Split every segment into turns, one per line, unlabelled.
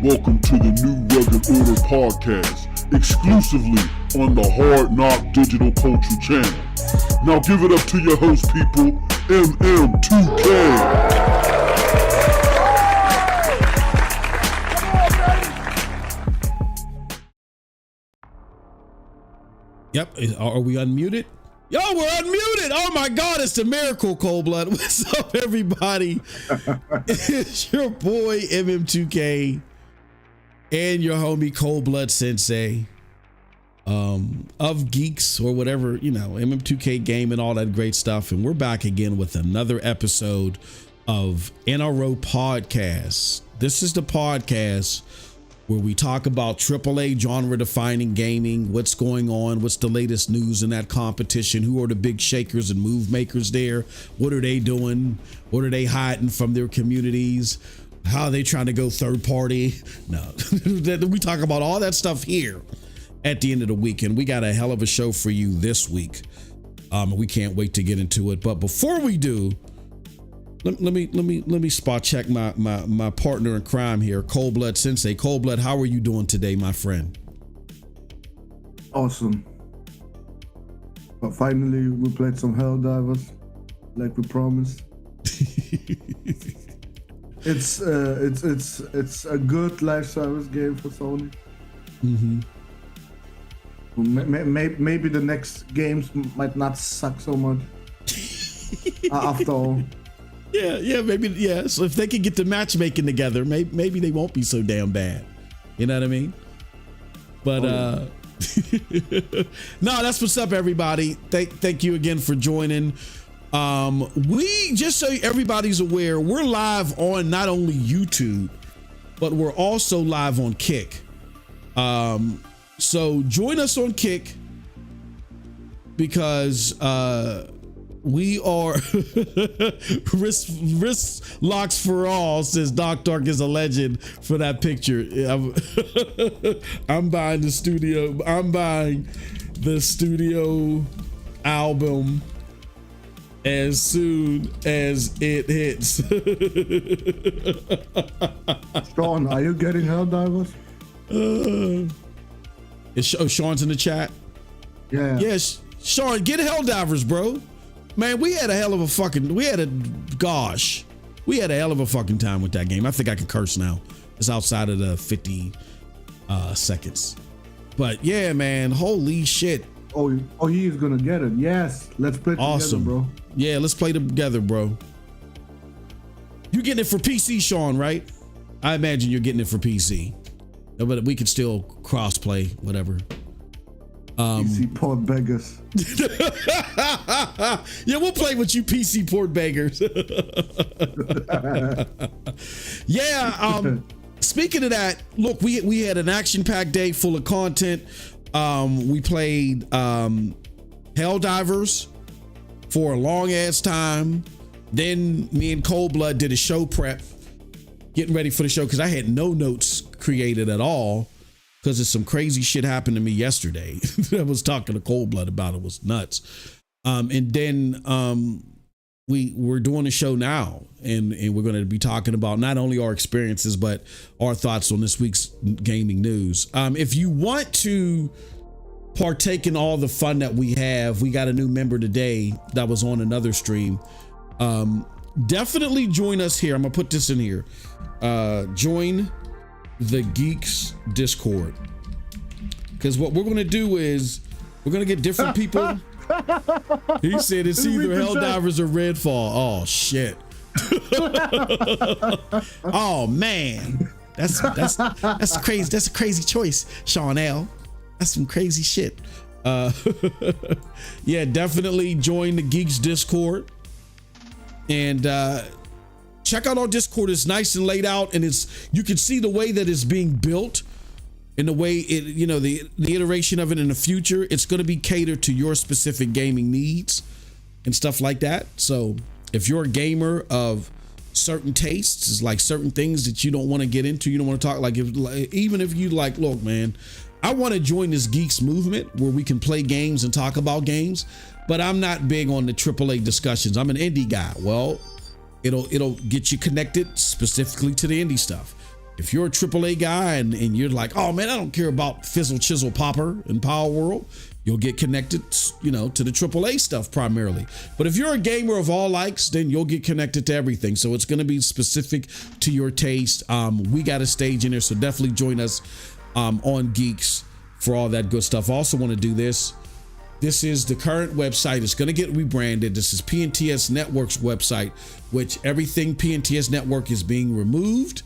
Welcome to the New Rugged Order podcast, exclusively on the Hard Knock Digital Culture channel. Now give it up to your host people, MM2K.
Yep, are we unmuted? Yo, we're unmuted. Oh my God, it's the miracle, Cold Blood. What's up, everybody? It's your boy MM2K and your homie Cold Blood Sensei of Geeks or whatever, you know, MM2K game and all that great stuff. And we're back again with another episode of NRO Podcast. This is the podcast where we talk about AAA genre-defining gaming, what's going on, what's the latest news in that competition, who are the big shakers and move makers there, what are they doing, what are they hiding from their communities, how are they trying to go third party. No, we talk about all that stuff here at the end of the week, and we got a hell of a show for you this week. We can't wait to get into it, but before we do, let me spot check my partner in crime here, Cold Blood Sensei. Cold Blood, how are you doing today, my friend?
Awesome. But finally, we played some Helldivers, like we promised. It's a good live service game for Sony.
Mm-hmm.
Maybe the next games might not suck so much. After all.
Yeah, maybe, yeah. So if they can get the matchmaking together, maybe they won't be so damn bad. You know what I mean? But no, that's what's up, everybody. Thank you again for joining. We, just so everybody's aware, we're live on not only YouTube, but we're also live on Kick. So join us on Kick because we are wrist locks for all, says Doc Dark is a legend for that picture. I'm buying the studio album as soon as it hits.
Sean, are you getting Helldivers?
Sean's in the chat.
Yeah.
Yes, Sean, get Helldivers, bro. Man, we had a hell of a fucking time with that game. I think I can curse now. It's outside of the 50 seconds. But yeah, man, holy shit.
Oh, he is gonna get it. Yes, let's play
awesome,
together, bro.
Yeah, let's play together, bro. You getting it for PC, Sean, right? I imagine you're getting it for PC. But we could still cross play, whatever.
PC port beggars.
Yeah, we'll play with you PC port beggars. Yeah, speaking of that, look, we had an action-packed day full of content. We played Helldivers for a long ass time. Then me and Cold Blood did a show prep, getting ready for the show because I had no notes created at all. Because there's some crazy shit happened to me yesterday. I was talking to Cold Blood about it. It was nuts. And then we're doing a show now, and we're going to be talking about not only our experiences, but our thoughts on this week's gaming news. If you want to partake in all the fun that we have, we got a new member today that was on another stream. Definitely join us here. I'm going to put this in here. Join the Geeks Discord, because what we're going to do is we're going to get different people. He said it's either Helldivers or Redfall. Oh shit. Oh man, that's crazy. That's a crazy choice, Sean L. That's some crazy shit. Yeah, definitely join the Geeks Discord and check out our Discord. It's nice and laid out, and you can see the way that it's being built and the way it, you know, the iteration of it in the future. It's going to be catered to your specific gaming needs and stuff like that. So if you're a gamer of certain tastes, like certain things that you don't want to get into, you don't want to talk, even if you like, look, man, I want to join this geeks movement where we can play games and talk about games, but I'm not big on the AAA discussions. I'm an indie guy. Well, it'll get you connected specifically to the indie stuff. If you're a AAA guy and you're like, oh man, I don't care about Fizzle Chisel Popper and Power World, you'll get connected, to the AAA stuff primarily. But if you're a gamer of all likes, then you'll get connected to everything. So it's going to be specific to your taste. We got a stage in there, so definitely join us on Geeks for all that good stuff. I also want to do this. This is the current website. It's going to get rebranded. This is PNTS Network's website, which everything PNTS Network is being removed.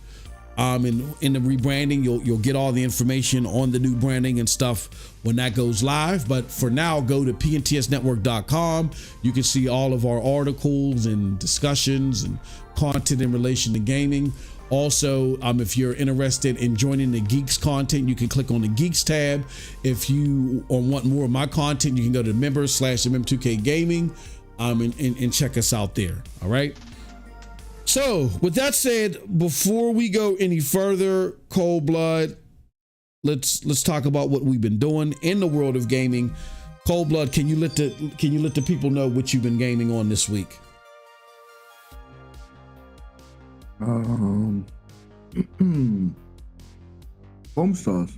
In the rebranding, you'll get all the information on the new branding and stuff when that goes live. But for now, go to pntsnetwork.com. You can see all of our articles and discussions and content in relation to gaming. Also, if you're interested in joining the Geeks content, you can click on the Geeks tab. If you want more of my content, you can go to members/MM2K Gaming and check us out there. All right. So with that said, before we go any further, Cold Blood, let's talk about what we've been doing in the world of gaming. Cold Blood, can you let the people know what you've been gaming on this week?
Foam Stars.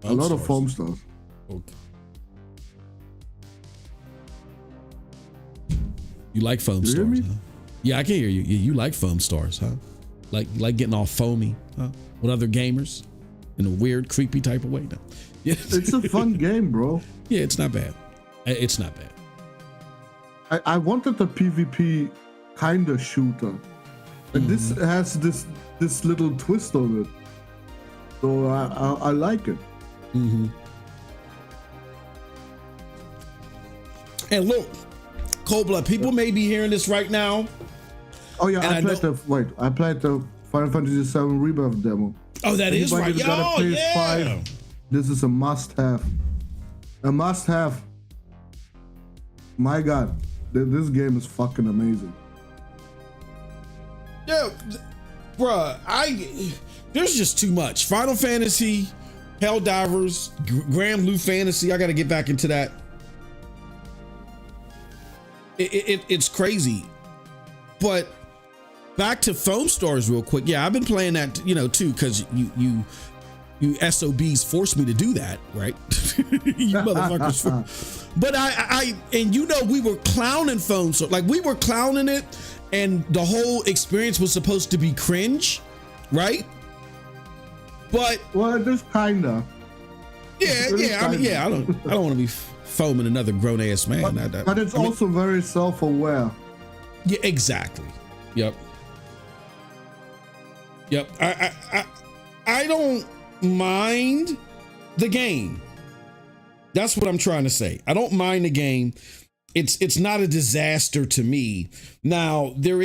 A lot of Foam Stars.
Okay. You like Foam Stars, huh? Yeah, I can hear you. You like Foam Stars, huh? Like getting all foamy, huh? With other gamers in a weird, creepy type of way. No. Yeah.
It's a fun game, bro.
Yeah, it's not bad. It's not bad.
I wanted a PvP kind of shooter, and this has this little twist on it, so I like it.
Mm-hmm. And look, Cold Blood, people may be hearing this right now.
Oh yeah, I played the Final Fantasy VII Rebirth demo.
Oh, that is right.
Got a PS5, this is a must-have. A must-have. My God, this game is fucking amazing.
Yeah, bruh, there's just too much. Final Fantasy, Helldivers, Grand Blue Fantasy. I got to get back into that. It's crazy. But back to Foam Stars real quick. Yeah, I've been playing that, too, because you SOBs forced me to do that, right? You motherfuckers. But we were clowning Foam Stars. Like, we were clowning it, and the whole experience was supposed to be cringe, right? But
well, just kinda.
Yeah. I don't want to be foaming another grown ass man.
But it's also very self-aware.
Yeah, exactly. Yep. I don't mind the game. That's what I'm trying to say. I don't mind the game. It's not a disaster to me. Now, there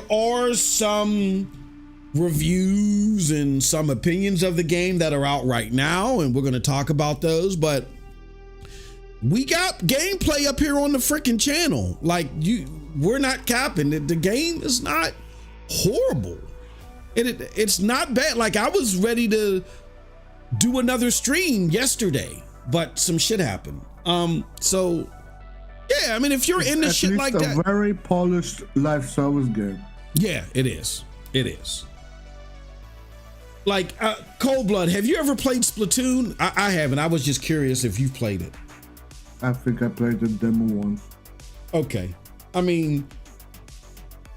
are some reviews and some opinions of the game that are out right now, and we're going to talk about those, but we got gameplay up here on the freaking channel. Like, we're not capping it. The game is not horrible. It's not bad. Like, I was ready to do another stream yesterday, but some shit happened. So yeah, I mean, if you're into shit like that,
a very polished live service game.
Yeah, it is. Like, Cold Blood, have you ever played Splatoon? I haven't. I was just curious if you've played it.
I think I played the demo once.
Okay. I mean,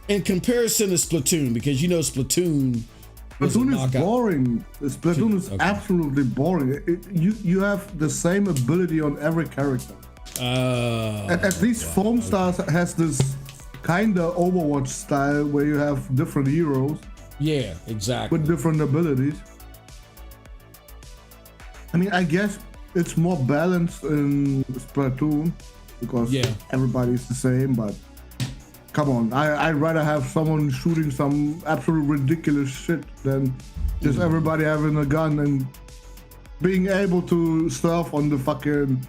in comparison to Splatoon, because Splatoon
is boring. Splatoon is absolutely boring. You have the same ability on every character. At least Foam Stars has this kind of Overwatch style where you have different heroes.
Yeah, exactly.
With different abilities. I mean, I guess it's more balanced in Splatoon because everybody's the same, but come on, I'd rather have someone shooting some absolute ridiculous shit than just everybody having a gun and being able to surf on the fucking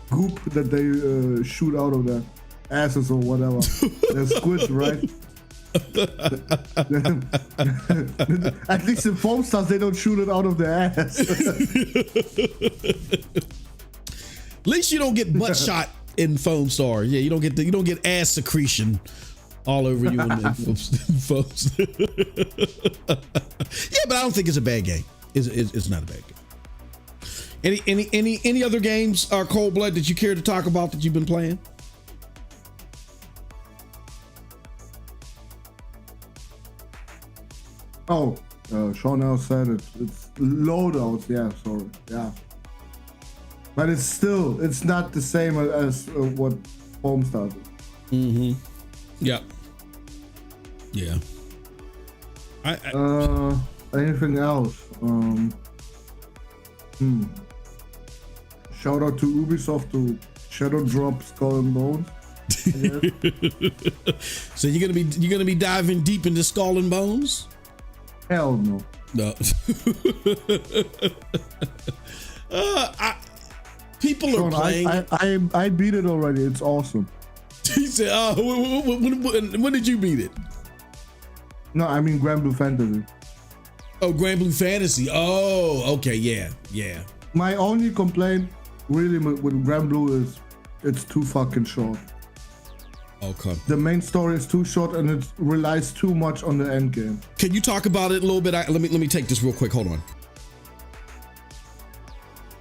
goop that they shoot out of their asses or whatever. They're squids, right? At least in Foam Stars, they don't shoot it out of their ass.
At least you don't get butt shot in Foam Star. Yeah, you don't get ass secretion all over you and folks. Yeah, but I don't think it's a bad game. It's not a bad game. Any other games, Cold Blood, that you care to talk about that you've been playing?
Oh, Sean said it's loadouts. Yeah, sorry. Yeah. But it's not the same as what Home started.
Mm-hmm. Yep. Yeah.
Anything else? Shout out to Ubisoft to Shadow Drop Skull and Bones.
So you're gonna be diving deep into Skull and Bones?
Hell no.
No. People
Sean,
are playing.
I beat it already. It's awesome.
He said, when did you beat it?
No, I mean Grand Blue Fantasy.
Oh, Grand Blue Fantasy. Oh, okay, yeah.
My only complaint really with Grand Blue is it's too fucking short.
Okay.
The main story is too short and it relies too much on the end game.
Can you talk about it a little bit? Let me take this real quick. Hold on.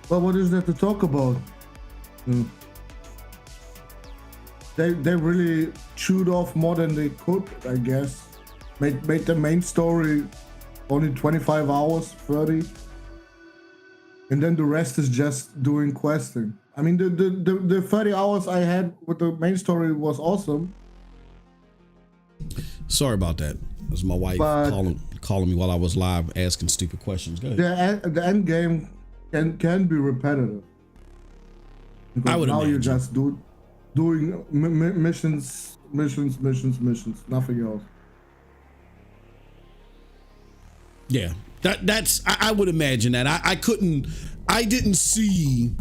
Well, what is there to talk about? They really chewed off more than they could, I guess. Made the main story only 25 hours, 30. And then the rest is just doing questing. I mean, the 30 hours I had with the main story was awesome.
Sorry about that. That was my wife calling me while I was live asking stupid questions. Go ahead.
The end game can be repetitive. Because
I would
now
imagine.
you're just doing missions, nothing else.
Yeah, that's I would imagine that. I didn't see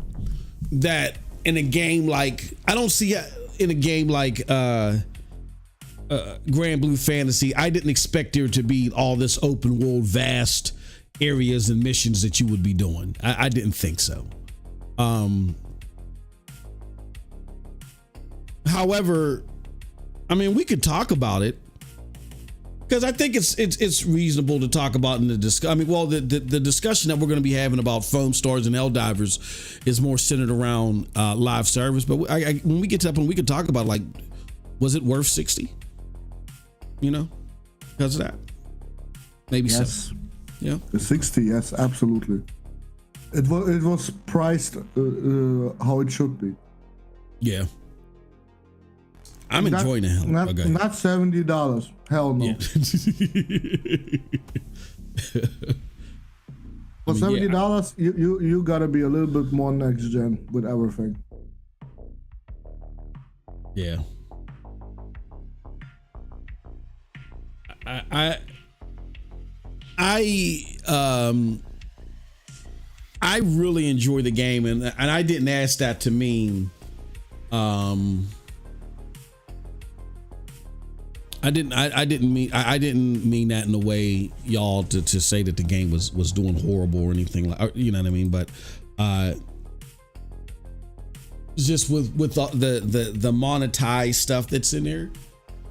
that in a game like, I don't see it in a game like Grand Blue Fantasy. I didn't expect there to be all this open world, vast areas and missions that you would be doing. I didn't think so. However, I mean, we could talk about it, because I think it's reasonable to talk about in the discussion. I mean, well, the discussion that we're going to be having about foam stars and Helldivers is more centered around live service. But when we get to that point, we could talk about, like, was it worth 60? You know, because of that. Maybe
yes.
So. Yeah.
The 60, yes, absolutely. It was priced how it should be.
Yeah. I'm enjoying the hell.
Not $70. Hell no.
Yeah.
For $70, you gotta be a little bit more next gen with everything.
Yeah. I really enjoy the game, and I didn't ask that to mean I didn't mean that in a way, y'all, to say that the game was doing horrible or anything, like, you know what I mean, but just with the monetized stuff that's in there,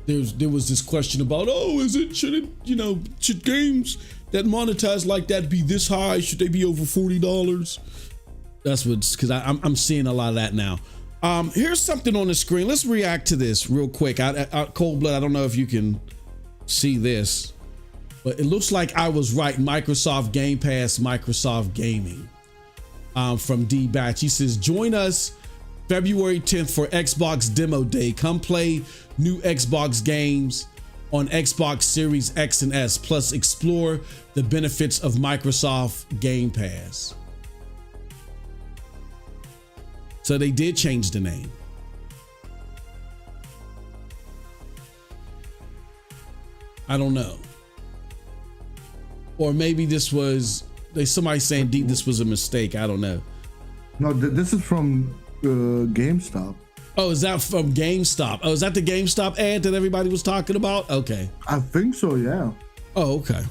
there was this question about, should games that monetize like that be this high? Should they be over $40? That's what's, because I'm seeing a lot of that now. Here's something on the screen. Let's react to this real quick. Cold Blood, I don't know if you can see this, but it looks like I was right. Microsoft Game Pass, Microsoft Gaming. From D Batch. He says, join us February 10th for Xbox Demo Day. Come play new Xbox games on Xbox Series X and S, plus explore the benefits of Microsoft Game Pass. So they did change the name. I don't know. Or maybe this was, somebody saying, D, this was a mistake. I don't know.
No, this is from GameStop.
Oh, is that from GameStop? Oh, is that the GameStop ad that everybody was talking about? Okay.
I think so, yeah.
Oh, okay.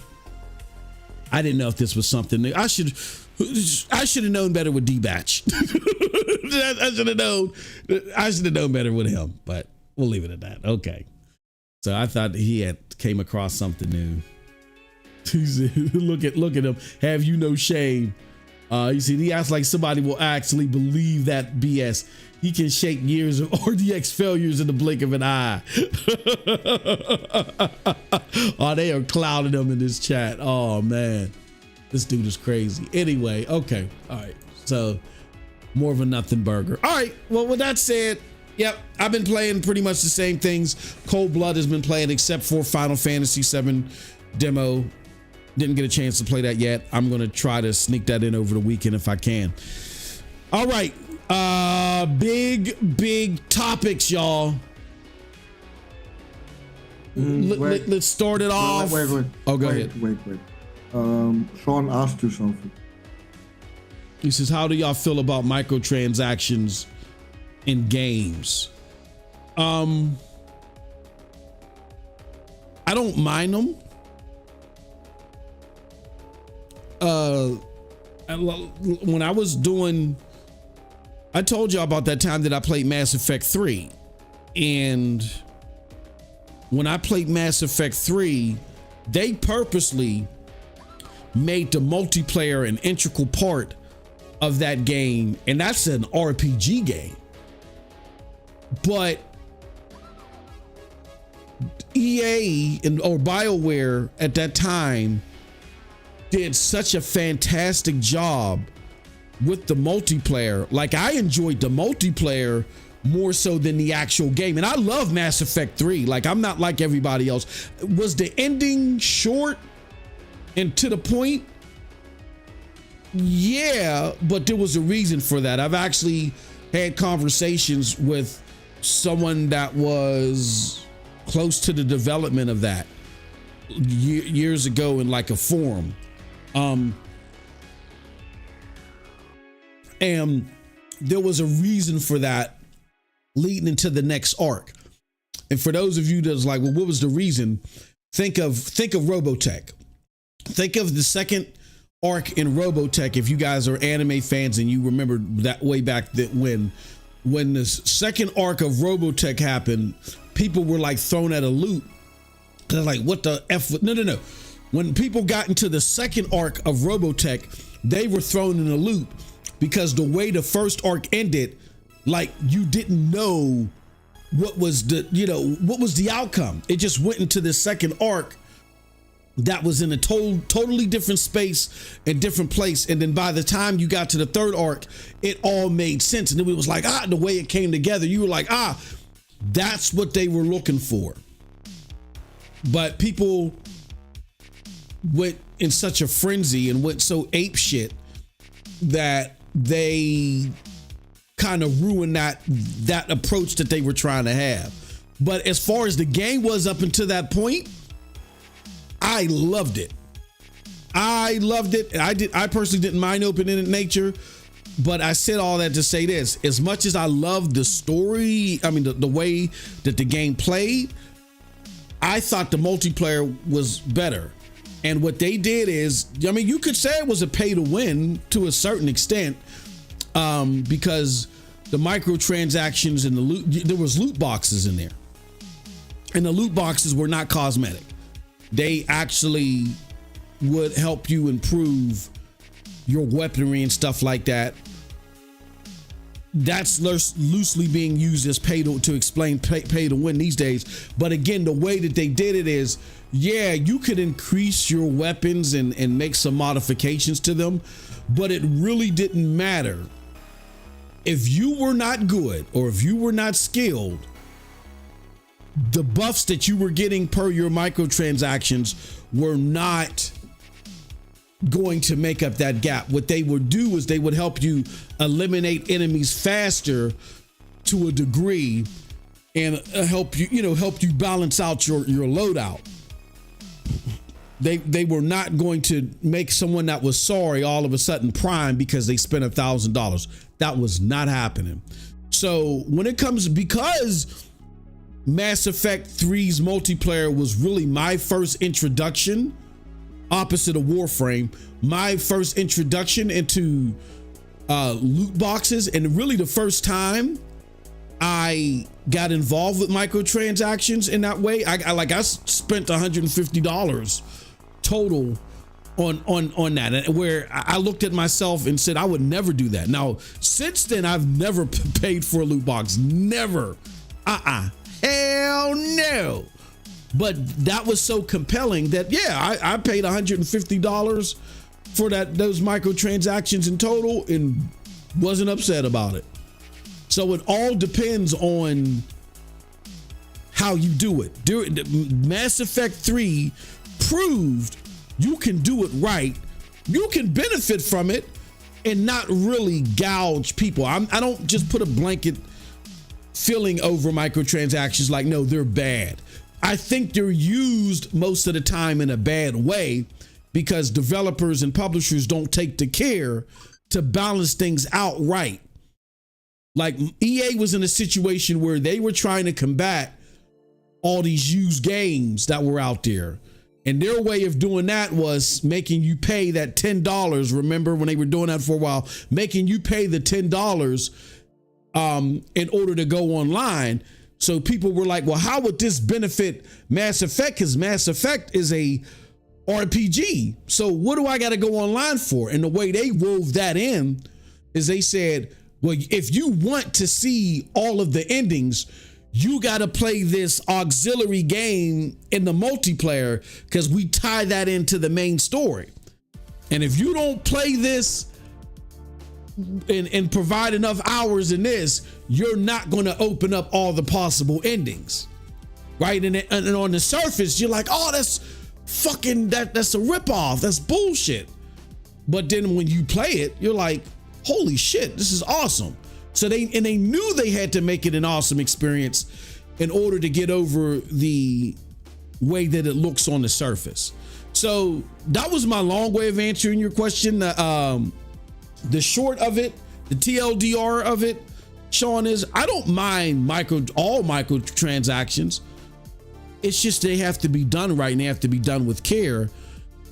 I didn't know if this was something new. I should have known better with D-Batch. I should have known better with him, but we'll leave it at that. Okay. So I thought he had came across something new. look at him. Have you no shame? You see, he acts like somebody will actually believe that BS. He can shake years of RDX failures in the blink of an eye. Oh, they are clouding him in this chat. Oh man, this dude is crazy. Anyway, okay, all right. So more of a nothing burger. All right. Well, with that said, yep, I've been playing pretty much the same things. Cold Blood has been playing, except for Final Fantasy VII demo. Didn't get a chance to play that yet. I'm gonna try to sneak that in over the weekend if I can. All right. Big topics, y'all. Let's start it off.
Wait.
Oh, go ahead.
Wait. Sean asked you something.
He says, how do y'all feel about microtransactions in games? I don't mind them. When I was doing, I told y'all about that time that I played Mass Effect 3. And when I played Mass Effect 3, they purposely made the multiplayer an integral part of that game. And that's an RPG game. But EA or BioWare at that time did such a fantastic job with the multiplayer. Like, I enjoyed the multiplayer more so than the actual game. And I love Mass Effect 3. Like, I'm not like everybody else. Was the ending short and to the point? Yeah, but there was a reason for that. I've actually had conversations with someone that was close to the development of that years ago in like a forum. And there was a reason for that leading into the next arc. And for those of you that's like, well, what was the reason? Think of Robotech. Think of the second arc in Robotech. If you guys are anime fans and you remember that way back that when the second arc of Robotech happened, people were like thrown at a loop. They're like, what the F? No. When people got into the second arc of Robotech, they were thrown in a loop because the way the first arc ended, like, you didn't know what was the outcome. It just went into the second arc that was in a totally different space and different place. And then by the time you got to the third arc, it all made sense. And then it was like, the way it came together, you were like, that's what they were looking for. But people went in such a frenzy and went so ape shit that they kind of ruined that approach that they were trying to have. But as far as the game was up until that point, I loved it. I personally didn't mind open-ended nature, but I said all that to say this: as much as I love the story, I mean the way that the game played, I thought the multiplayer was better. And what they did is, I mean, you could say it was a pay to win to a certain extent, because the microtransactions and the loot, there was loot boxes in there, and the loot boxes were not cosmetic. They actually would help you improve your weaponry and stuff like that. That's loosely being used as pay to explain pay to win these days. But again, the way that they did it is, yeah, you could increase your weapons and make some modifications to them, but it really didn't matter. If you were not good or if you were not skilled, the buffs that you were getting per your microtransactions were not going to make up that gap. What they would do is they would help you eliminate enemies faster to a degree and help you balance out your loadout. They were not going to make someone that was sorry all of a sudden prime because they spent $1,000. That was not happening. So when it comes, because Mass Effect 3's multiplayer was really my first introduction, opposite of Warframe, my first introduction into loot boxes, and really the first time I got involved with microtransactions in that way. I spent $150 total on that, and where I looked at myself and said I would never do that. Now, since then, I've never paid for a loot box. Never. Hell no. But that was so compelling that, yeah, I paid $150 for those microtransactions in total and wasn't upset about it. So it all depends on how you do it. Mass Effect 3 proved you can do it right. You can benefit from it and not really gouge people. I don't just put a blanket feeling over microtransactions like, no, they're bad. I think they're used most of the time in a bad way because developers and publishers don't take the care to balance things out right. Like EA was in a situation where they were trying to combat all these used games that were out there. And their way of doing that was making you pay that $10. Remember when they were doing that for a while, making you pay the $10 in order to go online. So people were like, well, how would this benefit Mass Effect? Because Mass Effect is a RPG. So what do I got to go online for? And the way they wove that in is they said, well, if you want to see all of the endings, you got to play this auxiliary game in the multiplayer because we tie that into the main story. And if you don't play this and provide enough hours in this, you're not going to open up all the possible endings, right? And on the surface, you're like, oh, that's fucking, that's a ripoff. That's bullshit. But then when you play it, you're like, holy shit, this is awesome. So they knew they had to make it an awesome experience in order to get over the way that it looks on the surface. So that was my long way of answering your question. The short of it, the TLDR of it, Sean, is I don't mind all microtransactions. It's just they have to be done right and they have to be done with care.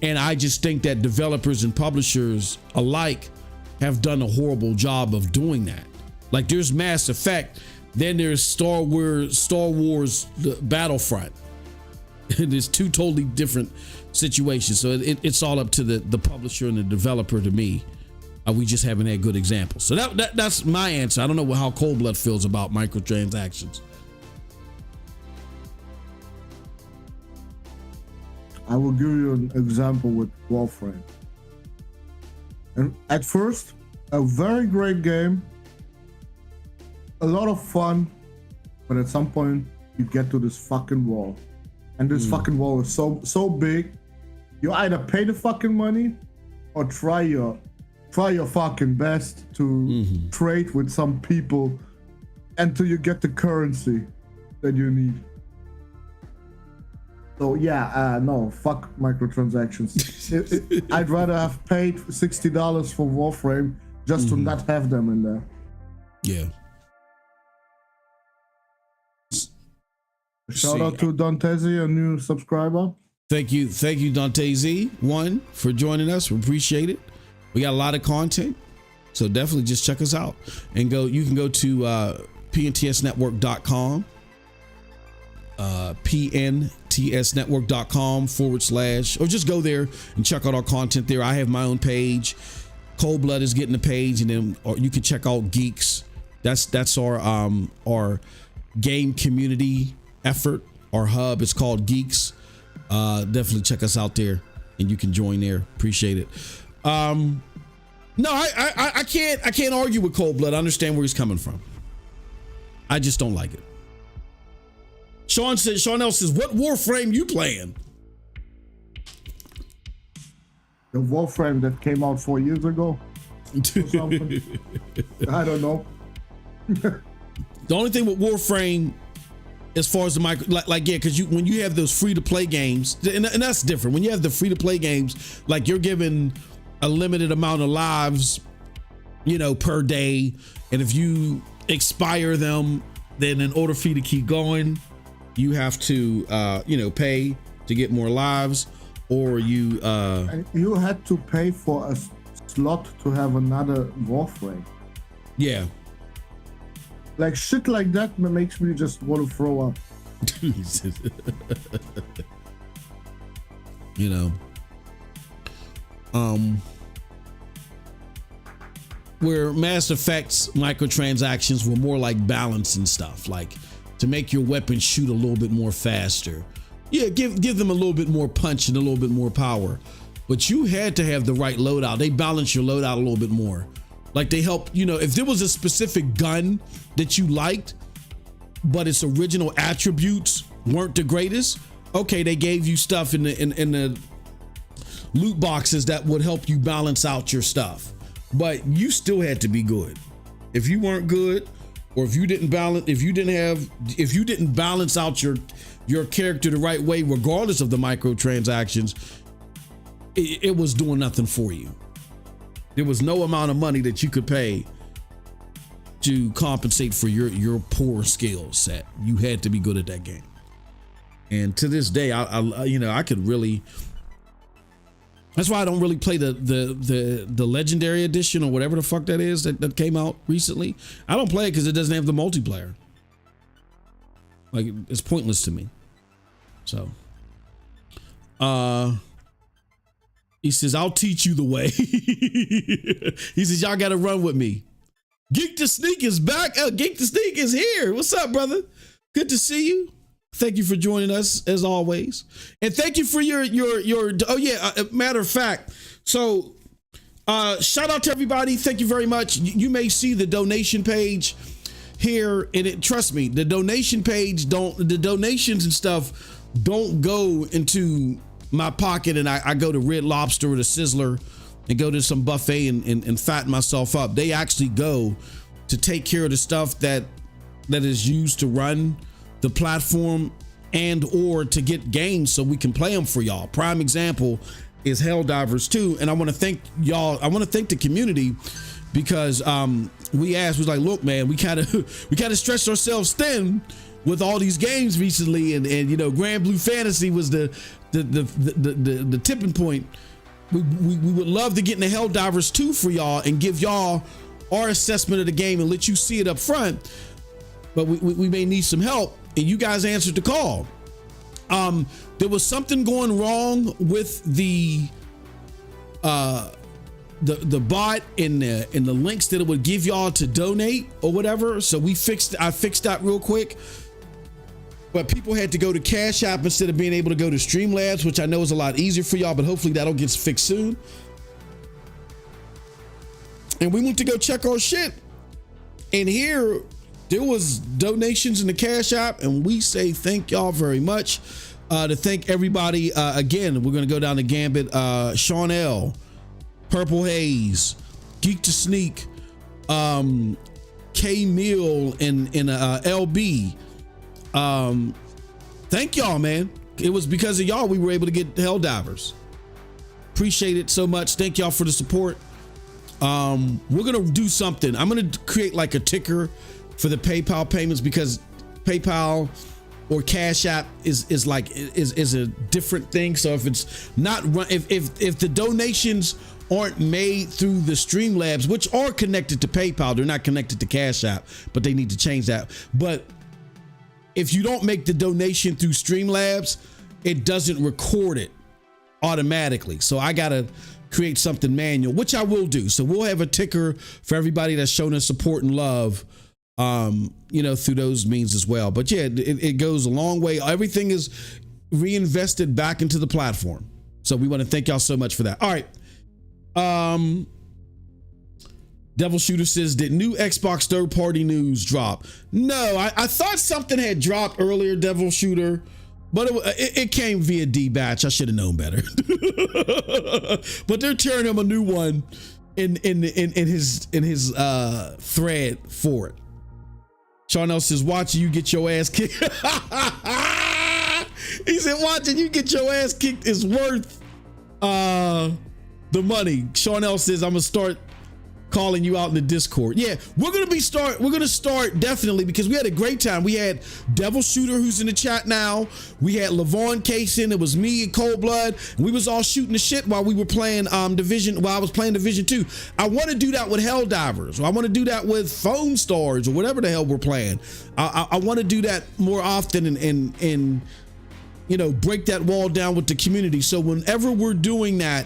And I just think that developers and publishers alike have done a horrible job of doing that. Like there's Mass Effect, then there's Star Wars Battlefront. There's two totally different situations. So it's all up to the publisher and the developer to me. We just haven't had good examples. So that's my answer. I don't know how Cold Blood feels about microtransactions.
I will give you an example with Warframe. And at first, a very great game, a lot of fun, but at some point you get to this fucking wall, and this fucking wall is so big. You either pay the fucking money or try your fucking best to trade with some people until you get the currency that you need. So yeah, no, fuck microtransactions. I'd rather have paid $60 for Warframe just to not have them in there.
Yeah.
Shout out to Dantezi, a new subscriber.
Thank you, Dantezi, for joining us. We appreciate it. We got a lot of content, so definitely just check us out and go. You can go to pntsnetwork.com. pntsnetwork.com / or just go there and check out our content there. I have my own page. Cold Blood is getting a page, and then you can check out Geeks. That's our game community effort. Our hub is called Geeks. Definitely check us out there, and you can join there. Appreciate it. No, I can't argue with Cold Blood. I understand where he's coming from. I just don't like it. Sean L says, what Warframe you playing?
The Warframe that came out 4 years ago or something. I don't know.
The only thing with Warframe, as far as the because when you have those free-to-play games, and that's different. When you have the free-to-play games, like you're given a limited amount of lives, per day, and if you expire them, then in order for you to keep going, you have to pay to get more lives, or you
had to pay for a slot to have another Warframe.
Yeah.
Like shit like that makes me just want to throw up.
You know, where Mass Effect's microtransactions were more like balancing stuff, like to make your weapon shoot a little bit more faster. Yeah, give them a little bit more punch and a little bit more power. But you had to have the right loadout. They balance your loadout a little bit more. Like they help, you know, if there was a specific gun that you liked, but its original attributes weren't the greatest, okay, they gave you stuff in the loot boxes that would help you balance out your stuff. But you still had to be good. If you weren't good, or if you didn't balance out your character the right way, regardless of the microtransactions, it was doing nothing for you. There was no amount of money that you could pay to compensate for your poor skill set. You had to be good at that game. And to this day, I could really. That's why I don't really play the legendary edition or whatever the fuck that is that came out recently. I don't play it because it doesn't have the multiplayer. Like, it's pointless to me. So, he says, I'll teach you the way. He says, y'all got to run with me. Geek to Sneak is back. Geek to Sneak is here. What's up, brother? Good to see you. Thank you for joining us as always. And thank you for your matter of fact. So, shout out to everybody. Thank you very much. You may see the donation page here, and trust me, the donation page the donations and stuff don't go into my pocket and I go to Red Lobster or the Sizzler and go to some buffet and fatten myself up. They actually go to take care of the stuff that is used to run the platform and or to get games so we can play them for y'all. Prime example is Helldivers 2, and I want to thank y'all. I want to thank the community because we was like, look, man, we kind of stretched ourselves thin with all these games recently, and you know, Grand Blue Fantasy was the tipping point. We would love to get into Helldivers 2 for y'all and give y'all our assessment of the game and let you see it up front, but we may need some help. And you guys answered the call. There was something going wrong with the bot and the links that it would give y'all to donate or whatever. So I fixed that real quick. But people had to go to CashApp instead of being able to go to Streamlabs, which I know is a lot easier for y'all, but hopefully that'll get fixed soon. And we went to go check our shit. And here, there was donations in the Cash App, and we say thank y'all very much. To thank everybody, again, we're going to go down the gambit. Sean L, Purple Haze, Geek to Sneak, K Meal, and LB. Thank y'all, man. It was because of y'all we were able to get Helldivers. Appreciate it so much. Thank y'all for the support. We're going to do something. I'm going to create like a ticker for the PayPal payments, because PayPal or Cash App is a different thing. So if it's not run, if the donations aren't made through the Streamlabs, which are connected to PayPal, they're not connected to Cash App, but they need to change that. But if you don't make the donation through Streamlabs, it doesn't record it automatically. So I gotta create something manual, which I will do. So we'll have a ticker for everybody that's shown us support and love, through those means as well. But yeah, it goes a long way. Everything is reinvested back into the platform. So we want to thank y'all so much for that. All right. Devil Shooter says, did new Xbox third-party news drop? No, I thought something had dropped earlier, Devil Shooter, but it came via D-Batch. I should have known better. But they're tearing him a new one in his thread for it. Sean L says, watching you get your ass kicked. He said, watching you get your ass kicked is worth the money. Sean L says, I'm gonna start calling you out in the Discord. Yeah, we're gonna start definitely, because we had a great time. We had Devil Shooter, who's in the chat now. We had Lavon Kaysen. It was me and Cold Blood. And we was all shooting the shit while we were playing Division. While I was playing Division 2. I want to do that with Helldivers. Or I want to do that with Foam Stars or whatever the hell we're playing. I want to do that more often and you know, break that wall down with the community. So whenever we're doing that,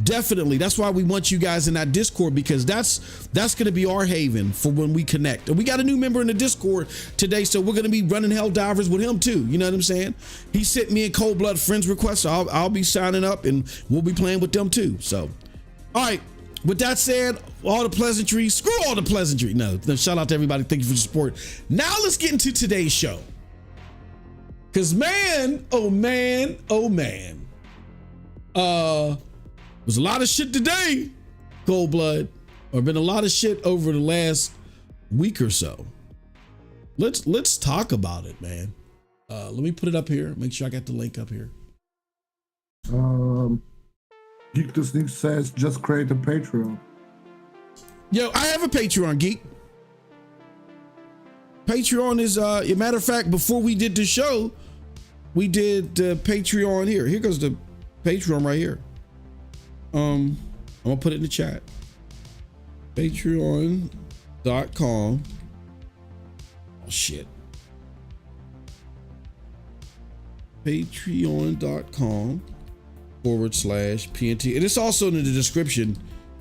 definitely, that's why we want you guys in that Discord, because that's going to be our haven for when we connect. And we got a new member in the Discord today, so we're going to be running Helldivers with him too. You know what I'm saying? He sent me a Cold Blood friends request, so I'll be signing up and we'll be playing with them too. So, all right. With that said, all the pleasantry, screw all the pleasantry. No, shout out to everybody. Thank you for the support. Now let's get into today's show. Cause man, oh man, oh man. There's a lot of shit today, Cold Blood. Or been a lot of shit over the last week or so. Let's talk about it, man. Let me put it up here. Make sure I got the link up here.
Geek the Sneak says just create a Patreon.
Yo, I have a Patreon, Geek. Patreon is a matter of fact, before we did the show, we did Patreon here. Here goes the Patreon right here. I'm gonna put it in the chat. Patreon.com. Oh shit. Patreon.com/PNT. And it's also in the description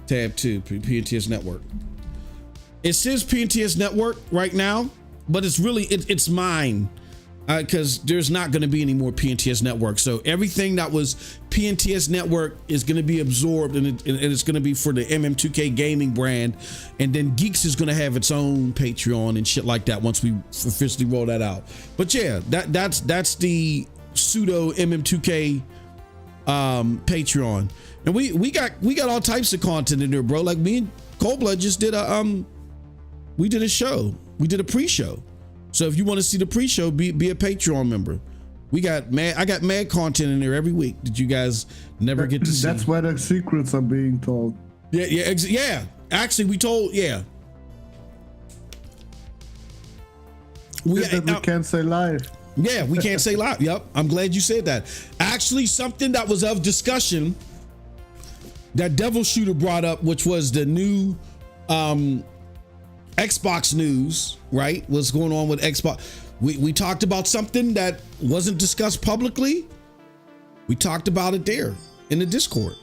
tab too, PNTS Network. It says PNTS Network right now, but it's really, it's mine. Because there's not going to be any more PNTS Network. So everything that was PNTS Network is going to be absorbed, and it's going to be for the MM2K gaming brand. And then Geeks is going to have its own Patreon and shit like that once we officially roll that out. But yeah, that's the pseudo MM2K Patreon. And we got all types of content in there, bro. Like me and Cold Blood just did we did a show. We did a pre-show. So if you want to see the pre-show, be a Patreon member. I got mad content in there every week that you guys never get to see.
That's where the secrets are being told.
Yeah. Actually, we told, yeah.
We can't say live.
Yeah, we can't say live. Yep, I'm glad you said that. Actually, something that was of discussion that Devil Shooter brought up, which was the new Xbox news, right? What's going on with Xbox? We talked about something that wasn't discussed publicly. We talked about it there in the Discord.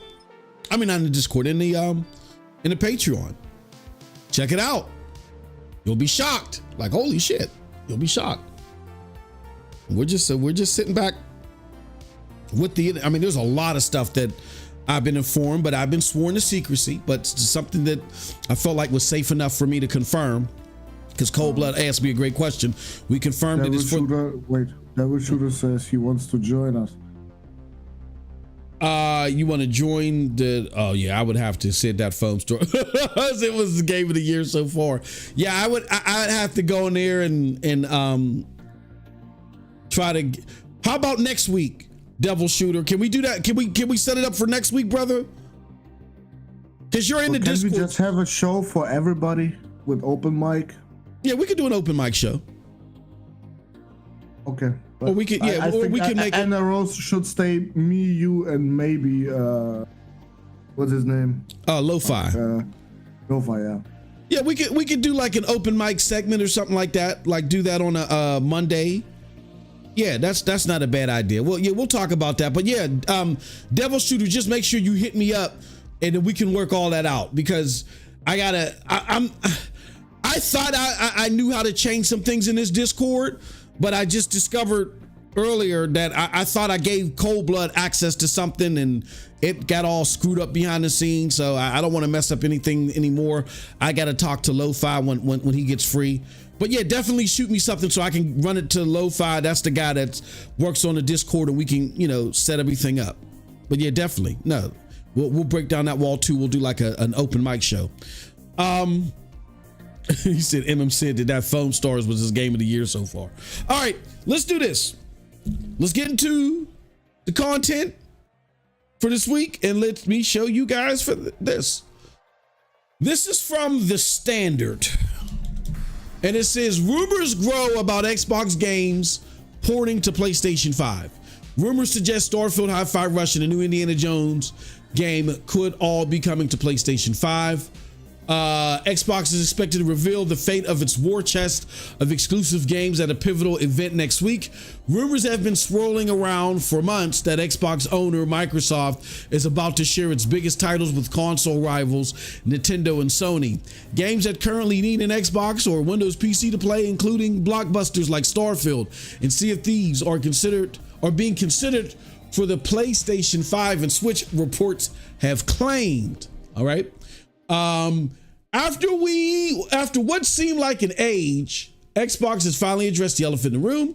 I mean, not in the Discord, in the Patreon. Check it out. You'll be shocked. Like, holy shit, you'll be shocked. We're just sitting back with I mean, there's a lot of stuff that I've been informed, but I've been sworn to secrecy, but it's something that I felt like was safe enough for me to confirm, because Cold Blood asked me a great question. We confirmed it is for...
Devil Shooter says he wants to join us.
You want to join the... Oh yeah, I would have to sit that foam store. It was the game of the year so far. Yeah, I'd have to go in there and try to... How about next week? Devil Shooter, can we do that? Can we set it up for next week, brother? Because you're in the Discord.
Can we just have a show for everybody with open mic?
Yeah, we could do an open mic show.
Okay.
Or we could, yeah, or we could make it.
And the roast should stay me, you, and maybe what's his name?
Lo-Fi.
Lo-Fi, yeah.
Yeah, we could do like an open mic segment or something like that. Like do that on a Monday. Yeah, that's not a bad idea. Well, yeah, we'll talk about that. But yeah, Devil Shooter, just make sure you hit me up and then we can work all that out, because I thought I knew how to change some things in this Discord, but I just discovered earlier that I thought I gave Cold Blood access to something and it got all screwed up behind the scenes. So I don't want to mess up anything anymore. I got to talk to Lo-Fi when he gets free. But yeah, definitely shoot me something so I can run it to Lo-Fi. That's the guy that works on the Discord, and we can, set everything up. But yeah, definitely. No, we'll break down that wall too. We'll do like an open mic show. He said, said that Foam Stars was his game of the year so far. All right, let's do this. Let's get into the content for this week, and let me show you guys for this. This is from The Standard. And it says, rumors grow about Xbox games porting to PlayStation 5. Rumors suggest Starfield, Hi-Fi Rush, and the new Indiana Jones game could all be coming to PlayStation 5. Xbox is expected to reveal the fate of its war chest of exclusive games at a pivotal event next week. Rumors have been swirling around for months that Xbox owner Microsoft is about to share its biggest titles with console rivals Nintendo and Sony. Games that currently need an Xbox or Windows PC to play, including blockbusters like Starfield and Sea of Thieves, are being considered for the PlayStation 5 and Switch, reports have claimed. All right. After what seemed like an age, Xbox has finally addressed the elephant in the room.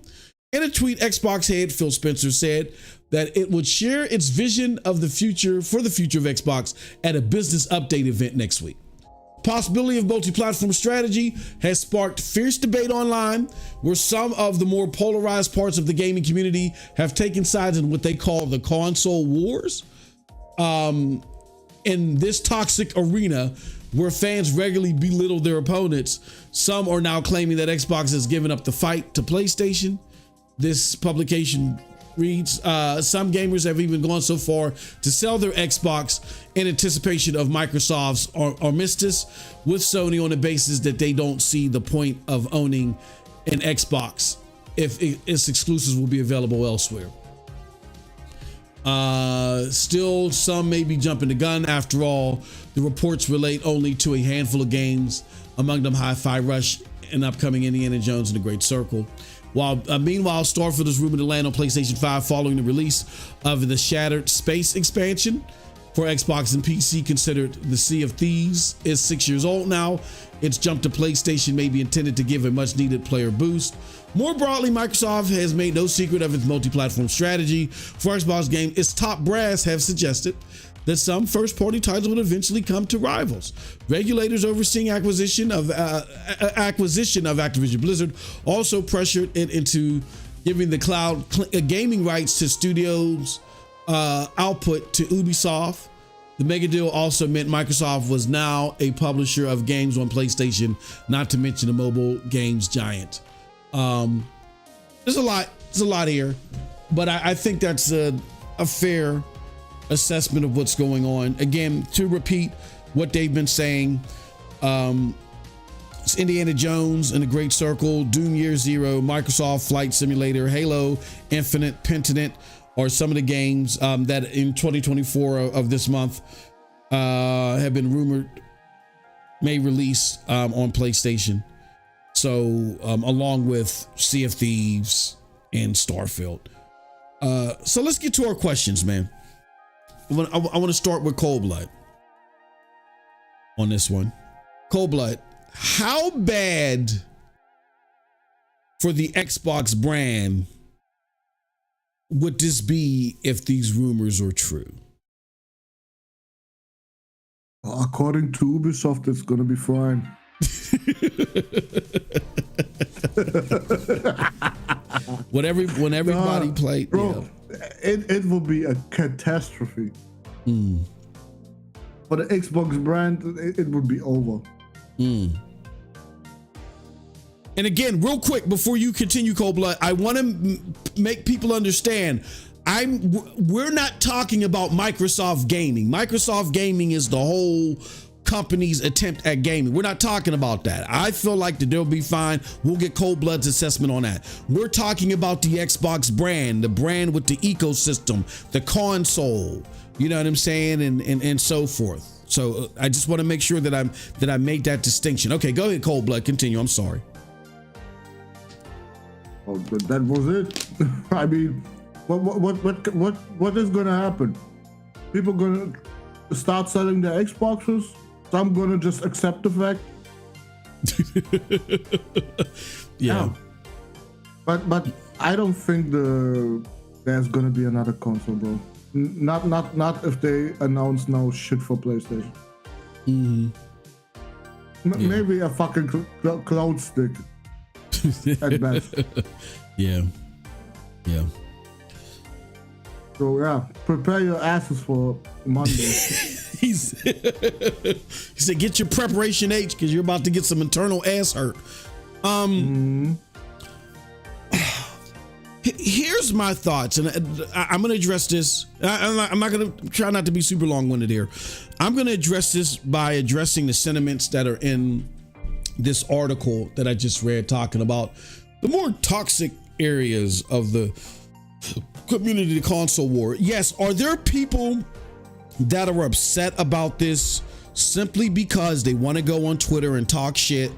In a tweet, Xbox head Phil Spencer said that it would share its vision of the future of Xbox at a business update event next week. Possibility of multi-platform strategy has sparked fierce debate online, where some of the more polarized parts of the gaming community have taken sides in what they call the console wars. In this toxic arena where fans regularly belittle their opponents, some are now claiming that Xbox has given up the fight to PlayStation. This publication reads, some gamers have even gone so far to sell their Xbox in anticipation of Microsoft's armistice with Sony on the basis that they don't see the point of owning an Xbox if its exclusives will be available elsewhere. Still, some may be jumping the gun. After all, the reports relate only to a handful of games, among them Hi-Fi Rush and upcoming Indiana Jones and the Great Circle. Meanwhile, Starfield is rumored to land on PlayStation 5 following the release of the Shattered Space expansion for Xbox and PC. Considered the Sea of Thieves is 6 years old now. Its jump to PlayStation may be intended to give a much needed player boost. More broadly, Microsoft has made no secret of its multi-platform strategy for Xbox game. Its top brass have suggested that some first-party titles will eventually come to rivals. Regulators overseeing acquisition of Activision Blizzard also pressured it into giving the cloud gaming rights to studios output to Ubisoft. The mega deal also meant Microsoft was now a publisher of games on PlayStation, not to mention the mobile games giant. There's a lot here, but I think that's a fair assessment of what's going on. Again, to repeat what they've been saying, it's Indiana Jones and the Great Circle, Doom Year Zero, Microsoft Flight Simulator, Halo Infinite, Pentiment are some of the games that in 2024 of this month have been rumored may release on PlayStation. So along with Sea of Thieves and Starfield. So let's get to our questions, man. I want to start with Cold Blood on this one. Cold Blood, how bad for the Xbox brand would this be if these rumors are true?
According to Ubisoft, it's going to be fine.
when everybody played,
bro, it will be a catastrophe. For the Xbox brand, it would be over.
And again, real quick before you continue, Cold Blood, I want to make people understand. We're not talking about Microsoft Gaming. Microsoft Gaming is the whole company's attempt at gaming. We're not talking about that. I feel like that they'll be fine. We'll get Cold Blood's assessment on that. We're talking about the Xbox brand, the brand with the ecosystem, the console, you know what I'm saying, and so forth. So I just want to make sure that I make that distinction. Okay, go ahead, Cold Blood. Continue. I'm sorry.
Oh, that was it. I mean, what is going to happen? People going to start selling their Xboxes. Some going to just accept the fact.
Yeah.
But I don't think there's going to be another console, bro. Not if they announce no shit for PlayStation. Maybe a fucking cloud stick at best.
Yeah.
So yeah, prepare your asses for Monday.
he said, get your preparation H because you're about to get some internal ass hurt. Here's my thoughts, and I'm going to address this. I'm not going to try not to be super long-winded here. I'm going to address this by addressing the sentiments that are in this article that I just read, talking about the more toxic areas of the community console war. Yes, are there people that are upset about this simply because they want to go on Twitter and talk shit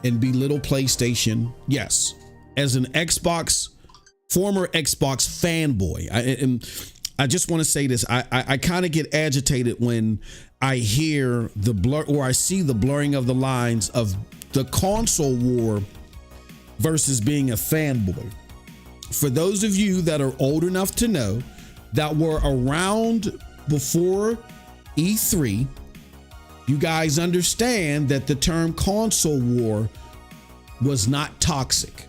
and belittle PlayStation? Yes. As an former Xbox fanboy, I just want to say this. I kind of get agitated when I hear the blur, or I see the blurring of the lines of the console war versus being a fanboy. For those of you that are old enough to know, that were around before E3, you guys understand that the term console war was not toxic.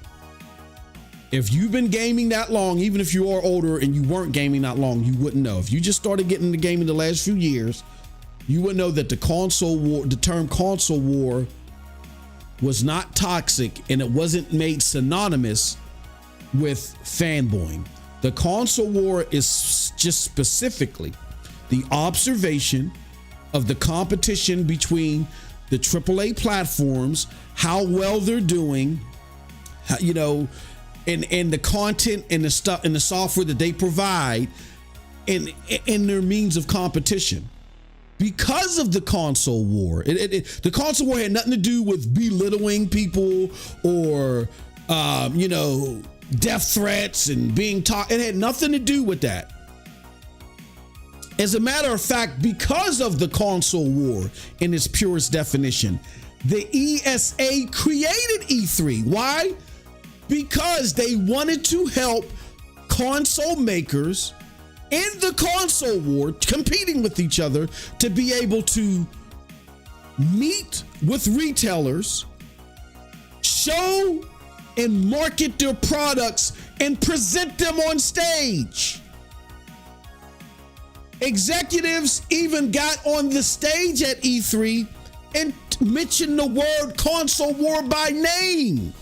If you've been gaming that long, even if you are older and you weren't gaming that long, you wouldn't know. If you just started getting into gaming the last few years, you would know that the term console war was not toxic, and it wasn't made synonymous with fanboying. The console war is just specifically the observation of the competition between the AAA platforms, how well they're doing, you know, and the content and the stuff and the software that they provide, and their means of competition. Because of the console war, the console war had nothing to do with belittling people or, you know, death threats and being taught. It had nothing to do with that. As a matter of fact, because of the console war in its purest definition, the ESA created E3. Why? Because they wanted to help console makers in the console war, competing with each other, to be able to meet with retailers, show and market their products, and present them on stage. Executives even got on the stage at E3 and mentioned the word console war by name.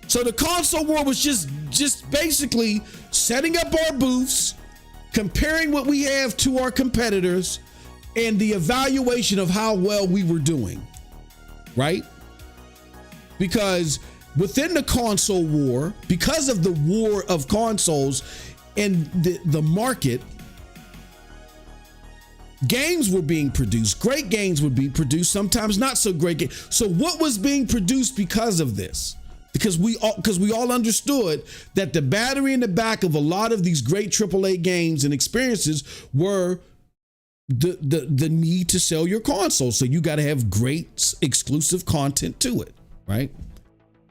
So the console war was just basically setting up our booths, comparing what we have to our competitors, and the evaluation of how well we were doing, right? Because within the console war, because of the war of consoles and the market, games were being produced. Great games would be produced, sometimes not so great games. So what was being produced because of this? Because we all understood that the battery in the back of a lot of these great AAA games and experiences were the need to sell your console. So you got to have great exclusive content to it, right?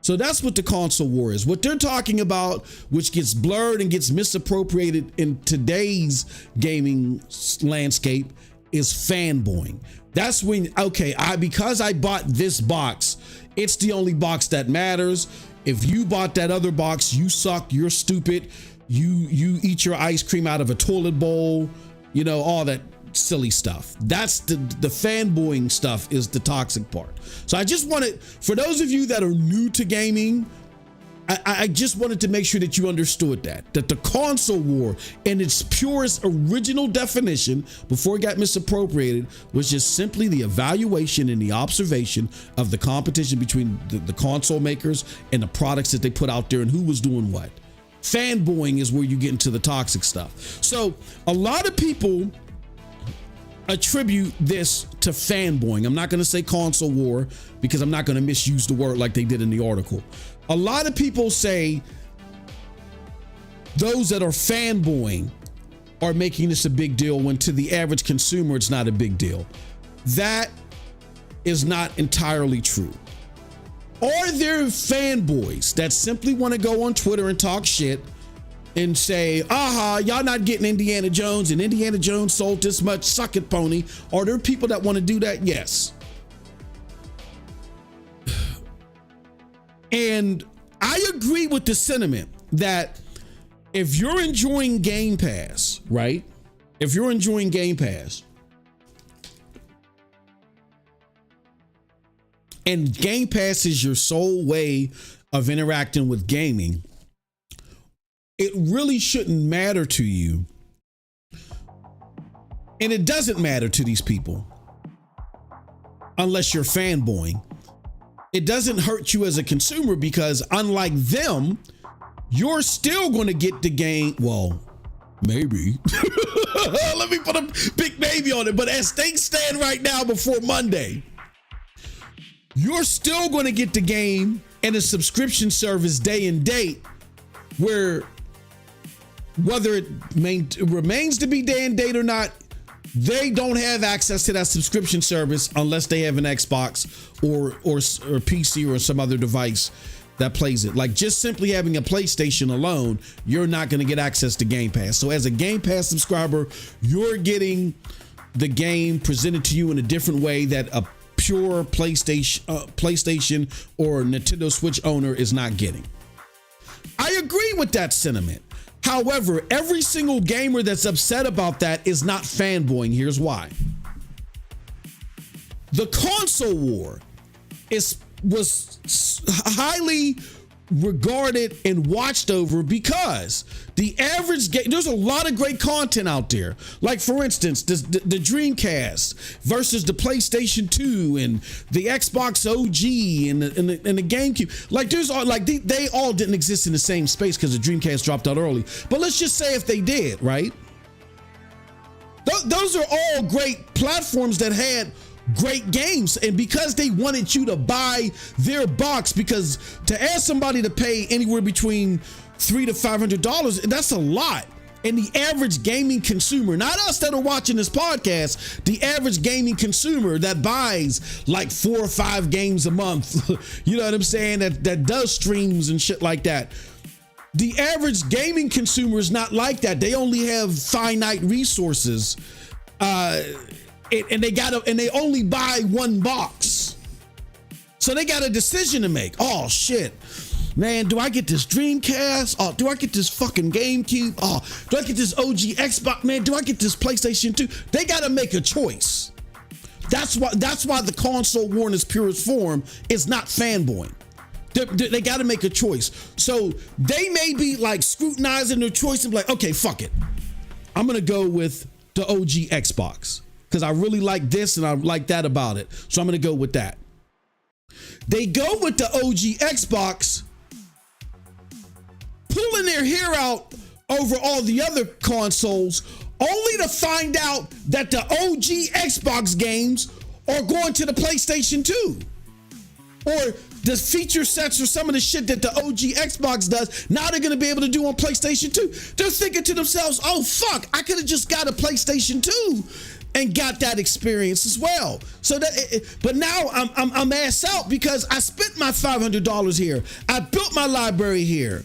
So that's what the console war is. What they're talking about, which gets blurred and gets misappropriated in today's gaming landscape, is fanboying. That's when, okay, because I bought this box, it's the only box that matters. If you bought that other box, you suck, you're stupid, you eat your ice cream out of a toilet bowl, you know, all that silly stuff. That's the fanboying stuff, is the toxic part. So I just wanted, for those of you that are new to gaming, I just wanted to make sure that you understood that the console war in its purest original definition, before it got misappropriated, was just simply the evaluation and the observation of the competition between the console makers and the products that they put out there and who was doing what. Fanboying is where you get into the toxic stuff. So a lot of people attribute this to fanboying. I'm not going to say console war because I'm not going to misuse the word like they did in the article. A lot of people say those that are fanboying are making this a big deal, when to the average consumer it's not a big deal. That is not entirely true. Are there fanboys that simply want to go on Twitter and talk shit and say, aha, y'all not getting Indiana Jones, and Indiana Jones sold this much, suck it, pony? Are there people that want to do that? Yes. And I agree with the sentiment that if you're enjoying Game Pass, right, if you're enjoying Game Pass and Game Pass is your sole way of interacting with gaming, it really shouldn't matter to you. And it doesn't matter to these people unless you're fanboying. It doesn't hurt you as a consumer because unlike them, you're still going to get the game. Well, maybe. Let me put a big maybe on it. But as things stand right now before Monday, you're still going to get the game and a subscription service day and date, where whether it remains to be day and date or not, they don't have access to that subscription service unless they have an Xbox or PC or some other device that plays it. Like just simply having a PlayStation alone, you're not going to get access to Game Pass. So as a Game Pass subscriber, you're getting the game presented to you in a different way that a pure PlayStation or Nintendo Switch owner is not getting. I agree with that sentiment. However, every single gamer that's upset about that is not fanboying. Here's why. The console war was highly regarded and watched over because the average game, there's a lot of great content out there. Like for instance, the Dreamcast versus the PlayStation 2 and the Xbox OG and the GameCube. Like there's all, like they all didn't exist in the same space because the Dreamcast dropped out early. But let's just say if they did, right? Those are all great platforms that had great games, and because they wanted you to buy their box, because to ask somebody to pay anywhere between $300 to $500, that's a lot. And the average gaming consumer, not us that are watching this podcast, the average gaming consumer that buys like 4 or 5 games a month, you know what I'm saying, that does streams and shit like that. The average gaming consumer is not like that. They only have finite resources. And they only buy one box. So they got a decision to make. Oh shit, man, do I get this Dreamcast? Oh, do I get this fucking GameCube? Oh, do I get this OG Xbox? Man, do I get this PlayStation 2? They got to make a choice. That's why the console war in its purest form is not fanboying. They got to make a choice. So they may be like scrutinizing their choice and be like, okay, fuck it, I'm gonna go with the OG Xbox because I really like this and I like that about it. So I'm going to go with that. They go with the OG Xbox, pulling their hair out over all the other consoles, only to find out that the OG Xbox games are going to the PlayStation 2. Or the feature sets or some of the shit that the OG Xbox does, now they're going to be able to do on PlayStation 2. They're thinking to themselves, oh, fuck, I could have just got a PlayStation 2 and got that experience as well. So that, but now I'm ass out because I spent my $500 here. I built my library here.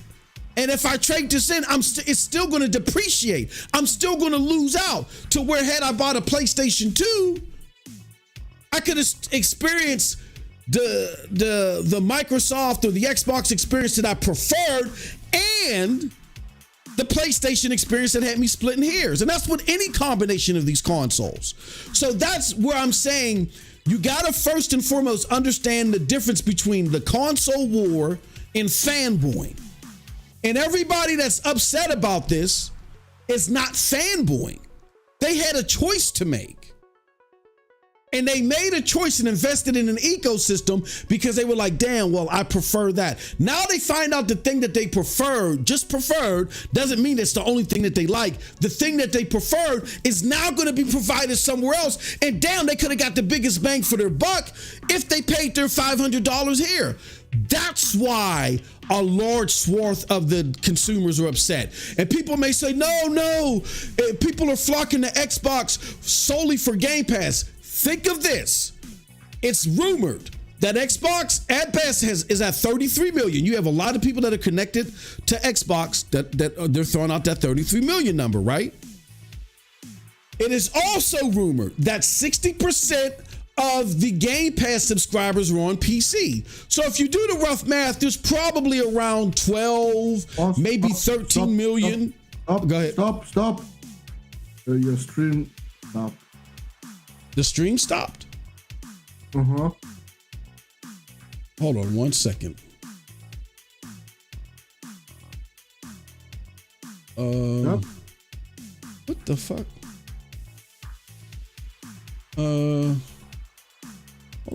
And if I trade this in, it's still going to depreciate. I'm still going to lose out to where had I bought a PlayStation 2, I could have experienced the Microsoft or the Xbox experience that I preferred and the PlayStation experience that had me splitting hairs. And that's with any combination of these consoles. So that's where I'm saying you got to first and foremost understand the difference between the console war and fanboying. And everybody that's upset about this is not fanboying. They had a choice to make. And they made a choice and invested in an ecosystem because they were like, damn, well, I prefer that. Now they find out the thing that they preferred, doesn't mean it's the only thing that they like. The thing that they preferred is now going to be provided somewhere else. And damn, they could have got the biggest bang for their buck if they paid their $500 here. That's why a large swath of the consumers are upset. And people may say, no, people are flocking to Xbox solely for Game Pass. Think of this. It's rumored that Xbox at best is at 33 million. You have a lot of people that are connected to Xbox that they're throwing out that 33 million number, right? It is also rumored that 60% of the Game Pass subscribers are on PC. So if you do the rough math, there's probably around 12, maybe 13 million.
Stop.
Go ahead.
Stop. Your stream stopped.
The stream stopped?
Uh-huh.
Hold on 1 second.
Yep.
What the fuck? Hold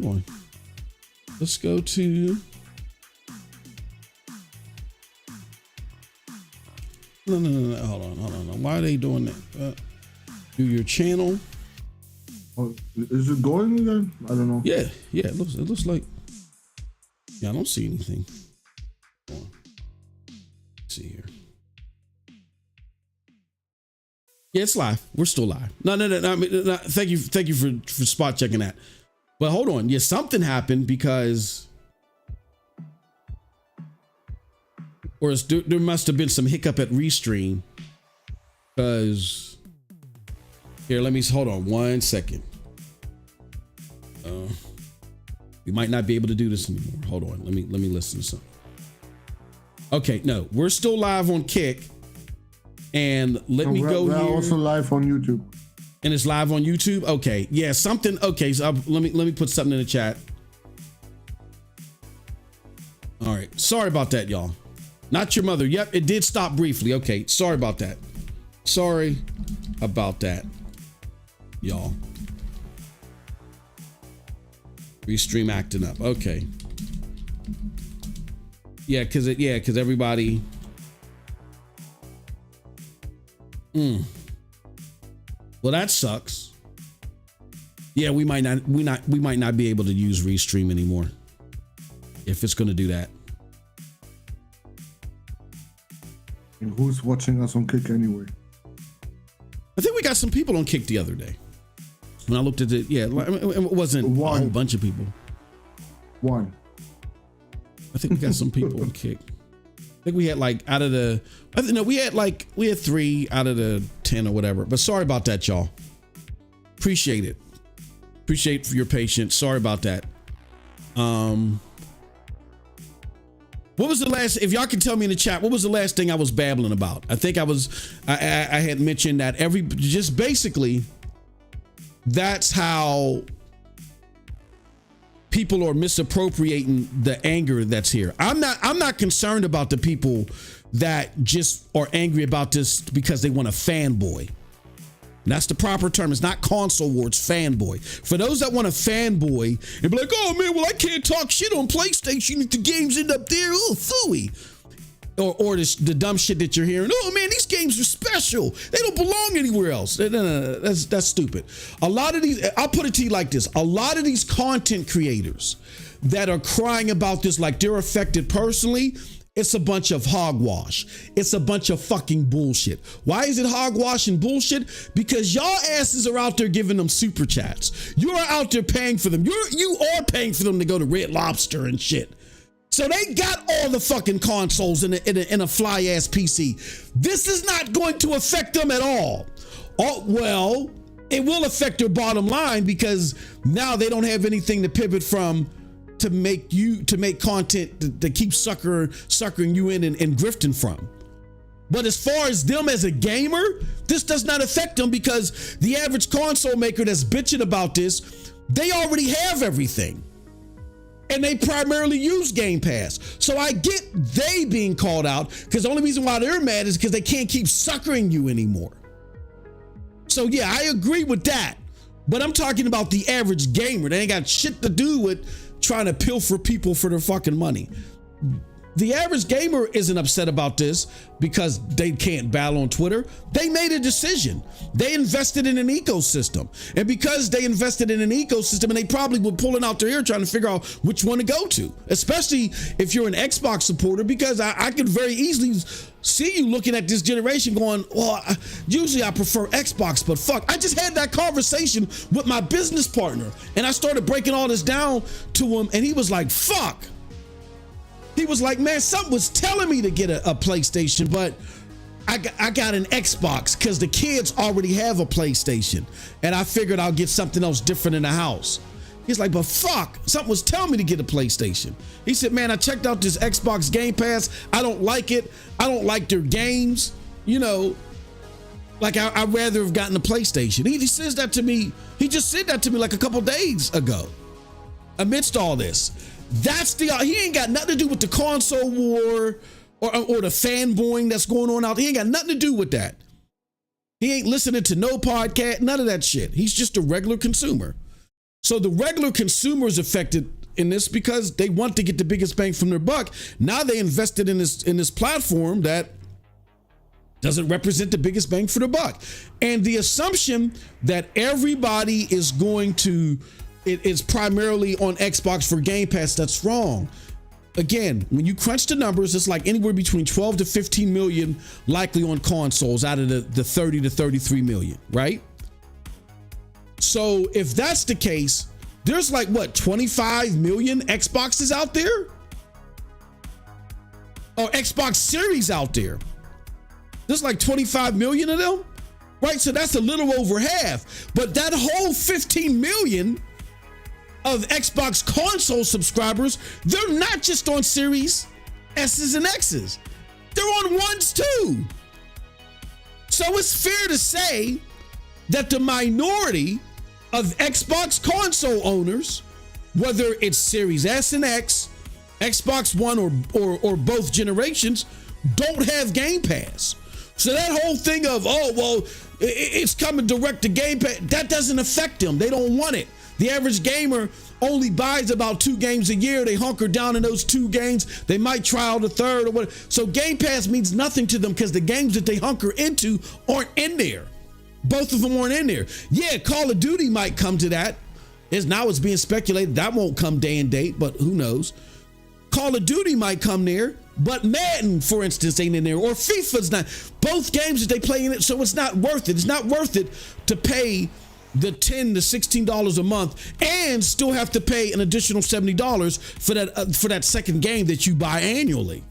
on. Let's go to. No. Hold on. Why are they doing that? Do your channel.
Oh, is it going again? I don't know.
Yeah. It looks like. Yeah, I don't see anything. Hold on. Let's see here. Yeah, it's live. We're still live. No. Thank you for spot checking that. But hold on. Yeah, something happened because, or there must have been some hiccup at Restream. Because here, hold on 1 second. We might not be able to do this anymore. Hold on. Let me listen to something. Okay, no, we're still live on Kick. And me go
we're
here.
We're also live on YouTube.
And it's live on YouTube? Okay. Yeah, something. Okay, so let me put something in the chat. All right. Sorry about that, y'all. Not your mother. Yep, it did stop briefly. Okay, sorry about that. Sorry about that, y'all. Restream acting up. Okay. Yeah, because everybody. Well, that sucks. Yeah, we might not be able to use Restream anymore if it's going to do that.
And who's watching us on Kick anyway?
I think we got some people on Kick the other day. When I looked at it, yeah, it wasn't a whole bunch of people.
One.
I think we got some people on Kick. I think we had we had 3 out of the 10 or whatever. But sorry about that, y'all. Appreciate it. Appreciate for your patience. Sorry about that. What was the last, if y'all can tell me in the chat, what was the last thing I was babbling about? I think I had mentioned that just basically that's how people are misappropriating the anger that's here. I'm not concerned about the people that just are angry about this because they want a fanboy. That's the proper term. It's not console wars, fanboy. For those that want a fanboy and be like, oh man, well I can't talk shit on PlayStation if the games end up there. Oh, phooey. Or the dumb shit that you're hearing. Oh man, these games are special. They don't belong anywhere else. No, that's stupid. A lot of these, I'll put it to you like this. A lot of these content creators that are crying about this like they're affected personally, it's a bunch of hogwash. It's a bunch of fucking bullshit. Why is it hogwash and bullshit? Because y'all asses are out there giving them super chats. You're out there paying for them. You are paying for them to go to Red Lobster and shit. So they got all the fucking consoles in a fly ass PC. This is not going to affect them at all. Well, it will affect their bottom line because now they don't have anything to pivot from to make content to keep suckering you in and grifting from. But as far as them as a gamer, this does not affect them because the average console maker that's bitching about this, they already have everything. And they primarily use Game Pass. So I get they being called out because the only reason why they're mad is because they can't keep suckering you anymore. So yeah, I agree with that. But I'm talking about the average gamer. They ain't got shit to do with trying to pilfer people for their fucking money. The average gamer isn't upset about this because they can't battle on Twitter. They made a decision. They invested in an ecosystem. And because they invested in an ecosystem, and they probably were pulling out their ear trying to figure out which one to go to, especially if you're an Xbox supporter, because I could very easily see you looking at this generation going, well, usually I prefer Xbox, but fuck, I just had that conversation with my business partner and I started breaking all this down to him and he was like, fuck. He was like, man, something was telling me to get a PlayStation, but I got an Xbox because the kids already have a PlayStation. And I figured I'll get something else different in the house. He's like, but fuck, something was telling me to get a PlayStation. He said, man, I checked out this Xbox Game Pass. I don't like it. I don't like their games. You know, Like I'd rather have gotten a PlayStation. He says that to me. He just said that to me like a couple days ago. Amidst all this, he ain't got nothing to do with the console war or the fanboying that's going on out there. He ain't got nothing to do with that. He ain't listening to no podcast, none of that shit. He's just a regular consumer. So the regular consumer is affected in this because they want to get the biggest bang from their buck. Now they invested in this platform that doesn't represent the biggest bang for the buck. And the assumption that everybody is going to, it is primarily on Xbox for Game Pass, that's wrong. Again, when you crunch the numbers, it's like anywhere between 12 to 15 million likely on consoles out of the 30 to 33 million, right? So if that's the case, there's like what, 25 million Xboxes out there? Or Xbox Series out there. There's like 25 million of them, right? So that's a little over half. But that whole 15 million of Xbox console subscribers, they're not just on Series S's and X's. They're on ones too. So it's fair to say that the minority of Xbox console owners, whether it's Series S and X, Xbox One or both generations, don't have Game Pass. So that whole thing of, oh, well, it's coming direct to Game Pass, that doesn't affect them. They don't want it. The average gamer only buys about 2 games a year. They hunker down in those 2 games. They might try out a third or whatever. So Game Pass means nothing to them because the games that they hunker into aren't in there. Both of them aren't in there. Yeah, Call of Duty might come to that. Now it's being speculated that won't come day and date, but who knows? Call of Duty might come there, but Madden, for instance, ain't in there, or FIFA's not. Both games that they play in it, so it's not worth it. It's not worth it to pay the $10 to $16 a month and still have to pay an additional $70 for that second game that you buy annually.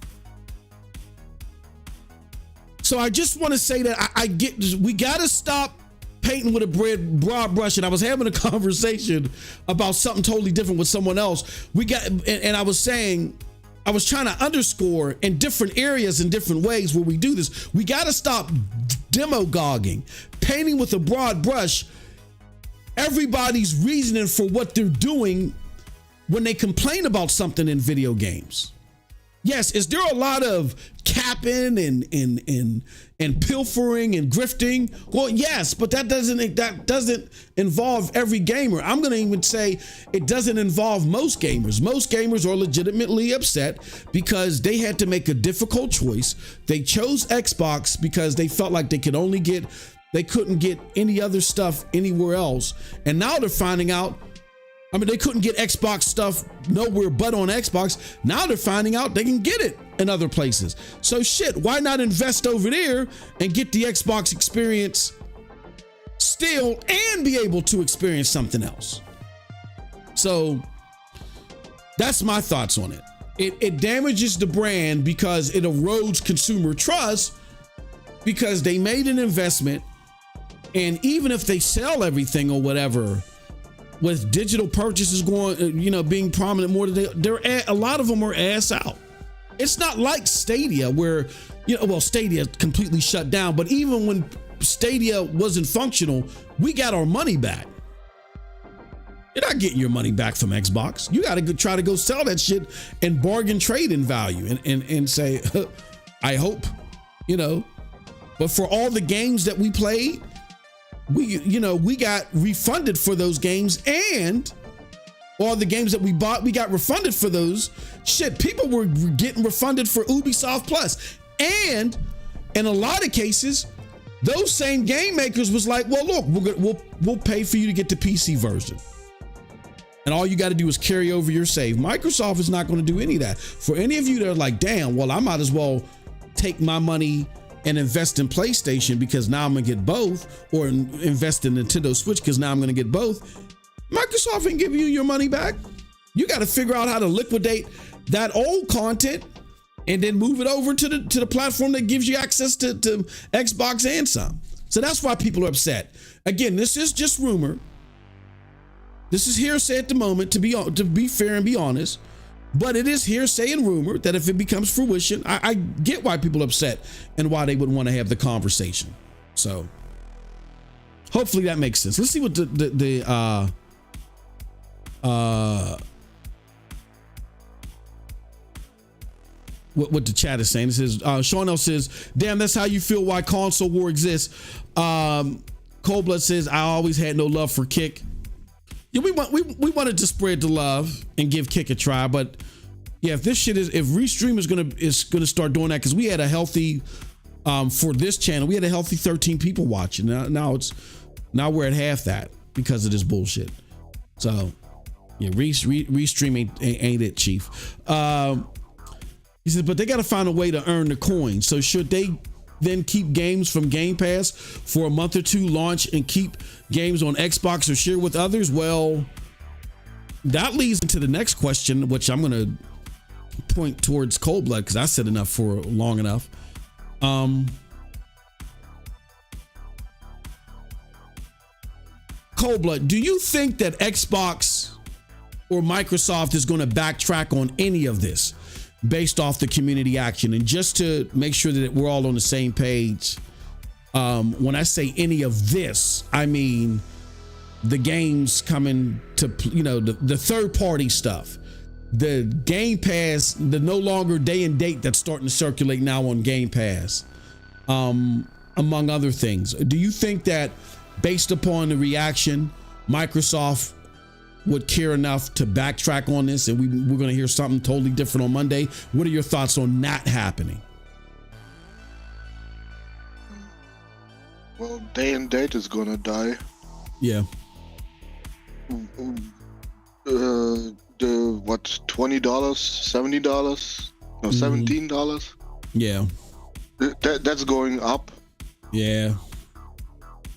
So I just want to say that we got to stop painting with a broad brush. And I was having a conversation about something totally different with someone else. I was saying, I was trying to underscore in different areas, in different ways where we do this. We got to stop demagoguing, painting with a broad brush everybody's reasoning for what they're doing when they complain about something in video games. Yes, is there a lot of capping and pilfering and grifting? Well, yes, but that doesn't involve every gamer. I'm going to even say it doesn't involve most gamers. Most gamers are legitimately upset because they had to make a difficult choice. They chose Xbox because they felt like they couldn't get any other stuff anywhere else. And now they're finding out, they couldn't get Xbox stuff nowhere but on Xbox. Now they're finding out they can get it in other places. So shit, why not invest over there and get the Xbox experience still and be able to experience something else? So that's my thoughts on it. It damages the brand because it erodes consumer trust because they made an investment. And even if they sell everything or whatever, with digital purchases being prominent more today, a lot of them are ass out. It's not like Stadia where, Stadia completely shut down, but even when Stadia wasn't functional, we got our money back. You're not getting your money back from Xbox. You got to try to go sell that shit and bargain trade in value and say, I hope, but for all the games that we played, we got refunded for those games, and all the games that we bought, we got refunded for those. Shit, people were getting refunded for Ubisoft Plus. And in a lot of cases, those same game makers was like, well, look, we'll pay for you to get the PC version. And all you got to do is carry over your save. Microsoft is not going to do any of that. For any of you that are like, damn, well, I might as well take my money and invest in PlayStation because now I'm gonna get both, or invest in Nintendo Switch because now I'm gonna get both. Microsoft ain't giving you your money back. You got to figure out how to liquidate that old content and then move it over to the platform that gives you access to Xbox and some. So that's why people are upset. Again, this is just rumor. This is hearsay at the moment, to be fair and be honest. But it is hearsay and rumor that if it becomes fruition, I get why people are upset and why they would want to have the conversation. So hopefully that makes sense. Let's see what what the chat is saying. It says, Sean L says, damn, that's how you feel why console war exists. Cold Blood says, I always had no love for Kick. Yeah, we wanted to spread the love and give Kick a try, but yeah, if Restream is gonna start doing that, because we had a healthy for this channel, we had a healthy 13 people watching. Now we're at half that because of this bullshit. So yeah, Restream ain't it, Chief. He says, but they got to find a way to earn the coins. So should they then keep games from Game Pass for a month or two, launch and keep games on Xbox or share with others? Well, that leads into the next question, which I'm going to point towards Cold Blood because I said enough for long enough. Cold Blood, do you think that Xbox or Microsoft is going to backtrack on any of this based off the community action? And just to make sure that we're all on the same page, when I say any of this, I mean the games coming to, the third party stuff, the Game Pass, the no longer day and date that's starting to circulate now on Game Pass, among other things. Do you think that based upon the reaction, Microsoft would care enough to backtrack on this, and we're going to hear something totally different on Monday? What are your thoughts on that happening?
Well, day and date is going to die.
Yeah.
The what, $20, $70, no, $17?
Yeah.
That's going up.
Yeah.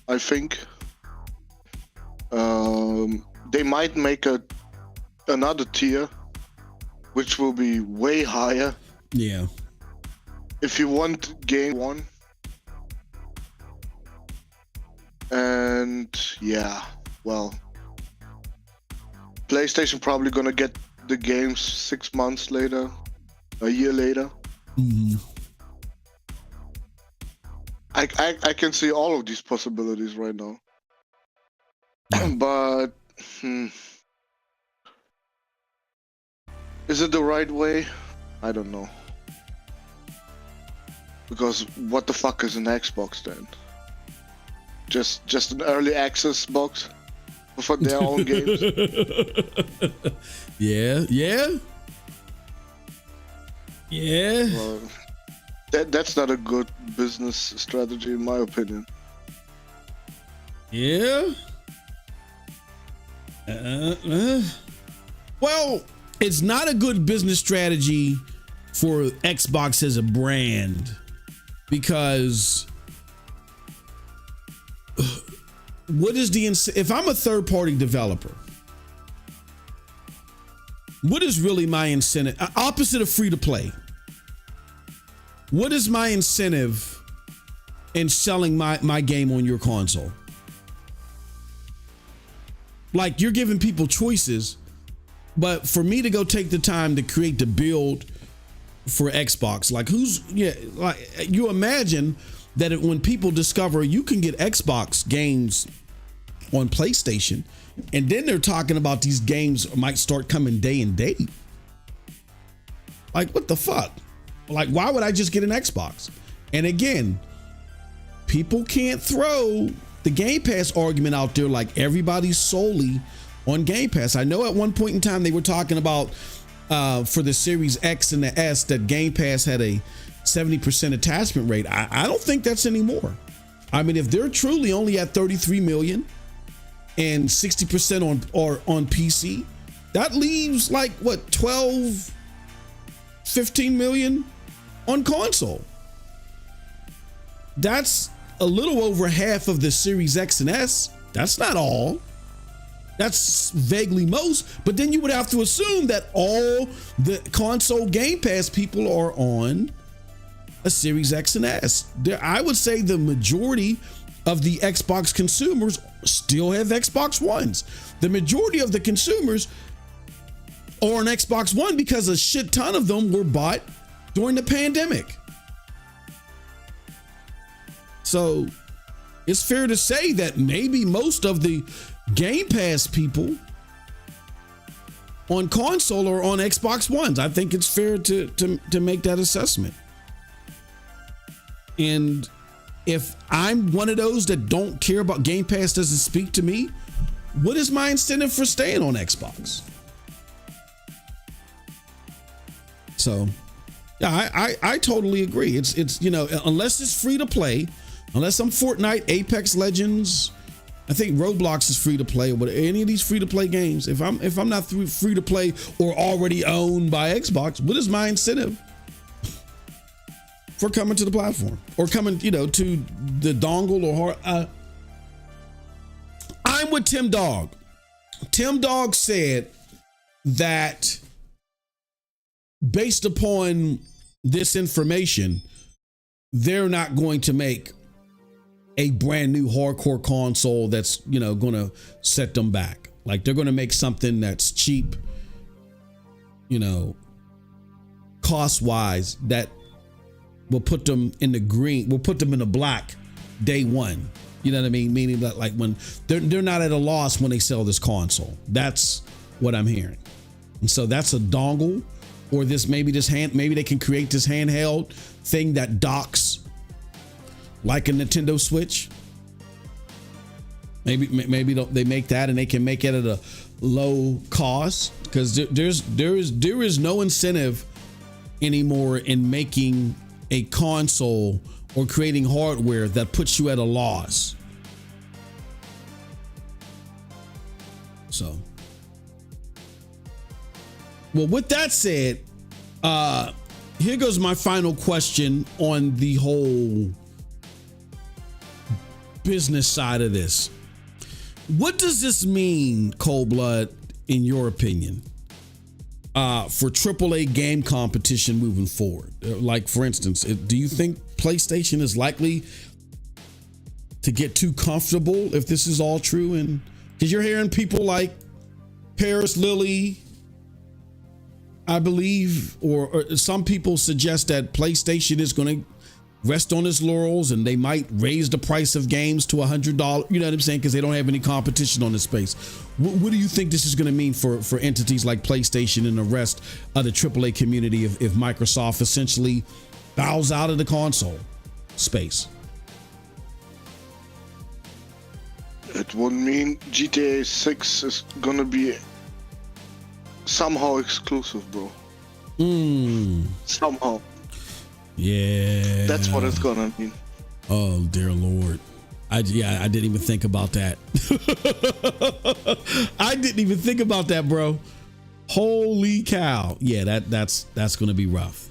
I think. They might make another tier, which will be way higher.
Yeah.
If you want game one. And yeah, well, PlayStation probably gonna get the games 6 months later, a year later.
Mm-hmm.
I can see all of these possibilities right now. But is it the right way? I don't know. Because what the fuck is an Xbox then? Just an early access box for their own games?
Yeah.
Well, that's not a good business strategy in my opinion.
Yeah. Well, it's not a good business strategy for Xbox as a brand, because what is if I'm a third party developer, what is really my incentive? Opposite of free to play, what is my incentive in selling my game on your console? Like, you're giving people choices, but for me to go take the time to create the build for Xbox, like you imagine that when people discover you can get Xbox games on PlayStation, and then they're talking about these games might start coming day and date. Like, what the fuck? Like, why would I just get an Xbox? And again, people can't throw the Game Pass argument out there like everybody's solely on Game Pass. I know at one point in time they were talking about for the Series X and the S that Game Pass had a 70% attachment rate. I don't think that's anymore. I mean, if they're truly only at 33 million and 60% on PC, that leaves like what, 12, 15 million on console. That's a little over half of the Series X and S. That's not all. That's vaguely most, but then you would have to assume that all the console Game Pass people are on a Series X and S. I would say the majority of the Xbox consumers still have Xbox Ones. The majority of the consumers are on Xbox One because a shit ton of them were bought during the pandemic. So it's fair to say that maybe most of the Game Pass people on console or on Xbox Ones. I think it's fair to make that assessment. And if I'm one of those that don't care about Game Pass, doesn't speak to me, what is my incentive for staying on Xbox? So, yeah, I totally agree. It's you know, unless it's free to play, unless I'm Fortnite, Apex Legends, I think Roblox is free to play, but any of these free to play games, if I'm not free to play or already owned by Xbox, what is my incentive for coming to the platform or coming, you know, to the dongle or I'm with Tim Dog. Tim Dog said that based upon this information, they're not going to make a brand new hardcore console that's, you know, going to set them back. Like they're going to make something that's cheap, you know, cost wise, that will put them in the green, will put them in the black day one. You know what I mean? Meaning that like when they're not at a loss when they sell this console. That's what I'm hearing. And so that's a dongle or maybe they can create this handheld thing that docks like a Nintendo Switch. Maybe they make that and they can make it at a low cost, because there is no incentive anymore in making a console or creating hardware that puts you at a loss. So, well, with that said, here goes my final question on the whole business side of this. What does this mean, Cold Blood, in your opinion, for AAA game competition moving forward? Like, for instance, do you think PlayStation is likely to get too comfortable if this is all true? And because you're hearing people like Paris Lilly, I believe, or some people suggest that PlayStation is going to rest on its laurels and they might raise the price of games to $100. You know what I'm saying? Because they don't have any competition on this space. What do you think this is going to mean for entities like PlayStation and the rest of the AAA community if Microsoft essentially bows out of the console space?
It would mean GTA 6 is gonna be somehow exclusive, bro. Somehow.
Yeah.
That's what it's gonna mean.
Oh, dear Lord. I didn't even think about that. I didn't even think about that, bro. Holy cow. Yeah, that's going to be rough.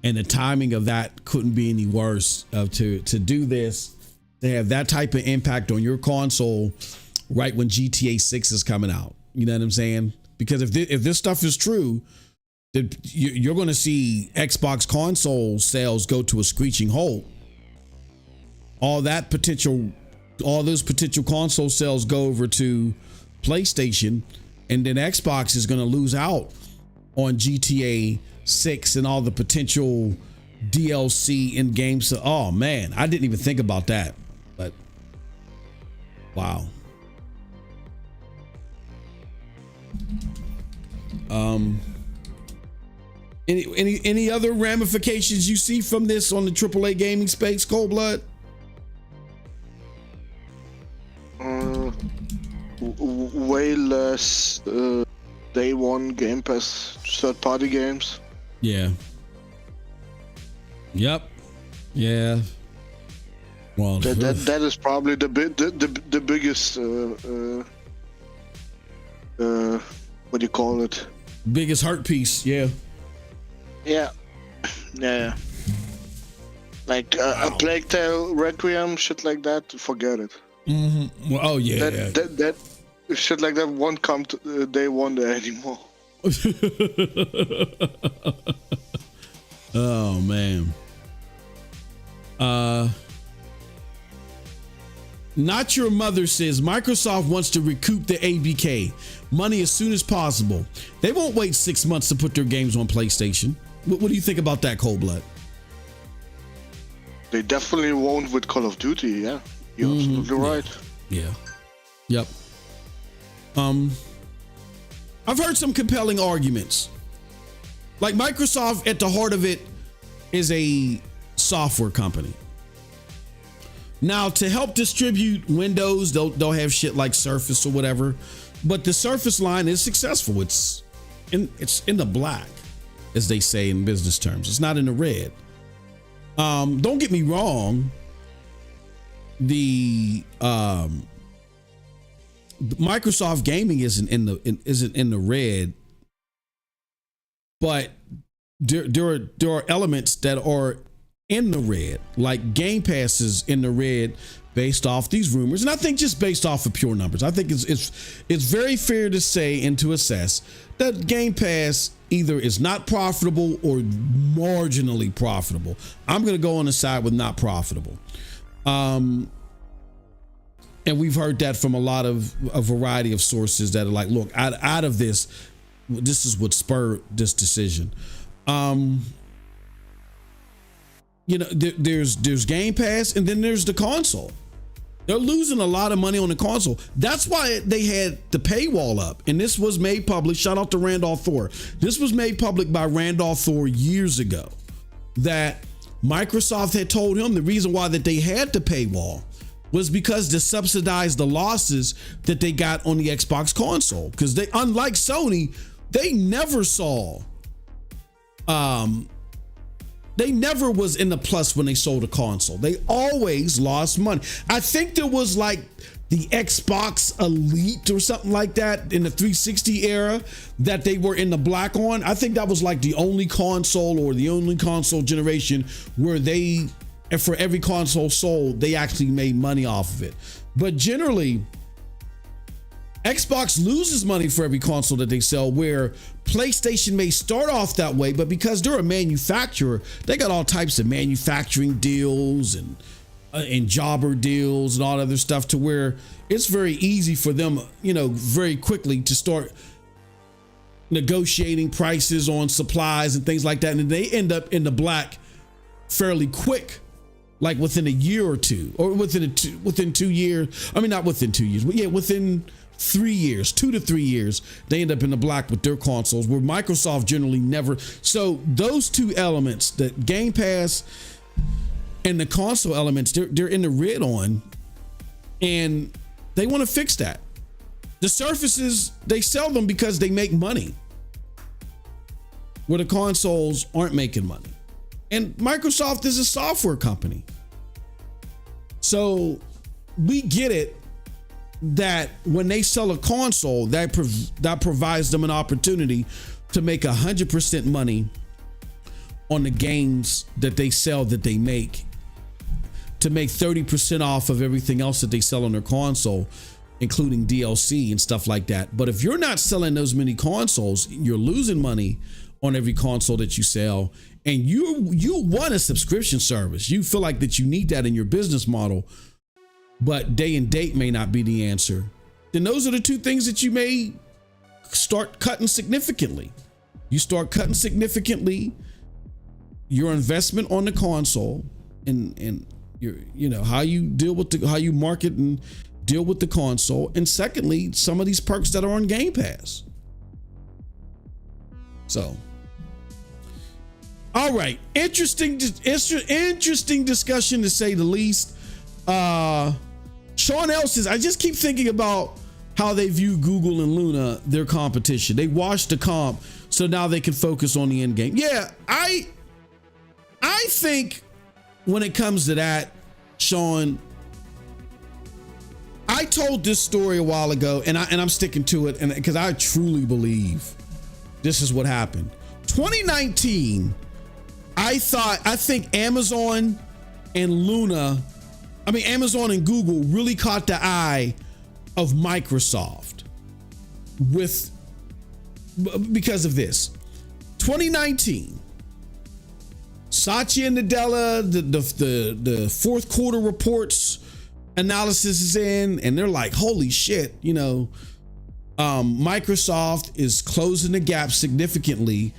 And the timing of that couldn't be any worse to do this, to have that type of impact on your console right when GTA 6 is coming out. You know what I'm saying? Because if this stuff is true, you're going to see Xbox console sales go to a screeching halt. All those potential console sales go over to PlayStation, and then Xbox is going to lose out on GTA 6 and all the potential DLC in games. Oh man, I didn't even think about that. But wow. Any other ramifications you see from this on the AAA gaming space, Cold Blood?
Way less day one Game Pass third party games.
Yeah. Yep. Yeah. Well,
that is probably the biggest what do you call it?
Biggest hurt piece. Yeah.
Yeah. Like a Plague Tale Requiem, shit like that. Forget it.
Mm-hmm. Well, oh yeah.
That shit like that won't come to day one there anymore.
Oh man. Not Your Mother says Microsoft wants to recoup the ABK money as soon as possible. They won't wait 6 months to put their games on PlayStation. What do you think about that, Cold Blood?
They definitely won't with Call of Duty, yeah. You're absolutely right.
Yeah. Yep. I've heard some compelling arguments. Like Microsoft, at the heart of it, is a software company. Now, to help distribute Windows, they'll have shit like Surface or whatever, but the Surface line is successful. It's in the black, as they say in business terms. It's not in the red. Don't get me wrong. The Microsoft Gaming isn't in the red, but there are elements that are in the red, like Game Pass is in the red based off these rumors, and I think just based off of pure numbers, I think it's very fair to say and to assess that Game Pass either is not profitable or marginally profitable. I'm going to go on the side with not profitable. And we've heard that from a variety of sources that are like, look, out of this is what spurred this decision. There's Game Pass, and then there's the console. They're losing a lot of money on the console. That's why they had the paywall up. And this was made public. Shout out to Randolph Thor. This was made public by Randolph Thor years ago, that Microsoft had told him the reason why that they had the paywall was because to subsidize the losses that they got on the Xbox console. Because they, unlike Sony, they never was in the plus when they sold a console. They always lost money. I think there was like the Xbox Elite or something like that in the 360 era that they were in the black on. I think that was like the only console or the only console generation where they, and for every console sold, they actually made money off of it. But generally, Xbox loses money for every console that they sell, where PlayStation may start off that way, but because they're a manufacturer, they got all types of manufacturing deals and jobber deals and all other stuff, to where it's very easy for them, very quickly to start negotiating prices on supplies and things like that. And they end up in the black fairly quick, like within a year or two, or within 2 years. I mean, not within 2 years, but yeah, within 3 years, 2 to 3 years, they end up in the black with their consoles, where Microsoft generally never. So those two elements, the Game Pass and the console elements, they're in the red on, and they want to fix that. The Surfaces, they sell them because they make money, where the consoles aren't making money. And Microsoft is a software company. So we get it that when they sell a console, that provides them an opportunity to make 100% money on the games that they sell, that they make, to make 30% off of everything else that they sell on their console, including DLC and stuff like that. But if you're not selling those many consoles, you're losing money on every console that you sell, and you want a subscription service. You feel like that you need that in your business model, but day and date may not be the answer. Then those are the two things that you may start cutting significantly. You start cutting significantly your investment on the console, and your how you deal with how you market and deal with the console, and secondly, some of these perks that are on Game Pass. So, all right, interesting discussion, to say the least. Sean L says, I just keep thinking about how they view Google and Luna, their competition. They washed the comp, so now they can focus on the end game. Yeah, I think when it comes to that, Sean, I told this story a while ago, and I'm sticking to it, and because I truly believe this is what happened. 2019, I think Amazon and Amazon and Google really caught the eye of Microsoft because of this. 2019, Satya Nadella, the fourth quarter reports analysis is in, and they're like, holy shit, Microsoft is closing the gap significantly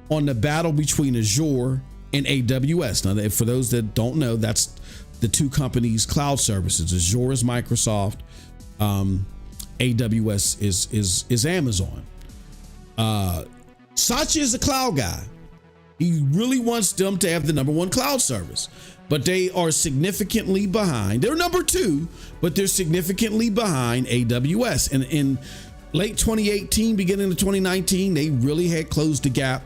on the battle between Azure and AWS. Now, for those that don't know, that's the two companies' cloud services. Azure is Microsoft, AWS is Amazon. Satya is a cloud guy. He really wants them to have the number one cloud service, but they are significantly behind. They're number two, but they're significantly behind AWS. And in late 2018, beginning of 2019, they really had closed the gap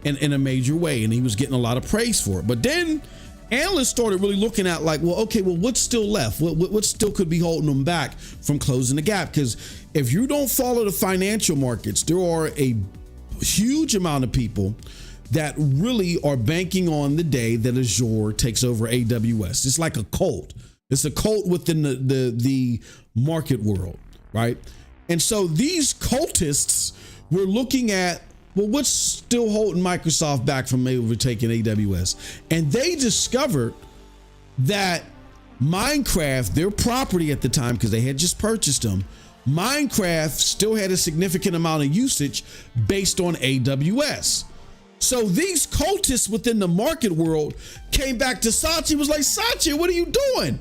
in a major way, and he was getting a lot of praise for it. But then analysts started really looking at like, well, okay, well, what's still left? What still could be holding them back from closing the gap? Because if you don't follow the financial markets, there are a huge amount of people that really are banking on the day that Azure takes over AWS. It's like a cult. It's a cult within the market world, right? And so these cultists were looking at, well, what's still holding Microsoft back from overtaking AWS? And they discovered that Minecraft, their property at the time, because they had just purchased them, Minecraft still had a significant amount of usage based on AWS. So these cultists within the market world came back to Satya, was like, Satya, what are you doing?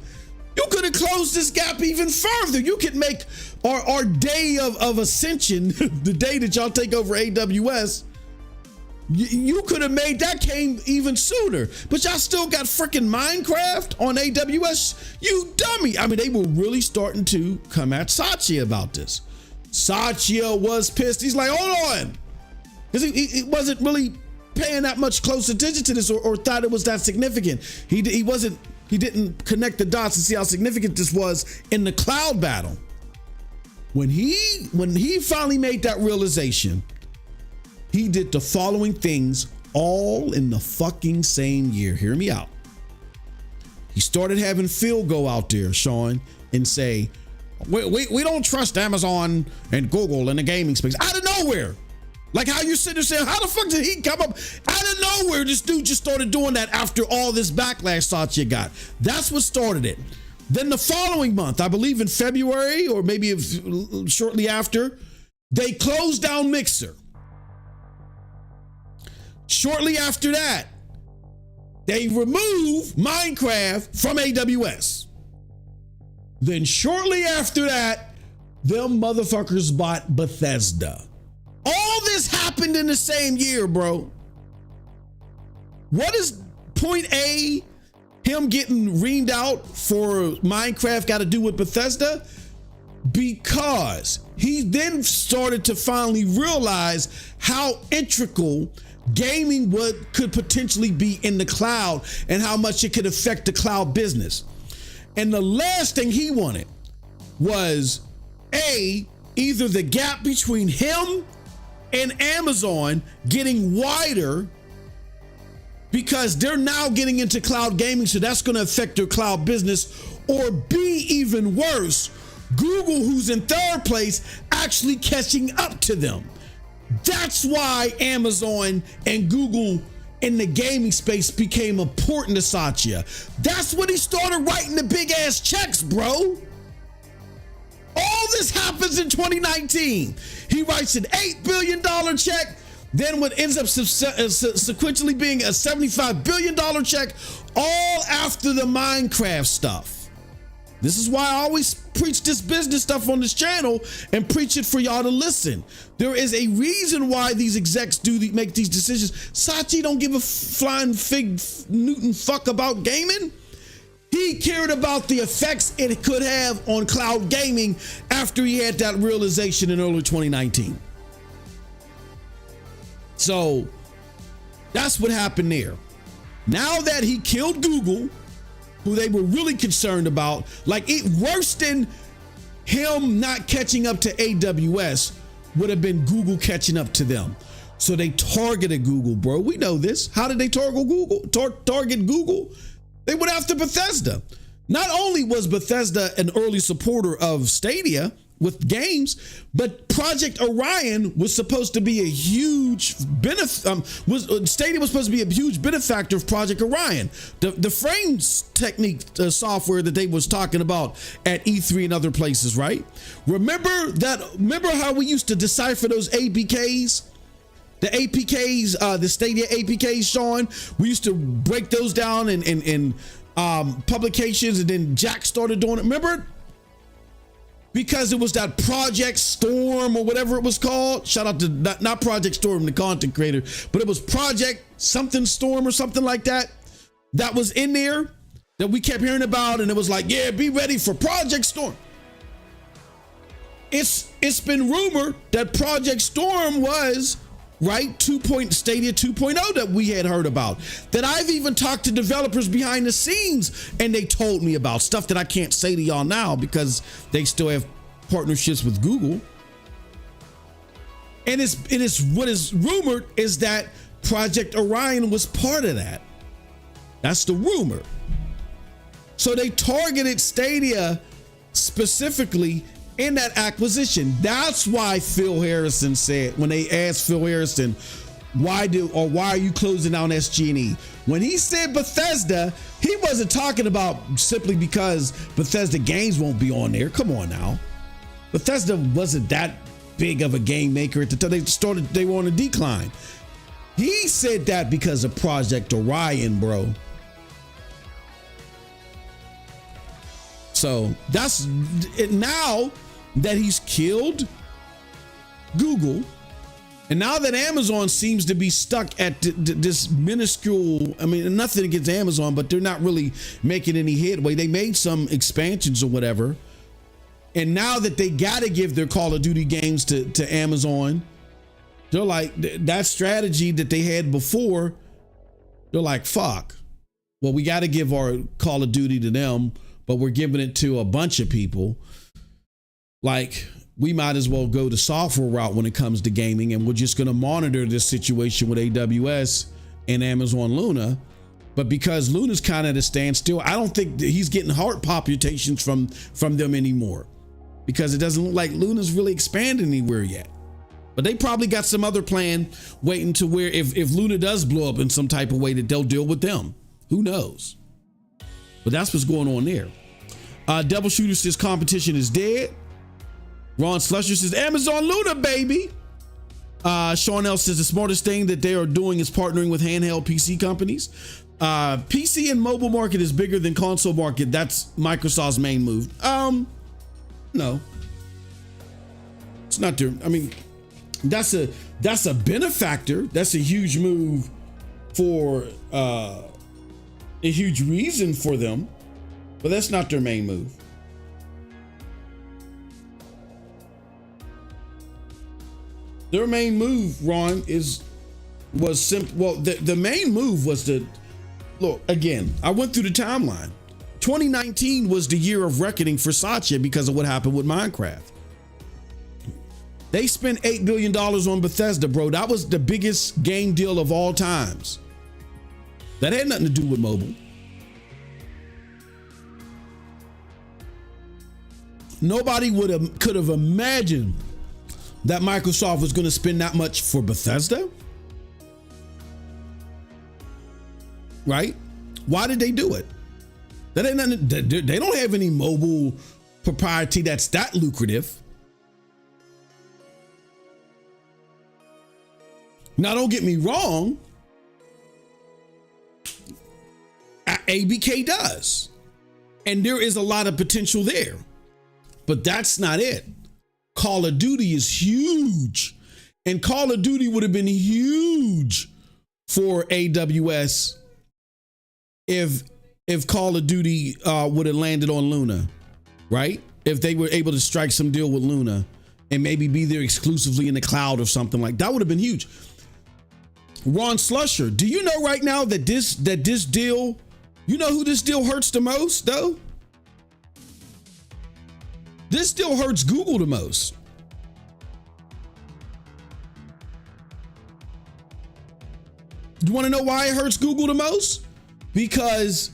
You could have closed this gap even further. You could make our day of ascension, the day that y'all take over AWS, you could have made that came even sooner. But y'all still got freaking Minecraft on AWS? You dummy. I mean, they were really starting to come at Satya about this. Satya was pissed. He's like, hold on. Because he wasn't really paying that much close attention to this or thought it was that significant. He didn't connect the dots and see how significant this was in the cloud battle. When he finally made that realization, he did the following things all in the fucking same year. Hear me out. He started having Phil go out there, Sean, and say, we don't trust Amazon and Google in the gaming space. Out of nowhere. Like how you sit there saying, how the fuck did he come up out of nowhere? This dude just started doing that after all this backlash Satya got. That's what started it. Then the following month, I believe in February or maybe shortly after, they closed down Mixer. Shortly after that, they removed Minecraft from AWS. Then shortly after that, them motherfuckers bought Bethesda. All this happened in the same year, bro. What is point A, him getting reamed out for Minecraft, got to do with Bethesda? Because he then started to finally realize how integral gaming could potentially be in the cloud and how much it could affect the cloud business. And the last thing he wanted was either the gap between him and Amazon getting wider because they're now getting into cloud gaming, so that's going to affect their cloud business, or B, even worse, Google, who's in third place, actually catching up to them. That's why Amazon and Google in the gaming space became important to Satya. That's when he started writing the big ass checks, bro. All this happens in 2019. He writes an $8 billion check, then what ends up sequentially being a $75 billion check, all after the Minecraft stuff. This is why I always preach this business stuff on this channel and preach it for y'all to listen. There is a reason why these execs make these decisions. Satya don't give a flying fig Newton fuck about gaming. He cared about the effects it could have on cloud gaming after he had that realization in early 2019. So that's what happened there. Now that he killed Google, who they were really concerned about, like it worse than him not catching up to AWS would have been Google catching up to them. So they targeted Google, bro. We know this. How did they target Google? Target Google? They went after Bethesda. Not only was Bethesda an early supporter of Stadia with games, but Project Orion was supposed to be a huge Stadia was supposed to be a huge benefactor of Project Orion, the frames technique software that they was talking about at E3 and other places, right? Remember how we used to decipher those APKs? The APKs, the Stadia APKs, Sean, we used to break those down and publications, and then Jack started doing it. Remember? Because it was that Project Storm or whatever it was called. Shout out to not Project Storm, the content creator, but it was Project something Storm or something like that. That was in there that we kept hearing about, and it was like, yeah, be ready for Project Storm. It's been rumored that Project Storm was right Stadia 2.0 that we had heard about, that I've even talked to developers behind the scenes, and they told me about stuff that I can't say to y'all now because they still have partnerships with Google. And it's what is rumored is that Project Orion was part of that. That's the rumor. So they targeted Stadia specifically in that acquisition. That's why Phil Harrison said, when they asked Phil Harrison, why are you closing down SG&E? When he said Bethesda, he wasn't talking about simply because Bethesda games won't be on there. Come on now. Bethesda wasn't that big of a game maker at the time they were on a decline. He said that because of Project Orion, bro. So that's it. Now that he's killed Google, and now that Amazon seems to be stuck at this minuscule, I mean, nothing against Amazon, but they're not really making any headway. They made some expansions or whatever. And now that they got to give their Call of Duty games to Amazon, they're like, that strategy that they had before, they're like, fuck. Well, we got to give our Call of Duty to them, but we're giving it to a bunch of people. Like, we might as well go the software route when it comes to gaming, and we're just going to monitor this situation with AWS and Amazon Luna. But because Luna's kind of at a standstill, I don't think that he's getting heart palpitations from them anymore, because it doesn't look like Luna's really expanding anywhere yet. But they probably got some other plan waiting to where if Luna does blow up in some type of way, that they'll deal with them. Who knows? But that's what's going on there. Double Shooter says competition is dead. Ron Slusher says Amazon Luna, baby. Sean L says the smartest thing that they are doing is partnering with handheld PC companies. PC and mobile market is bigger than console market. That's Microsoft's main move. No, it's not their. I mean, that's a benefactor. That's a huge move for a huge reason for them, but that's not their main move. Their main move, Ron, was simple. Well, the main move was to look again. I went through the timeline. 2019 was the year of reckoning for Satya because of what happened with Minecraft. They spent $8 billion on Bethesda, bro. That was the biggest game deal of all times. That had nothing to do with mobile. Nobody could have imagined that Microsoft was going to spend that much for Bethesda. Right? Why did they do it? That ain't nothing. They don't have any mobile propriety that's that lucrative. Now, don't get me wrong. ABK does. And there is a lot of potential there. But that's not it. Call of Duty is huge. And Call of Duty would have been huge for AWS if Call of Duty would have landed on Luna, right? If they were able to strike some deal with Luna and maybe be there exclusively in the cloud or something like that, would have been huge. Ron Slusher, do you know right now that this deal, you know who this deal hurts the most though? This deal hurts Google the most. You want to know why it hurts Google the most? Because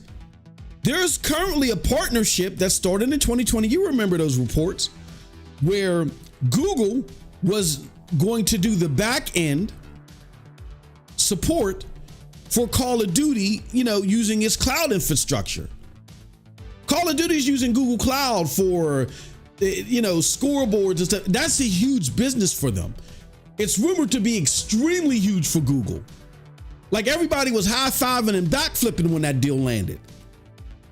there's currently a partnership that started in 2020. You remember those reports where Google was going to do the back end support for Call of Duty, using its cloud infrastructure. Call of Duty is using Google Cloud for, scoreboards and stuff. That's a huge business for them. It's rumored to be extremely huge for Google. Like everybody was high-fiving and backflipping when that deal landed.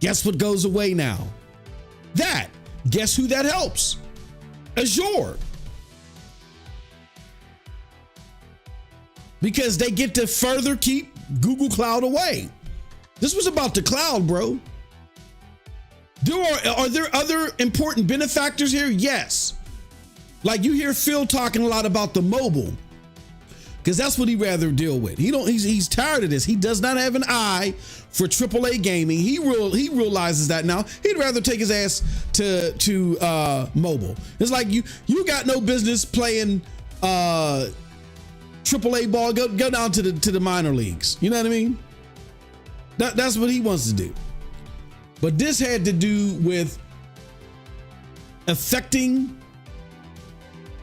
Guess what goes away now? That. Guess who that helps? Azure. Because they get to further keep Google Cloud away. This was about the cloud, bro. Are there other important benefactors here? Yes. Like you hear Phil talking a lot about the mobile, because that's what he'd rather deal with. He's tired of this. He does not have an eye for AAA gaming. He realizes that now. He'd rather take his ass to mobile. It's like you got no business playing AAA ball. Go down to the minor leagues. You know what I mean? That's what he wants to do. But this had to do with affecting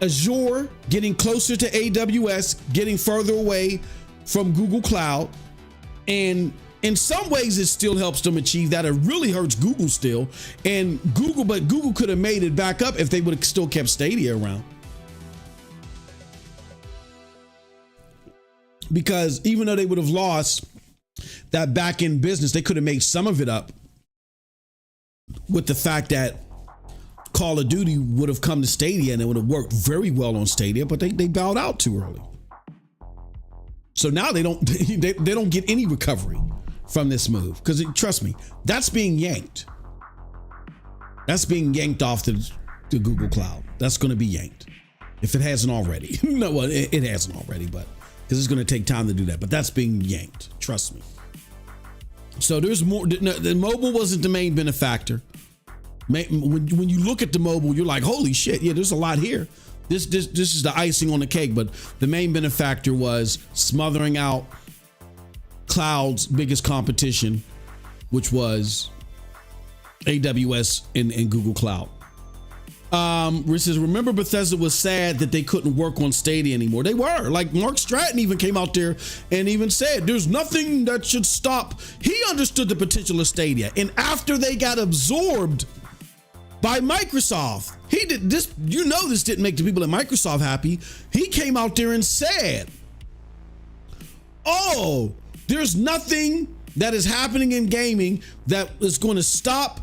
Azure, getting closer to AWS, getting further away from Google Cloud. And in some ways, it still helps them achieve that. It really hurts Google still. But Google could have made it back up if they would have still kept Stadia around. Because even though they would have lost that back end business, they could have made some of it up with the fact that Call of Duty would have come to Stadia and it would have worked very well on Stadia, but they bowed out too early. So now they don't get any recovery from this move, because trust me, that's being yanked. That's being yanked off the Google Cloud. That's going to be yanked if it hasn't already. No, well, it hasn't already, but because it's going to take time to do that. But that's being yanked. Trust me. So there's more. The mobile wasn't the main benefactor. When you look at the mobile, you're like, holy shit, yeah, there's a lot here. This is the icing on the cake, but the main benefactor was smothering out cloud's biggest competition, which was AWS and Google Cloud. Rich says, remember Bethesda was sad that they couldn't work on Stadia anymore. They were. Like Mark Stratton even came out there and even said, there's nothing that should stop. He understood the potential of Stadia. And after they got absorbed by Microsoft, he did this. You know, this didn't make the people at Microsoft happy. He came out there and said, oh, there's nothing that is happening in gaming that is going to stop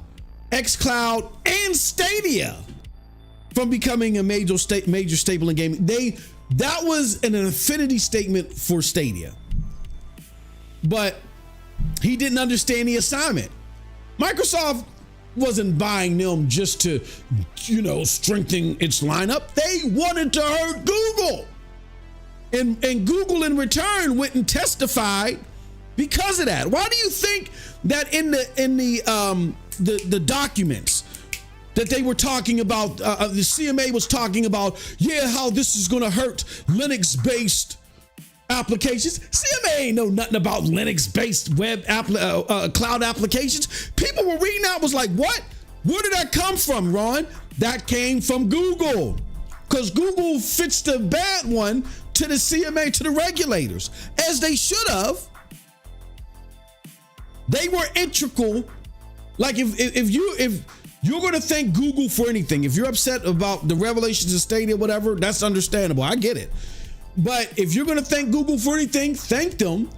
xCloud and Stadia from becoming a major staple in gaming. That was an affinity statement for Stadia, but he didn't understand the assignment. Microsoft wasn't buying them just to, strengthen its lineup. They wanted to hurt Google, and Google in return went and testified because of that. Why do you think that in the documents that they were talking about, the CMA was talking about, how this is going to hurt Linux-based applications? CMA ain't know nothing about Linux-based cloud applications. People were reading out, was like, what? Where did that come from, Ron? That came from Google, because Google fits the bad one to the CMA, to the regulators, as they should have. They were integral. Like if you're going to thank Google for anything, if you're upset about the revelations of Stadia, whatever, that's understandable. I get it. But if you're going to thank Google for anything, thank them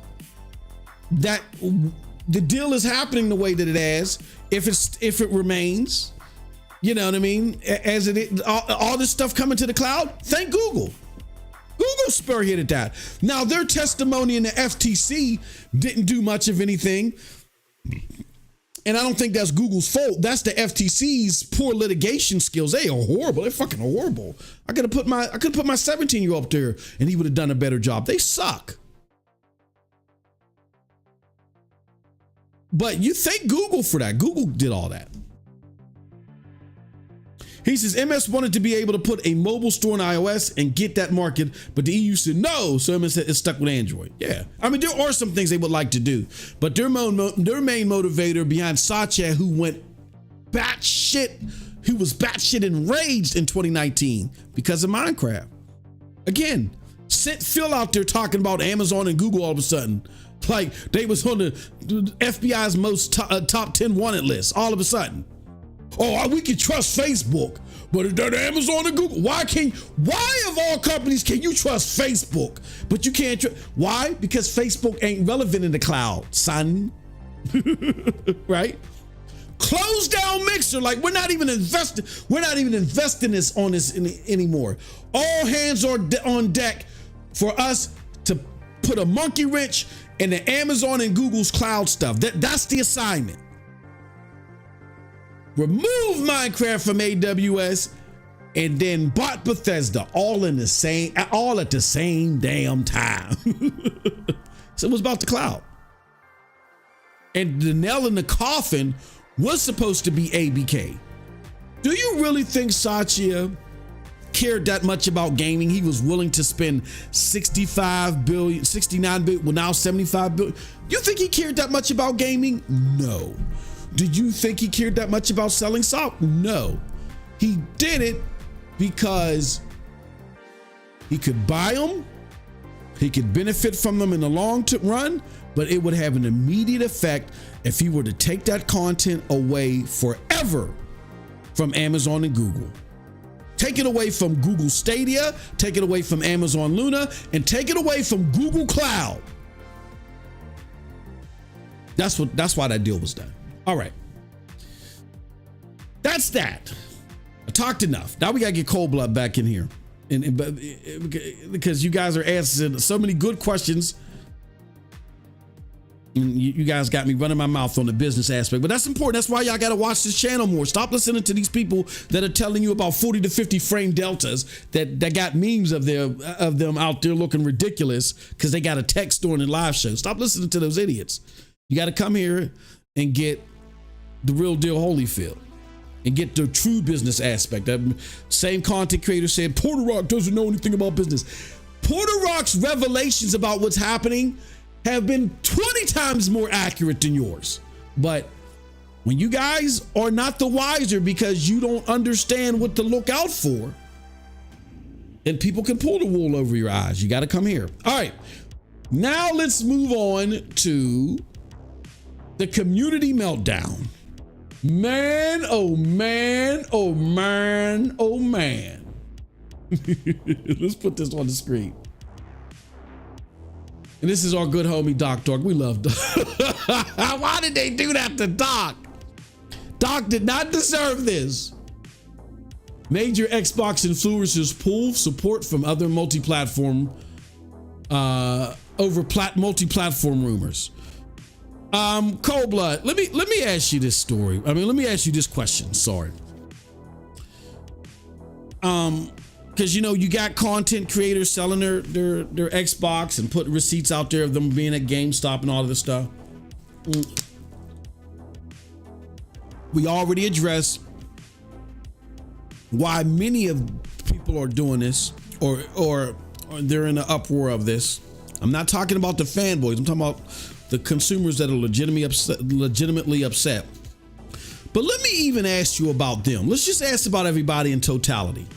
that the deal is happening the way that it has. If it remains, you know what I mean, as it is, all this stuff coming to the cloud, thank Google. Google spearheaded that. Now their testimony in the FTC didn't do much of anything. And I don't think that's Google's fault. That's the FTC's poor litigation skills. They are horrible. They're fucking horrible. I could have put my 17-year-old up there and he would have done a better job. They suck. But you thank Google for that. Google did all that. He says MS wanted to be able to put a mobile store on iOS and get that market, but the EU said no, so MS is stuck with Android. Yeah, I mean, there are some things they would like to do, but their main motivator behind Satya, who was batshit enraged in 2019 because of Minecraft. Again, sent Phil out there talking about Amazon and Google all of a sudden, like they was on the FBI's most top 10 wanted list all of a sudden. Oh, we can trust Facebook, but is that Amazon and Google? Why of all companies can you trust Facebook, but you can't why? Because Facebook ain't relevant in the cloud, son. Right? Close down Mixer. Like we're not even investing this on this anymore. All hands are on deck for us to put a monkey wrench in the Amazon and Google's cloud stuff. That's the assignment. Remove Minecraft from AWS and then bought Bethesda all at the same damn time. So it was about the cloud. And the nail in the coffin was supposed to be ABK. Do you really think Satya cared that much about gaming? He was willing to spend 69 billion, well now 75 billion. You think he cared that much about gaming? No. Do you think he cared that much about selling software? No. He did it because he could buy them, he could benefit from them in the long run, but it would have an immediate effect if he were to take that content away forever from Amazon and Google. Take it away from Google Stadia, take it away from Amazon Luna, and take it away from Google Cloud. That's why that deal was done. All right. That's that. I talked enough. Now we gotta get Cold Blood back in here, because you guys are asking so many good questions. And you guys got me running my mouth on the business aspect, but that's important. That's why y'all got to watch this channel more. Stop listening to these people that are telling you about 40 to 50 frame deltas that got memes of them out there looking ridiculous because they got a text during the live show. Stop listening to those idiots. You got to come here and get the real deal Holyfield and get the true business aspect. That same content creator said Porter Rock doesn't know anything about business. Porter Rock's revelations about what's happening have been 20 times more accurate than yours. But when you guys are not the wiser because you don't understand what to look out for, and people can pull the wool over your eyes, you got to come here. All right, now let's move on to the community meltdown. Man, oh man, oh man, oh man. Let's put this on the screen. And this is our good homie, Doc Dog. We love Doc. Why did they do that to Doc? Doc did not deserve this. Major Xbox influencers pull support from other multi-platform multi-platform rumors. Cold Blood, let me ask you this story. Let me ask you this question. Sorry. Because you got content creators selling their Xbox and putting receipts out there of them being at GameStop and all of this stuff. We already addressed why many of people are doing this, or they're in the uproar of this. I'm not talking about the fanboys. I'm talking about the consumers that are legitimately upset. But let me even ask you about them. Let's just ask about everybody in totality.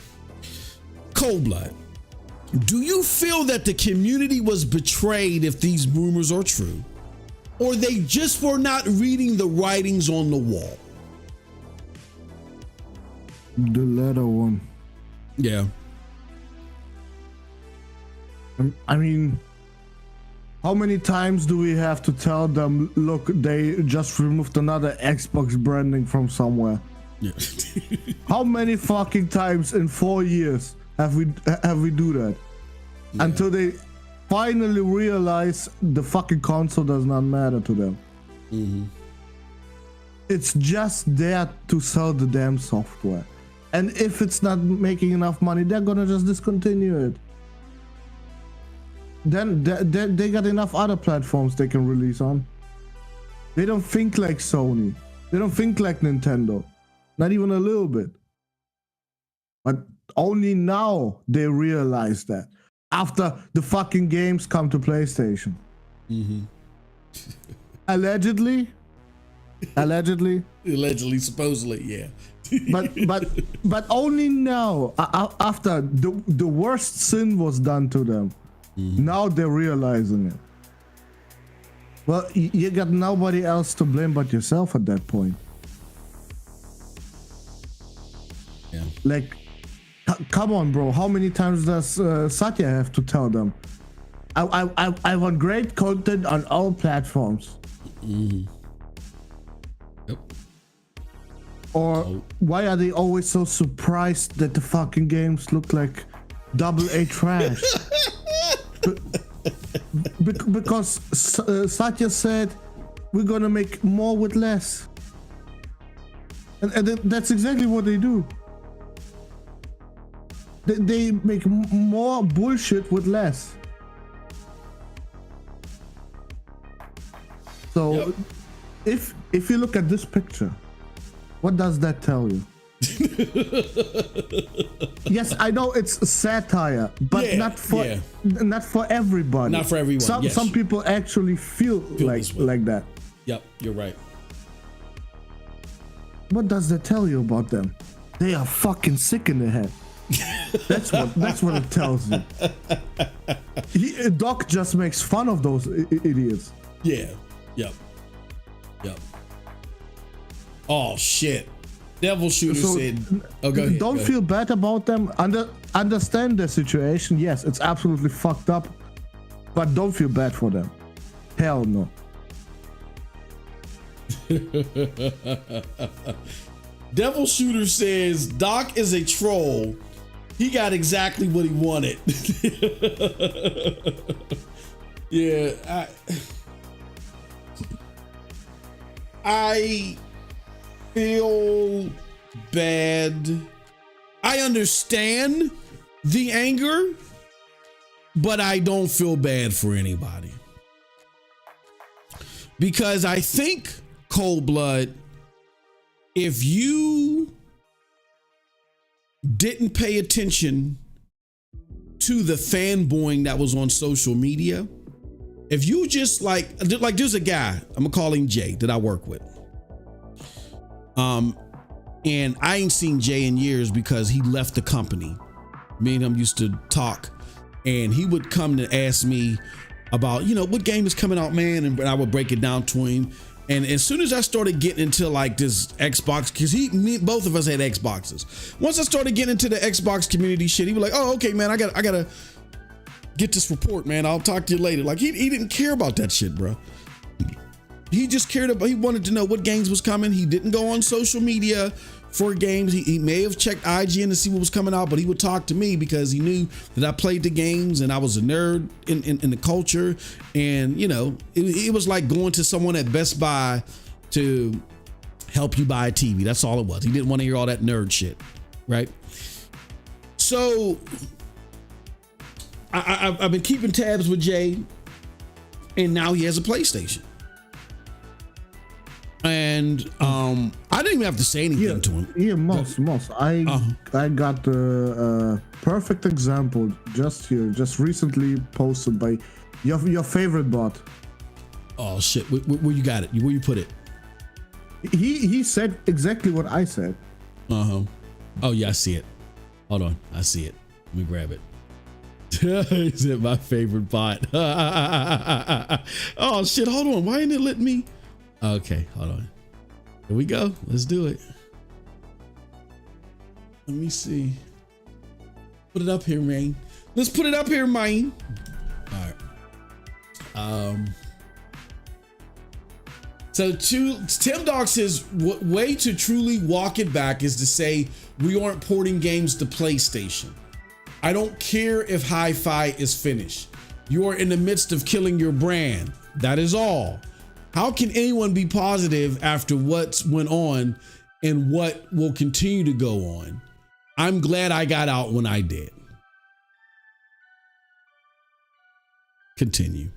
Cold Blood, do you feel that the community was betrayed if these rumors are true, or they just were not reading the writings on the wall?
The latter one.
Yeah.
I mean, how many times do we have to tell them, look, they just removed another Xbox branding from somewhere?
Yeah.
How many fucking times in 4 years have we do that? Yeah. Until they finally realize the fucking console does not matter to them. Mm-hmm. It's just there to sell the damn software. And if it's not making enough money, they're gonna just discontinue it. Then they got enough other platforms they can release on. They don't think like Sony. They don't think like Nintendo. Not even a little bit. But only now they realize that. After the fucking games come to PlayStation. Mm-hmm. Allegedly,
supposedly, yeah.
but only now, after the worst sin was done to them. Mm-hmm. Now they're realizing it. Well, you got nobody else to blame but yourself at that point.
Yeah.
Like, come on, bro. How many times does Satya have to tell them? I want great content on all platforms.
Mm-hmm. Yep.
Or why are they always so surprised that the fucking games look like AA trash? Because Satya said we're gonna make more with less, and that's exactly what they do. They make more bullshit with less. So, if you look at this picture, what does that tell you? Yes, I know it's satire, but not for everybody.
Not for everyone.
Some people actually feel like that.
Yep, you're right.
What does that tell you about them? They are fucking sick in the head. That's what it tells you. Doc just makes fun of those idiots.
Yeah. Yep. Oh shit. Devil Shooter said, "Oh, go ahead.
Don't feel bad about them. Understand the situation. Yes, it's absolutely fucked up, but don't feel bad for them. Hell no."
Devil Shooter says, "Doc is a troll. He got exactly what he wanted." Yeah, I feel bad. I understand the anger, but I don't feel bad for anybody. Because I think, Cold Blood, if you didn't pay attention to the fanboying that was on social media, if you just like there's a guy, I'm gonna call him Jay, that I work with. And I ain't seen Jay in years because he left the company. Me and him used to talk, and he would come to ask me about, what game is coming out, man, and I would break it down to him. And as soon as I started getting into like this Xbox, because both of us had Xboxes. Once I started getting into the Xbox community shit, he was like, "Oh, okay, man, I gotta get this report, man. I'll talk to you later." Like he didn't care about that shit, bro. He just cared about, he wanted to know what games was coming. He didn't go on social media for games. He may have checked IGN to see what was coming out, but he would talk to me because he knew that I played the games and I was a nerd in the culture. And, it was like going to someone at Best Buy to help you buy a TV. That's all it was. He didn't want to hear all that nerd shit, right? So I've been keeping tabs with Jay, and now he has a PlayStation. And I didn't even have to say anything to him.
Yeah, Moss. I got the perfect example just recently posted by your favorite bot.
Oh shit! Where you got it? Where you put it?
He said exactly what I said.
Oh yeah, I see it. Hold on, I see it. Let me grab it. He said my favorite bot. Oh shit! Hold on. Why ain't it letting me? Okay, hold on. Here we go. Let's do it. Let me see. Put it up here, man. Let's put it up here, man. All right. So Tim Dog says, what way to truly walk it back is to say we aren't porting games to PlayStation. I don't care if Hi-Fi is finished. You are in the midst of killing your brand. That is all. How can anyone be positive after what's went on and what will continue to go on? I'm glad I got out when I did. Continue.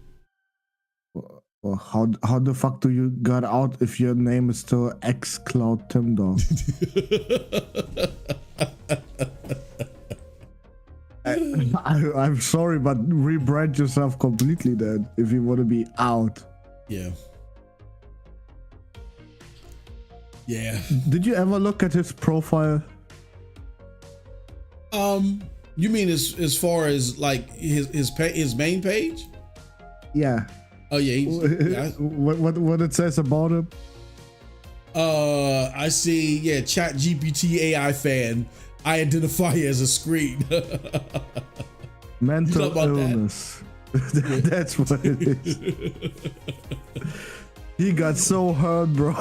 Well, how the fuck do you got out if your name is still xCloud Tim Dog? I'm sorry, but rebrand yourself completely then if you want to be out.
Yeah. Yeah.
Did you ever look at his profile?
You mean as far as like his main page?
Yeah.
Oh yeah.
What it says about him?
I see. Yeah, Chat GPT AI fan. I identify as a screen.
Mental illness. That's what it is. He got so hurt, bro.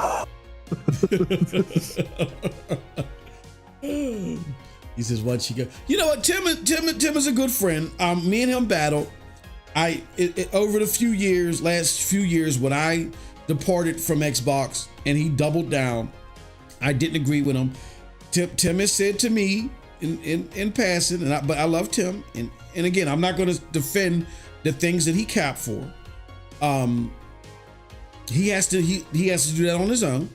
He says, once you go, you know what? Tim is a good friend. Me and him battled. Over the last few years, when I departed from Xbox and he doubled down, I didn't agree with him. Tim has said to me in passing, but I love Tim. And again, I'm not going to defend the things that he capped for. He has to do that on his own.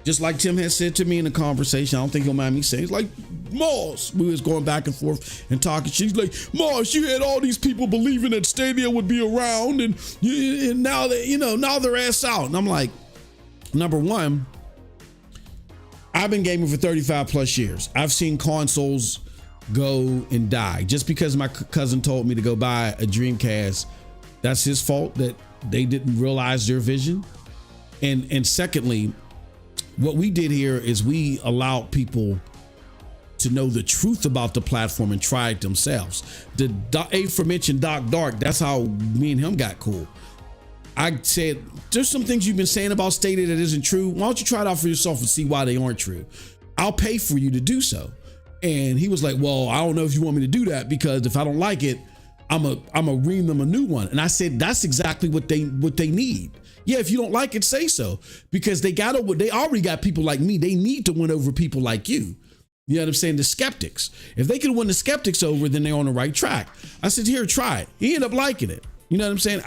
Just like Tim has said to me in the conversation, I don't think he'll mind me saying, it's like, Moss, we was going back and forth and talking. She's like, Moss, you had all these people believing that Stadia would be around, and now they're ass out. And I'm like, number one, I've been gaming for 35 plus years. I've seen consoles go and die. Just because my cousin told me to go buy a Dreamcast, that's his fault that they didn't realize their vision. And secondly, what we did here is we allowed people to know the truth about the platform and try it themselves. The aforementioned Doc Dark, that's how me and him got cool. I said, there's some things you've been saying about Stadia that isn't true. Why don't you try it out for yourself and see why they aren't true? I'll pay for you to do so. And he was like, well, I don't know if you want me to do that, because if I don't like it, I'm a ream them a new one. And I said, that's exactly what they need. Yeah, if you don't like it, say so, because they already got people like me. They need to win over people like you. You know what I'm saying? The skeptics. If they can win the skeptics over, then they're on the right track. I said, here, try it. He ended up liking it. You know what I'm saying?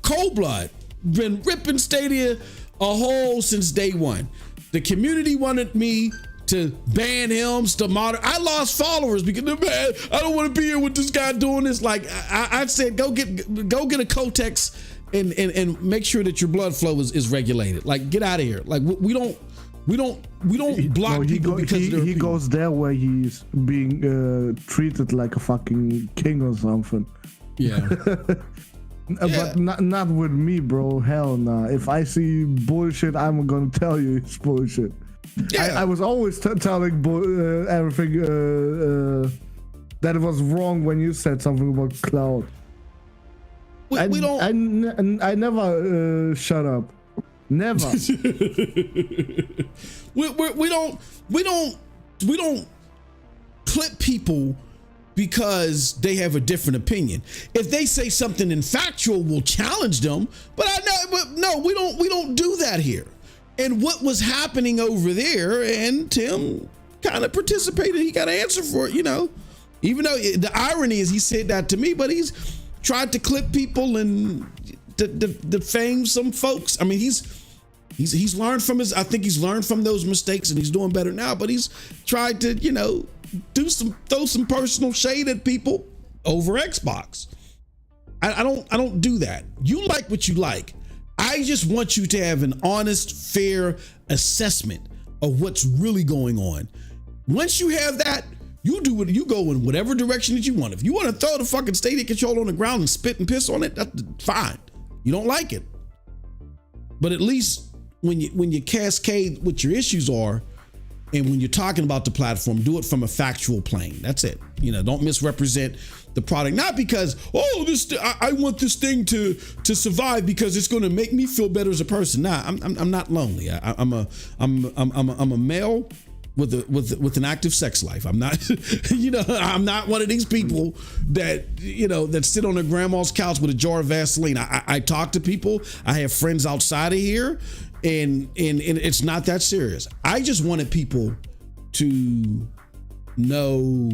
Cold blood, been ripping Stadia a hole since day one. The community wanted me to ban him, to moderate. I lost followers because, man, I don't want to be here with this guy doing this. Like I said, go get a Kotex and make sure that your blood flow is regulated. Like, get out of here. Like, we don't block people because he
goes there where he's being treated like a fucking king or something.
Yeah.
But not with me, bro. Hell nah. If I see bullshit, I'm gonna tell you it's bullshit. Yeah. I was always telling everything that it was wrong when you said something about cloud. I never shut up. Never.
we don't clip people because they have a different opinion. If they say something infactual, we'll challenge them. But we don't do that here. And what was happening over there, and Tim kind of participated. He got an answer for it, you know. Even though the irony is he said that to me, but he's tried to clip people and defame some folks. I mean, he's learned from I think he's learned from those mistakes, and he's doing better now. But he's tried to, you know, throw some personal shade at people over Xbox. I don't do that. You like what you like. I just want you to have an honest, fair assessment of what's really going on. Once you have that, you do it. You go in whatever direction that you want. If you want to throw the fucking Stadia controller on the ground and spit and piss on it, that's fine. You don't like it, but at least when you cascade what your issues are, and when you're talking about the platform, do it from a factual plane. That's it. You know, don't misrepresent the product. Not because, I want this thing to survive because it's going to make me feel better as a person. Nah, I'm not lonely. I'm a male with an active sex life. I'm not, you know, I'm not one of these people that, you know, that sit on their grandma's couch with a jar of Vaseline. I talk to people. I have friends outside of here. And it's not that serious. I just wanted people to know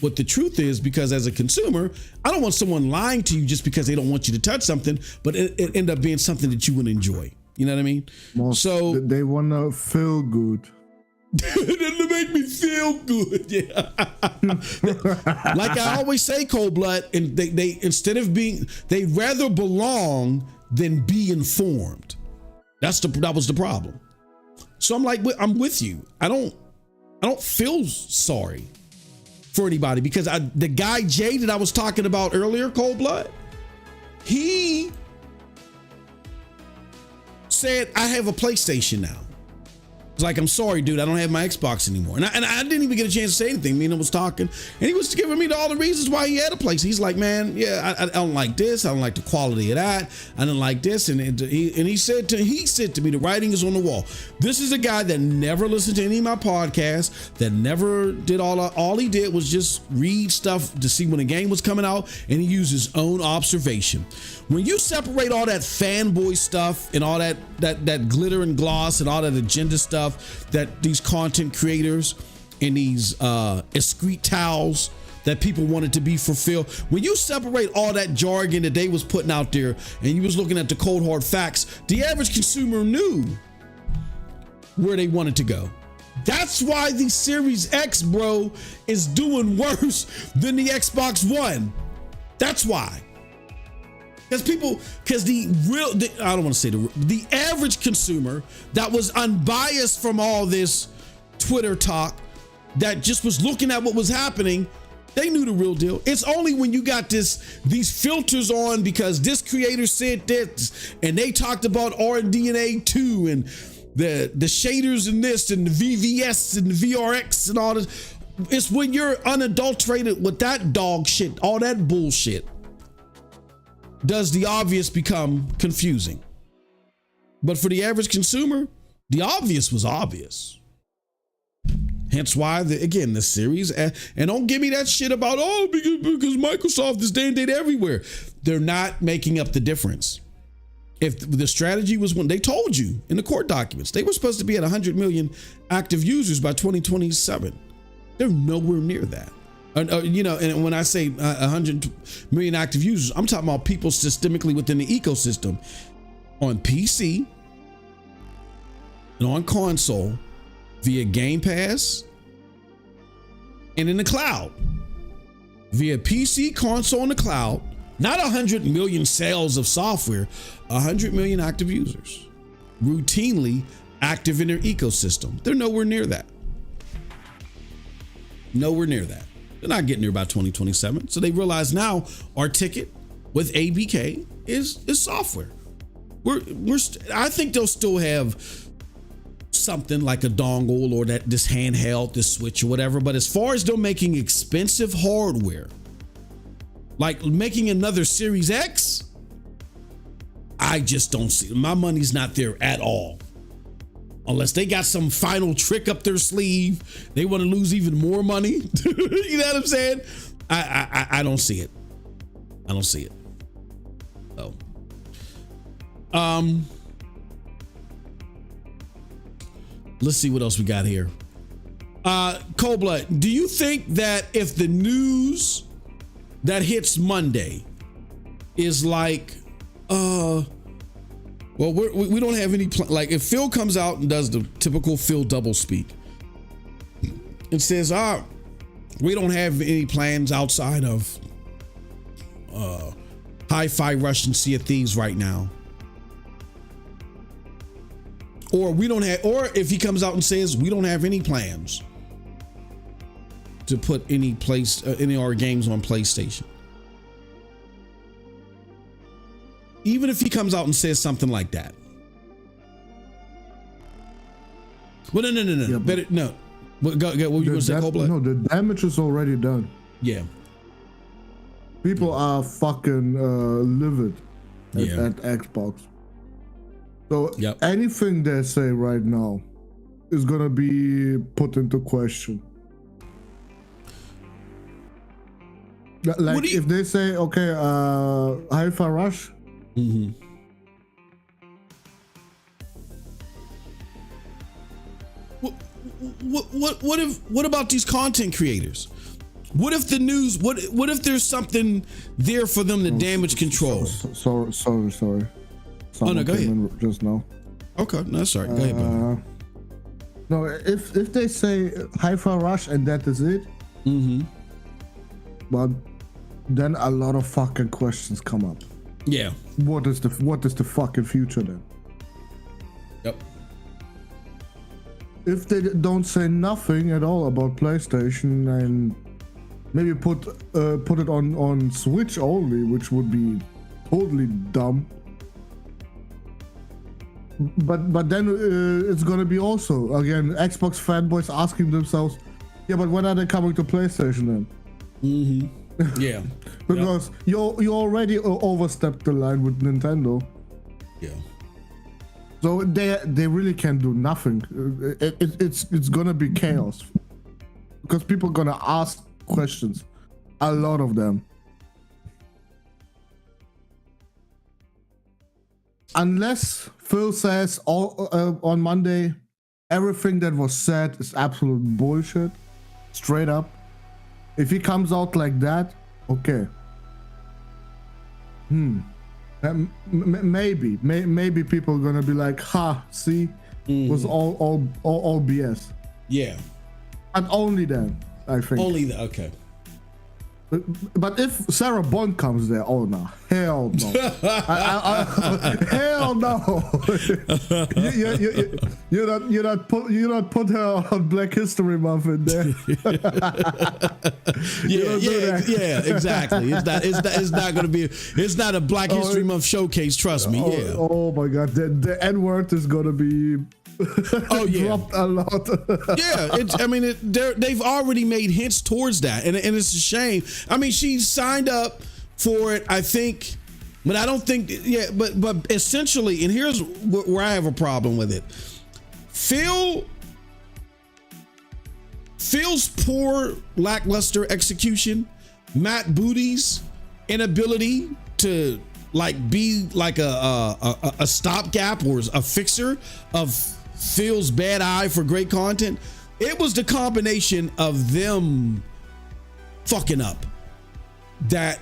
what the truth is, because as a consumer, I don't want someone lying to you just because they don't want you to touch something, but it end up being something that you would enjoy. You know what I mean?
So they want to feel good.
To make me feel good. Yeah. Like I always say, cold blood, and they instead of being, they rather belong than be informed. That was the problem. So I'm with you. I don't feel sorry for anybody, because the guy Jay that I was talking about earlier, Cold Blood, he said, I have a PlayStation now. It's like, I'm sorry, dude, I don't have my Xbox anymore. And I didn't even get a chance to say anything. Me and him was talking, and he was giving me all the reasons why he had a place. He's like, man, yeah, I don't like this. I don't like the quality of that. I didn't like this. And he said to me, the writing is on the wall. This is a guy that never listened to any of my podcasts, that never did all he did was just read stuff to see when a game was coming out, and he used his own observation. When you separate all that fanboy stuff and all that glitter and gloss and all that agenda stuff that these content creators and these excrete towels that people wanted to be fulfilled, when you separate all that jargon that they was putting out there and you was looking at the cold hard facts, the average consumer knew where they wanted to go. That's why the Series X, bro, is doing worse than the Xbox One. That's why. I don't want to say the average consumer that was unbiased from all this Twitter talk, that just was looking at what was happening, they knew the real deal. It's only when you got these filters on because this creator said this and they talked about RDNA 2 and the shaders and this and the VVS and the VRX and all this. It's when you're unadulterated with that dog shit, all that bullshit, does the obvious become confusing. But for the average consumer, the obvious was obvious. Hence why, the series, and don't give me that shit about, because Microsoft is day and date everywhere. They're not making up the difference. If the strategy was, when they told you in the court documents, they were supposed to be at 100 million active users by 2027. They're nowhere near that. And when I say 100 million active users, I'm talking about people systemically within the ecosystem on PC and on console via Game Pass and in the cloud. Via PC, console, and the cloud, not 100 million sales of software, 100 million active users routinely active in their ecosystem. They're nowhere near that. Nowhere near that. They're not getting there by 2027. So they realize now our ticket with ABK is software. I think they'll still have something like a dongle or this handheld, this switch or whatever. But as far as they're making expensive hardware, like making another Series X, I just don't see it. My money's not there at all. Unless they got some final trick up their sleeve, they want to lose even more money. You know what I'm saying? I don't see it. I don't see it. So, let's see what else we got here. Cold Blood, do you think that if the news that hits Monday is like, well, we don't have any like if Phil comes out and does the typical Phil doublespeak and says, we don't have any plans outside of Hi-Fi Rush and Sea of Thieves right now, or if he comes out and says we don't have any plans to put any of our games on PlayStation. Even if he comes out and says something like that. Well, no. Yeah, better, no. What you going to say, Cold Blood?
No, the damage is already done.
Yeah.
People are fucking livid at Xbox. So anything they say right now is going to be put into question. Like if they say, okay, Hi-Fi Rush,
mm-hmm. What about these content creators? What if the news? What if there's something there for them to damage control?
Sorry. Someone
no, go ahead.
Just now.
Okay, no, that's all right. Go ahead, buddy.
No, if they say Hi-Fi Rush and that is it,
mm-hmm.
But then a lot of fucking questions come up.
Yeah.
What is the fucking future then?
Yep.
If they don't say nothing at all about PlayStation and maybe put it on Switch only, which would be totally dumb. but then it's gonna be also again Xbox fanboys asking themselves, yeah, but when are they coming to PlayStation then?
Mm-hmm. Yeah.
Because you already overstepped the line with Nintendo.
Yeah.
So they really can do nothing. It's gonna be chaos because people are gonna ask questions, a lot of them. Unless Phil says on Monday, everything that was said is absolute bullshit, straight up. If he comes out like that, okay. Maybe people are gonna be like, "Ha, see, it was all BS."
Yeah.
And only then, I think.
Okay.
But if Sarah Bond comes there, oh no, hell no, hell no. you not put her on Black History Month in there.
yeah, exactly. It's not gonna be. It's not a Black History Month showcase. Trust me. Yeah.
Oh my God, the N word is gonna be. Dropped a lot. They've already made hints towards that, and it's a shame. I mean, she signed up for it, I think, but I don't think. Yeah, but essentially, and here's where I have a problem with it. Phil's poor, lackluster execution, Matt Booty's inability to be like a stopgap or a fixer of Phil's bad eye for great content. It was the combination of them fucking up that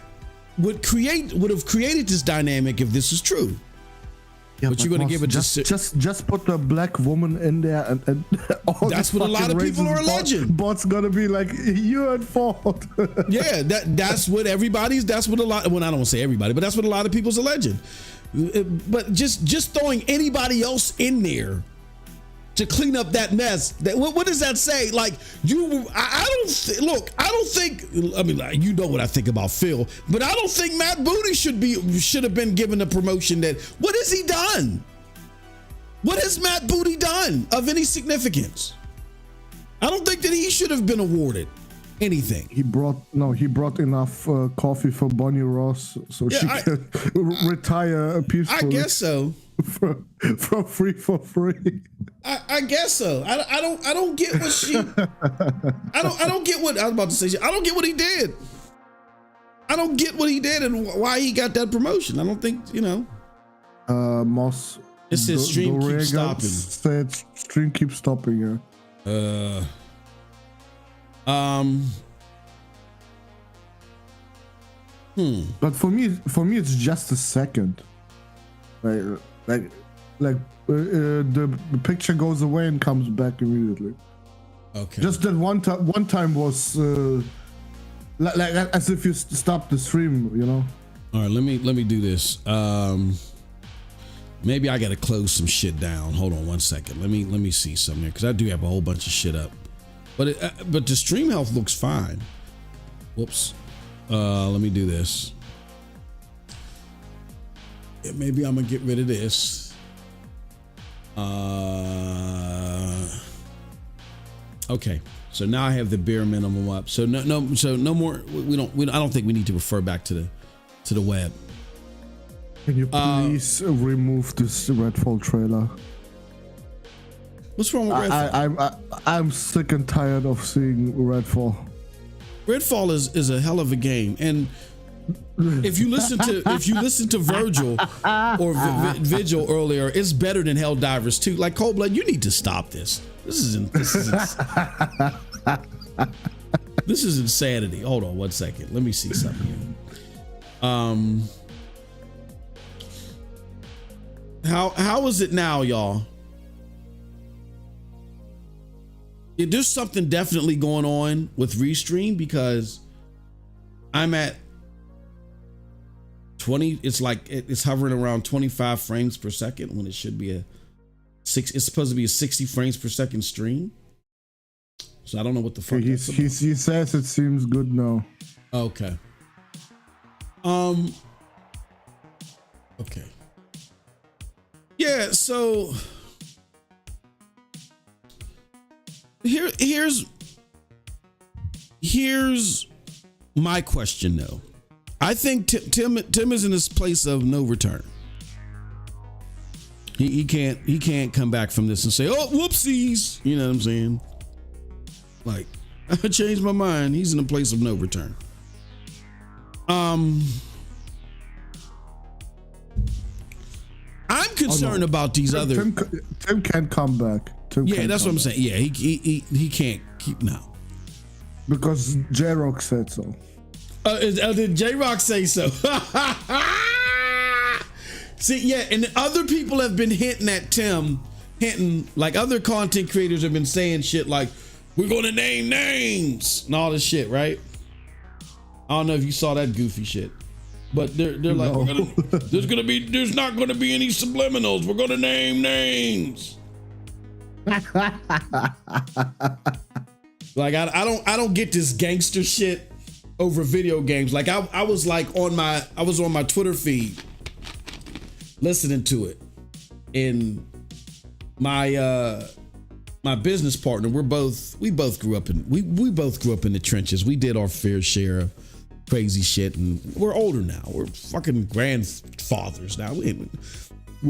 would have created this dynamic if this is true. Yeah,
but you're gonna give it
just put the black woman in there and all
that's what a lot of people are alleging.
Bot's gonna be like, you're at fault.
Yeah, that's what a lot. Well, I don't want to say everybody, but that's what a lot of people's alleging. But just throwing anybody else in there to clean up that mess. What does that say? Like I don't think. I mean, like, you know what I think about Phil, but I don't think Matt Booty should have been given a promotion. What has he done? What has Matt Booty done of any significance? I don't think that he should have been awarded anything.
He brought enough coffee for Bonnie Ross so she can retire peacefully.
I guess so.
For free.
I guess so. I don't get what she. I don't get what I was about to say. I don't get what he did. I don't get what he did and why he got that promotion. I don't think
Moss.
It says stream keeps stopping.
Said stream keeps stopping. Yeah. But for me, it's just a second. Like the picture goes away and comes back immediately.
Okay.
Just that one time was like as if you stopped the stream, you know.
All right, let me do this. Maybe I gotta close some shit down. Hold on one second. Let me see something here because I do have a whole bunch of shit up. But the stream health looks fine. Whoops. Let me do this. Yeah, maybe I'm gonna get rid of this. Okay. So now I have the bare minimum up. So no more. I don't think we need to refer back to the web.
Can you please remove this Redfall trailer?
What's wrong with Redfall?
I'm sick and tired of seeing Redfall.
Redfall is a hell of a game, and if you listen to Virgil or Vigil earlier, it's better than Helldivers 2. Like, Cold Blood, you need to stop this. This is insanity. Hold on one second. Let me see something here. How is it now, y'all? Yeah, there's something definitely going on with Restream because I'm at 20. It's like it's hovering around 25 frames per second when it should be it's supposed to be a 60 frames per second stream. So I don't know what the fuck.
He says it seems good now.
Okay. Okay. Yeah, so here's my question though. I think Tim is in this place of no return. He can't come back from this and say, oh, whoopsies. You know what I'm saying? Like, I changed my mind. He's in a place of no return. I'm concerned about these other.
Tim can't come back.
That's what I'm saying. Yeah, he can't keep now
because J-Rock said so.
Did J-Rock say so? See, yeah, and other people have been hinting at Tim, like other content creators have been saying shit like, we're gonna name names and all this shit, right? I don't know if you saw that goofy shit, but they're like, no. there's not gonna be any subliminals. We're gonna name names. Like I don't get this gangster shit over video games. Like I was on my Twitter feed listening to it, and my business partner, we both grew up in the trenches. We did our fair share of crazy shit, and we're older now. We're fucking grandfathers now.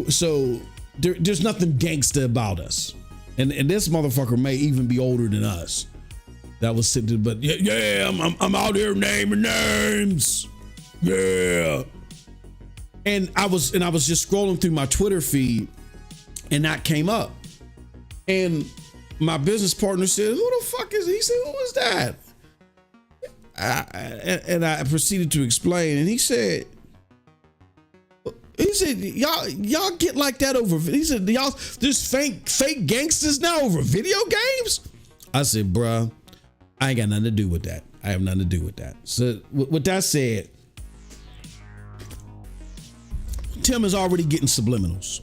So there's nothing gangsta about us, and this motherfucker may even be older than us. That was sitting, but yeah, I'm out here naming names, yeah. And I was just scrolling through my Twitter feed, and that came up, and my business partner said, "Who the fuck is he?" He said, "Who was that?" And I proceeded to explain, and he said, "Y'all get like that over." He said, "Y'all there's fake gangsters now over video games." I said, "Bruh, I ain't got nothing to do with that. I have nothing to do with that." So with that said, Tim is already getting subliminals.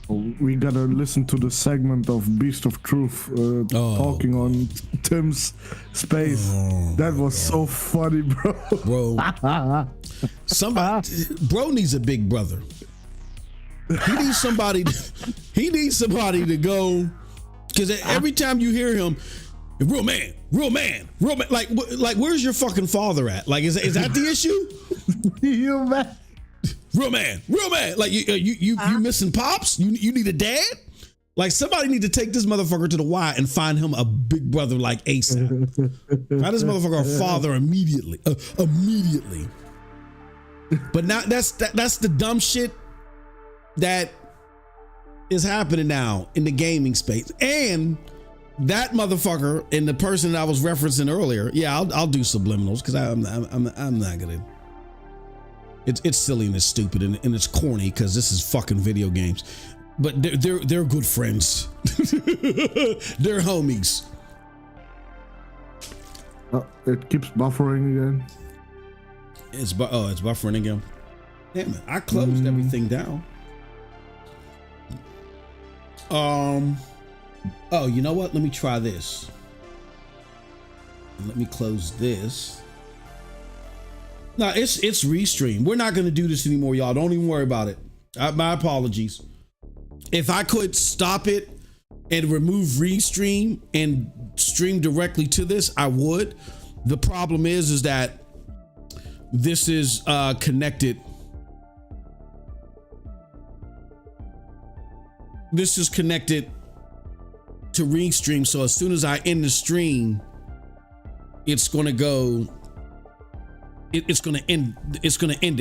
We gotta listen to the segment of Beast of Truth talking on Tim's space. That was so funny, bro.
Bro needs a big brother. He needs somebody to go, because every time you hear him, real man. Like where's your fucking father at? Like, is that the issue?
You man.
Real man. Like you missing pops? You need a dad? Like somebody need to take this motherfucker to the Y and find him a big brother like ASAP. Find this motherfucker a father immediately. But now that's the dumb shit that is happening now in the gaming space. And that motherfucker and the person that I was referencing earlier, yeah, I'll do subliminals because I'm not gonna. It's silly and it's stupid and it's corny because this is fucking video games. But they're good friends. They're homies.
It keeps buffering again.
It's buffering again. Damn it! I closed everything down. Oh, you know what? Let me try this. Let me close this. No, it's Restream. We're not going to do this anymore, y'all. Don't even worry about it. My apologies. If I could stop it and remove Restream and stream directly to this, I would. The problem is that this is connected. This is connected to Restream. So as soon as I end the stream, it's going to go. It's gonna end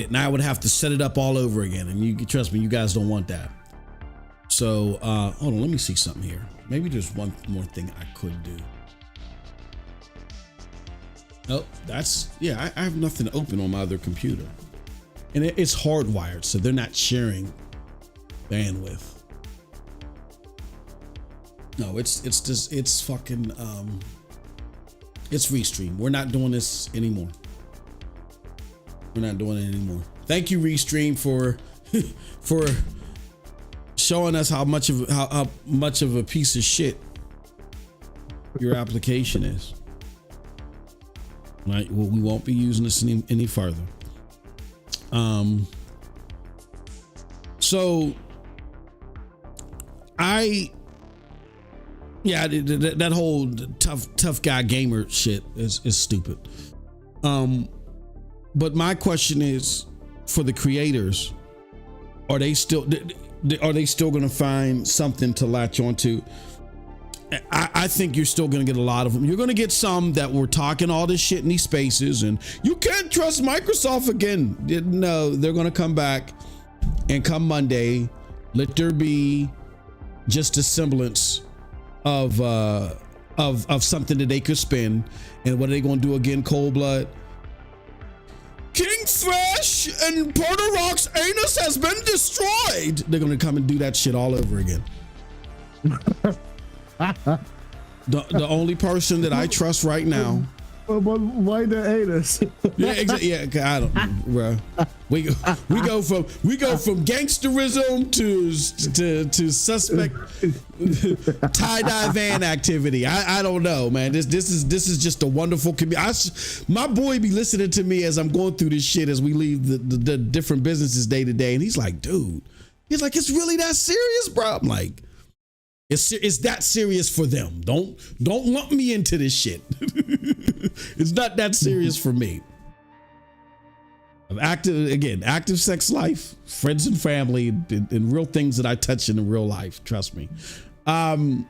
it, and I would have to set it up all over again. And you trust me, you guys don't want that. So hold on, let me see something here. Maybe there's one more thing I could do. Oh, I have nothing open on my other computer, and it's hardwired, so they're not sharing bandwidth. No, it's fucking it's Restream. We're not doing this anymore. We're not doing it anymore. Thank you, Restream, for showing us how much of a piece of shit your application is. Right? Well, we won't be using this any further. So that whole tough guy gamer shit is stupid. But my question is, for the creators, are they still going to find something to latch onto? I think you're still going to get a lot of them. You're going to get some that were talking all this shit in these spaces and you can't trust Microsoft again. No, they're going to come back, and come Monday, let there be just a semblance of something that they could spend. And what are they going to do again? Cold blood. King Thresh and Porter Rock's anus has been destroyed. They're going to come and do that shit all over again. The only person that I trust right now.
But why the anus?
Yeah, exactly. Yeah, I don't, bro. We go from gangsterism to suspect tie-dye van activity. I don't know, man. This is just a wonderful community. My boy be listening to me as I'm going through this shit as we leave the different businesses day to day, and he's like, dude, it's really that serious, bro. I'm like, it's that serious for them. Don't lump me into this shit. It's not that serious for me. Active sex life, friends and family, and real things that I touch in real life. Trust me. But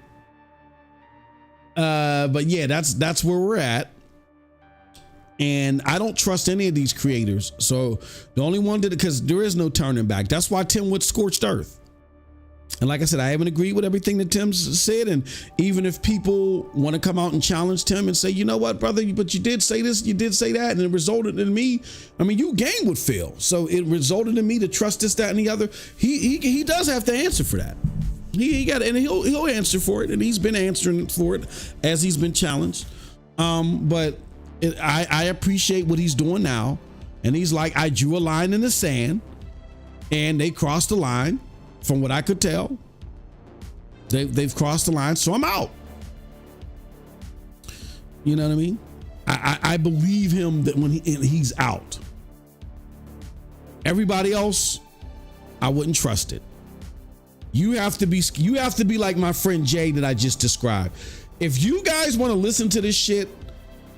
yeah, that's where we're at. And I don't trust any of these creators. So the only one because there is no turning back. That's why Tim went scorched earth. And like I said, I haven't agreed with everything that Tim said. And even if people want to come out and challenge Tim and say, you know what, brother, but you did say this, you did say that, and it resulted in me. I mean, your game would fail. So it resulted in me to trust this, that, and the other. He does have to answer for that. He got, and he'll answer for it. And he's been answering for it as he's been challenged. But I appreciate what he's doing now. And he's like, I drew a line in the sand and they crossed the line. From what I could tell, they've crossed the line, so I'm out. You know what I mean? I believe him that when he's out. Everybody else, I wouldn't trust it. You have to be like my friend Jay that I just described. If you guys want to listen to this shit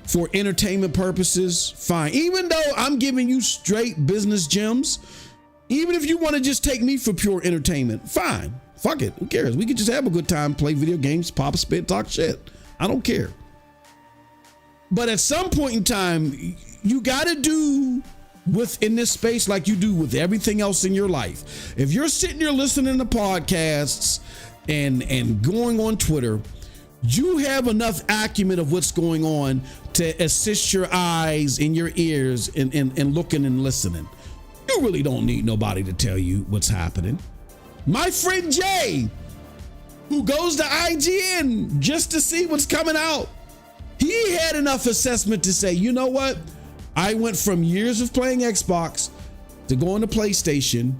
for entertainment purposes, fine. Even though I'm giving you straight business gems. Even if you want to just take me for pure entertainment, fine. Fuck it. Who cares? We could just have a good time, play video games, pop, spit, talk shit. I don't care. But at some point in time, you got to do within this space like you do with everything else in your life. If you're sitting here listening to podcasts and going on Twitter, you have enough acumen of what's going on to assist your eyes and your ears in looking and listening. You really don't need nobody to tell you what's happening. My friend Jay, who goes to IGN just to see what's coming out, he had enough assessment to say, you know what? I went from years of playing Xbox to going to PlayStation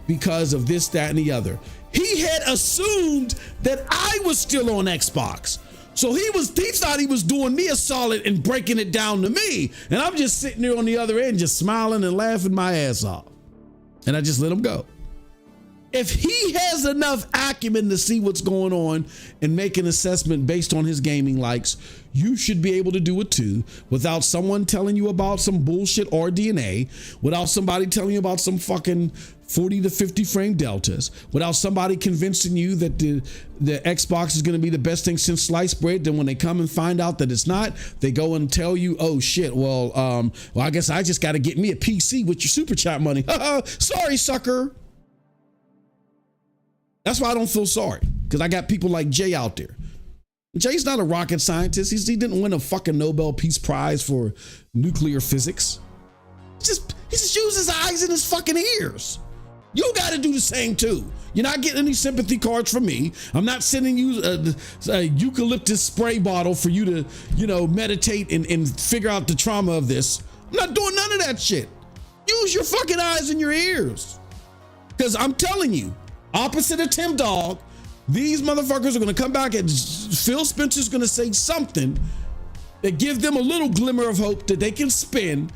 because of this, that, and the other. He had assumed that I was still on Xbox. So he thought he was doing me a solid and breaking it down to me. And I'm just sitting there on the other end, just smiling and laughing my ass off. And I just let him go. If he has enough acumen to see what's going on and make an assessment based on his gaming likes, you should be able to do it too, without someone telling you about some bullshit RDNA, without somebody telling you about some fucking 40 to 50 frame deltas, without somebody convincing you that the Xbox is going to be the best thing since sliced bread. Then when they come and find out that it's not, they go and tell you, oh shit, well, I guess I just got to get me a PC with your super chat money. Sorry, sucker. That's why I don't feel sorry, because I got people like Jay out there. Jay's not a rocket scientist. He didn't win a fucking Nobel Peace Prize for nuclear physics. He just uses his eyes and his fucking ears. You got to do the same too. You're not getting any sympathy cards from me. I'm not sending you a eucalyptus spray bottle for you to, meditate and figure out the trauma of this. I'm not doing none of that shit. Use your fucking eyes and your ears. Because I'm telling you, opposite of Tim Dog, these motherfuckers are going to come back and Phil Spencer's going to say something that gives them a little glimmer of hope that they can spin.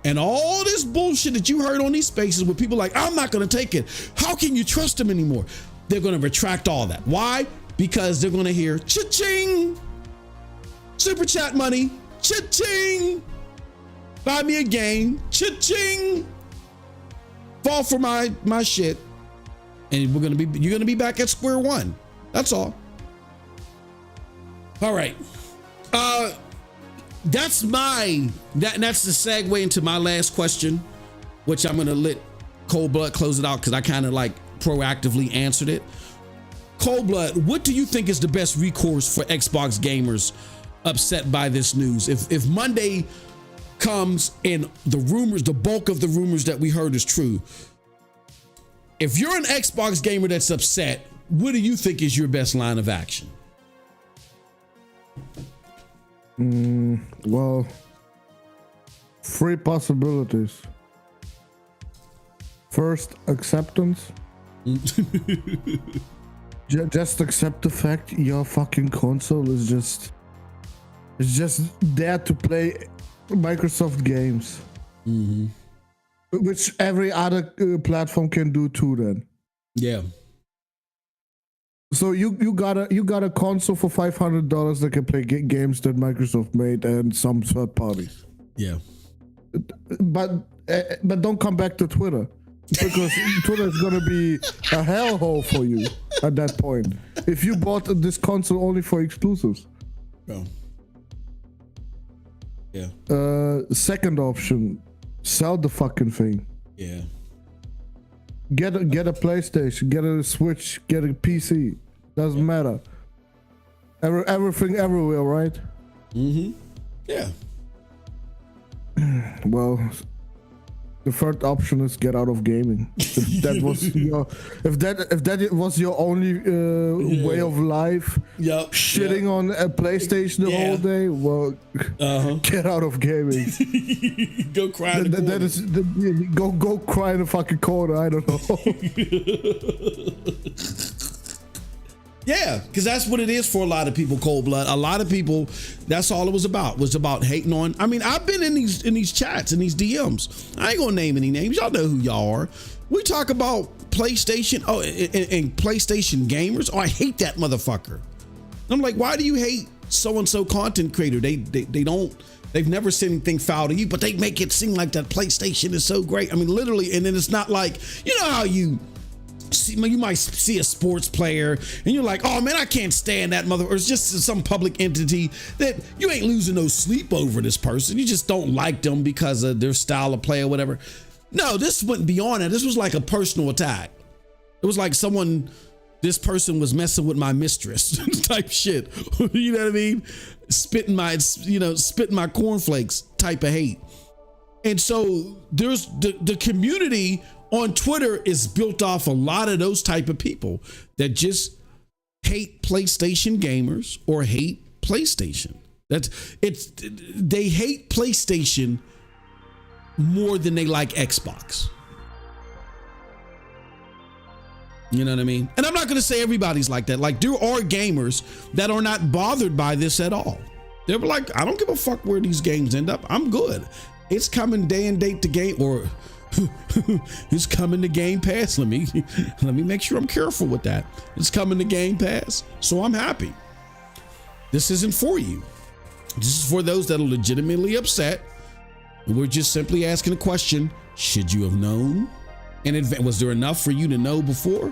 And all this bullshit that you heard on these spaces with people like, I'm not going to take it. How can you trust them anymore? they're going to retract all that. Why? Because they're going to hear cha-ching, super chat money, cha-ching, buy me a game, cha-ching, fall for my shit, and you're going to be back at square one. That's all. All right. That's the segue into my last question, which I'm going to let Cold Blood close it out because I kind of like proactively answered it. Cold Blood, what do you think is the best recourse for Xbox gamers upset by this news? If Monday comes and the bulk of the rumors that we heard is true, if you're an Xbox gamer that's upset, what do you think is your best line of action?
Well, 3 possibilities. First, acceptance. Just accept the fact your fucking console is just there to play Microsoft games, which every other platform can do too. Then,
yeah.
So you got a console for $500 that can play games that Microsoft made and some third parties.
Yeah.
But don't come back to Twitter, because Twitter is gonna be a hellhole for you at that point. If you bought this console only for exclusives.
Oh. Yeah.
Second option, sell the fucking thing.
Yeah.
Get a PlayStation, get a Switch, get a PC. Doesn't matter. Everything everywhere, right?
Mm-hmm. Yeah.
Well, the third option is get out of gaming. If that was your only way of life, shitting on a PlayStation the whole day, well, get out of gaming.
Go cry in the corner.
Go cry in a fucking corner. I don't know.
Yeah, because that's what it is for a lot of people, Cold Blood. A lot of people, that's all it was about hating on. I mean, I've been in these chats, in these DMs. I ain't gonna name any names. Y'all know who y'all are. We talk about PlayStation, and PlayStation gamers. Oh, I hate that motherfucker. I'm like, why do you hate so-and-so content creator? They've never said anything foul to you, but they make it seem like that PlayStation is so great. I mean, literally, and then it's not like, you know how you might see a sports player and you're like, oh man, I can't stand that mother, or it's just some public entity that you ain't losing no sleep over this person. You just don't like them because of their style of play or whatever. No, this went beyond that. This was like a personal attack. It was like this person was messing with my mistress type shit. You know what I mean? Spitting my cornflakes type of hate. And so there's the community on Twitter is built off a lot of those type of people that just hate PlayStation gamers or hate PlayStation. They hate PlayStation more than they like Xbox. You know what I mean? And I'm not going to say everybody's like that. Like, there are gamers that are not bothered by this at all. They're like, I don't give a fuck where these games end up. I'm good. It's coming day and date to game, or it's coming to Game Pass. Let me make sure I'm careful with that. It's coming to Game Pass, so I'm happy. This isn't for you. This is for those that are legitimately upset. We're just simply asking a question: should you have known? And was there enough for you to know before?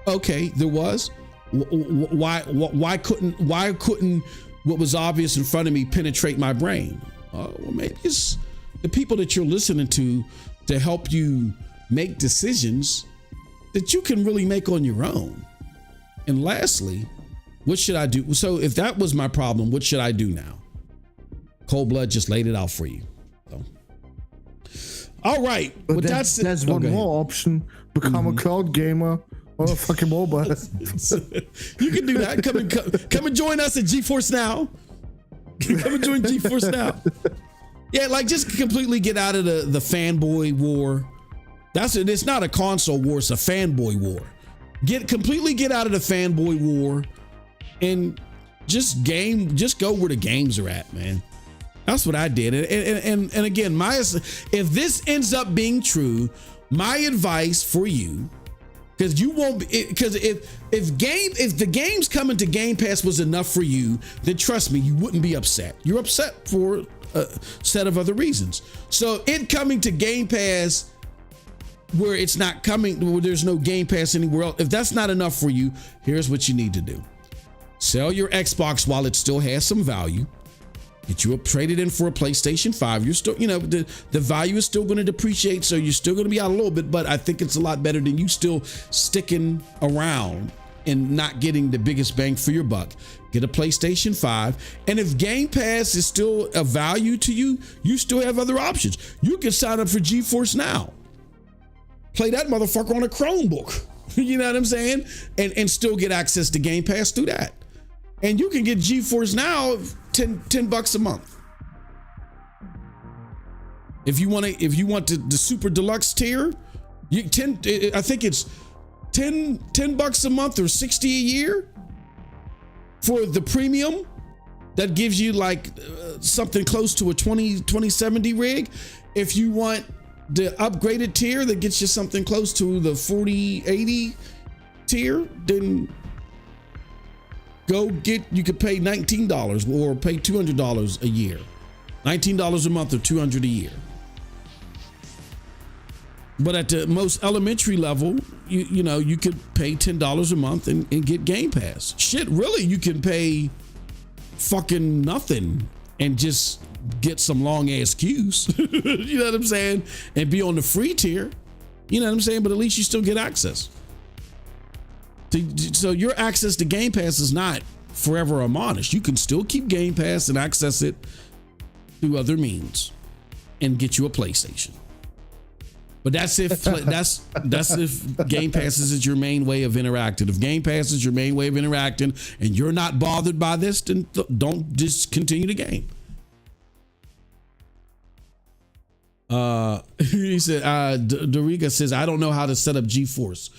Okay, there was. Why couldn't what was obvious in front of me penetrate my brain? Well, maybe it's the people that you're listening to help you make decisions that you can really make on your own. And lastly, what should I do? So if that was my problem, what should I do now? Cold Blood just laid it out for you. So. All right.
But there's one more option. Become a cloud gamer on a fucking mobile.
You can do that. Come and join us at GeForce Now. Come and join GeForce Now. Yeah, like, just completely get out of the fanboy war. It's not a console war, it's a fanboy war. Completely get out of the fanboy war and just go where the games are at, man. That's what I did. And again, if this ends up being true, my advice for you Because you won't. Because if the games coming to Game Pass was enough for you, then trust me, you wouldn't be upset. You're upset for a set of other reasons. So it coming to Game Pass, where it's not coming, where there's no Game Pass anywhere else, if that's not enough for you, here's what you need to do: sell your Xbox while it still has some value. Get you traded in for a PlayStation 5. You're still, the value is still going to depreciate, so you're still going to be out a little bit, but I think it's a lot better than you still sticking around and not getting the biggest bang for your buck. Get a PlayStation 5. And if Game Pass is still a value to you, you still have other options. You can sign up for GeForce Now. Play that motherfucker on a Chromebook. You know what I'm saying? And still get access to Game Pass through that. And you can get GeForce Now $10 a month. If you want the super deluxe tier, I think it's $10 a month or $60 a year for the premium. That gives you like something close to a 2070 rig. If you want the upgraded tier, that gets you something close to the 4080 tier, then you could pay $19 or pay $200 a year. $19 a month or $200 a year. But at the most elementary level, you could pay $10 a month and get Game Pass. Shit, really, you can pay fucking nothing and just get some long ass queues. You know what I'm saying? And be on the free tier. You know what I'm saying? But at least you still get access. So your access to Game Pass is not forever admonished. You can still keep Game Pass and access it through other means and get you a PlayStation. But that's if Game Pass is your main way of interacting. If Game Pass is your main way of interacting and you're not bothered by this, then don't just continue the game. He said, Doriga says, I don't know how to set up GeForce.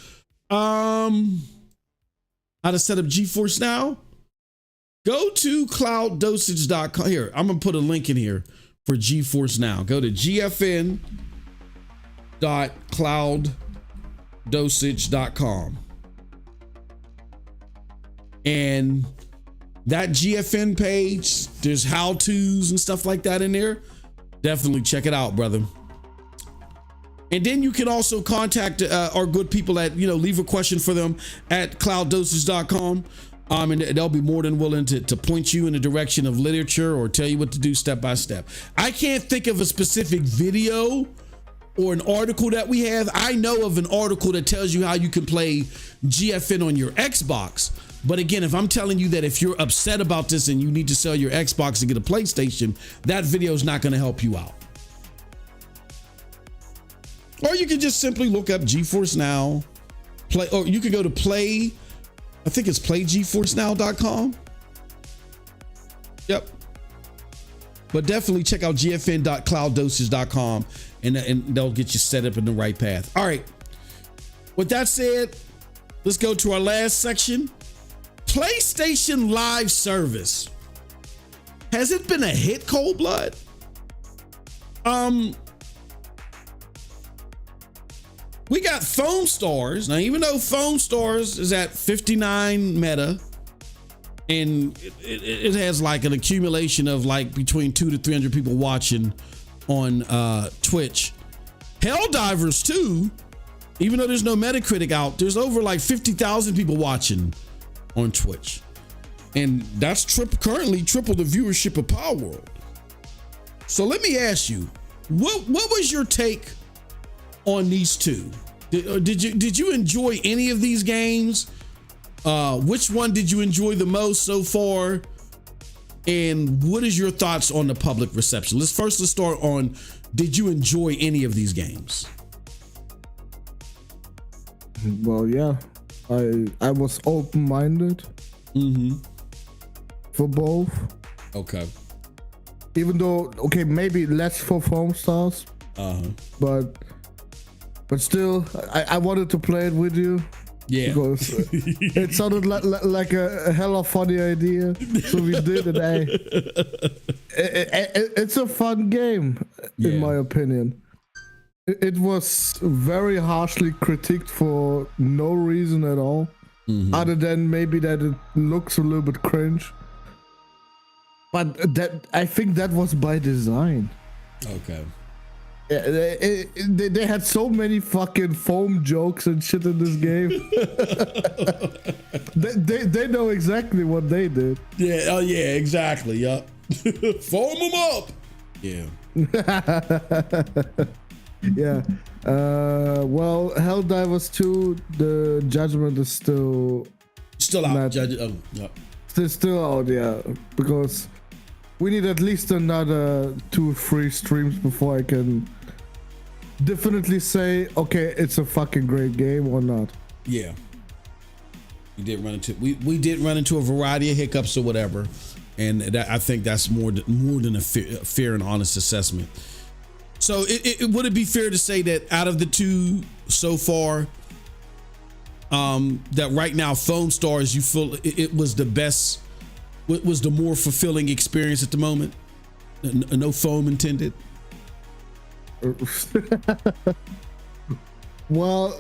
How to set up GeForce Now? Go to clouddosage.com. Here, I'm going to put a link in here for GeForce Now. Go to gfn.clouddosage.com. And that GFN page, there's how-tos and stuff like that in there. Definitely check it out, brother. And then you can also contact our good people at, leave a question for them at clouddosage.com. And they'll be more than willing to point you in the direction of literature or tell you what to do step by step. I can't think of a specific video or an article that we have. I know of an article that tells you how you can play GFN on your Xbox. But again, if I'm telling you that if you're upset about this and you need to sell your Xbox to get a PlayStation, that video is not going to help you out. Or you can just simply look up GeForce Now, or you can go to I think it's playgeforcenow.com. Yep. But definitely check out gfn.clouddosage.com and they'll get you set up in the right path. All right. With that said, let's go to our last section. PlayStation Live Service. Has it been a hit, Cold Blood? We got Phone Stars. Now, even though Phone Stars is at 59 meta and it has like an accumulation of like between 200 to 300 people watching on Twitch. Helldivers 2, even though there's no Metacritic out, there's over like 50,000 people watching on Twitch. And that's currently triple the viewership of Power World. So let me ask you, what was your take on these two? Did you enjoy any of these games? Which one did you enjoy the most so far? And what is your thoughts on the public reception? Let's start on, did you enjoy any of these games?
Well, yeah, I was open-minded for both.
Okay.
Even though, maybe less for Foam Stars, but still, I wanted to play it with you. Yeah, because it sounded like a hella funny idea, so we did it. It's a fun game, in my opinion. It was very harshly critiqued for no reason at all, other than maybe that it looks a little bit cringe. But that I think that was by design.
Okay.
Yeah, they had so many fucking foam jokes and shit in this game. they know exactly what they did.
Yeah. Oh yeah. Exactly. Yup. Foam them up. Yeah.
Yeah. Well, Helldivers 2, the judgment is still
out. Yep.
Still out. Yeah, because we need at least another 2-3 streams before I can definitely say, okay, it's a fucking great game or not.
Yeah. We did run into a variety of hiccups or whatever, and I think that's more than a fair and honest assessment. So would it be fair to say that out of the two so far, that right now Foam Stars, you feel it was the best, was the more fulfilling experience at the moment? No foam intended.
Well,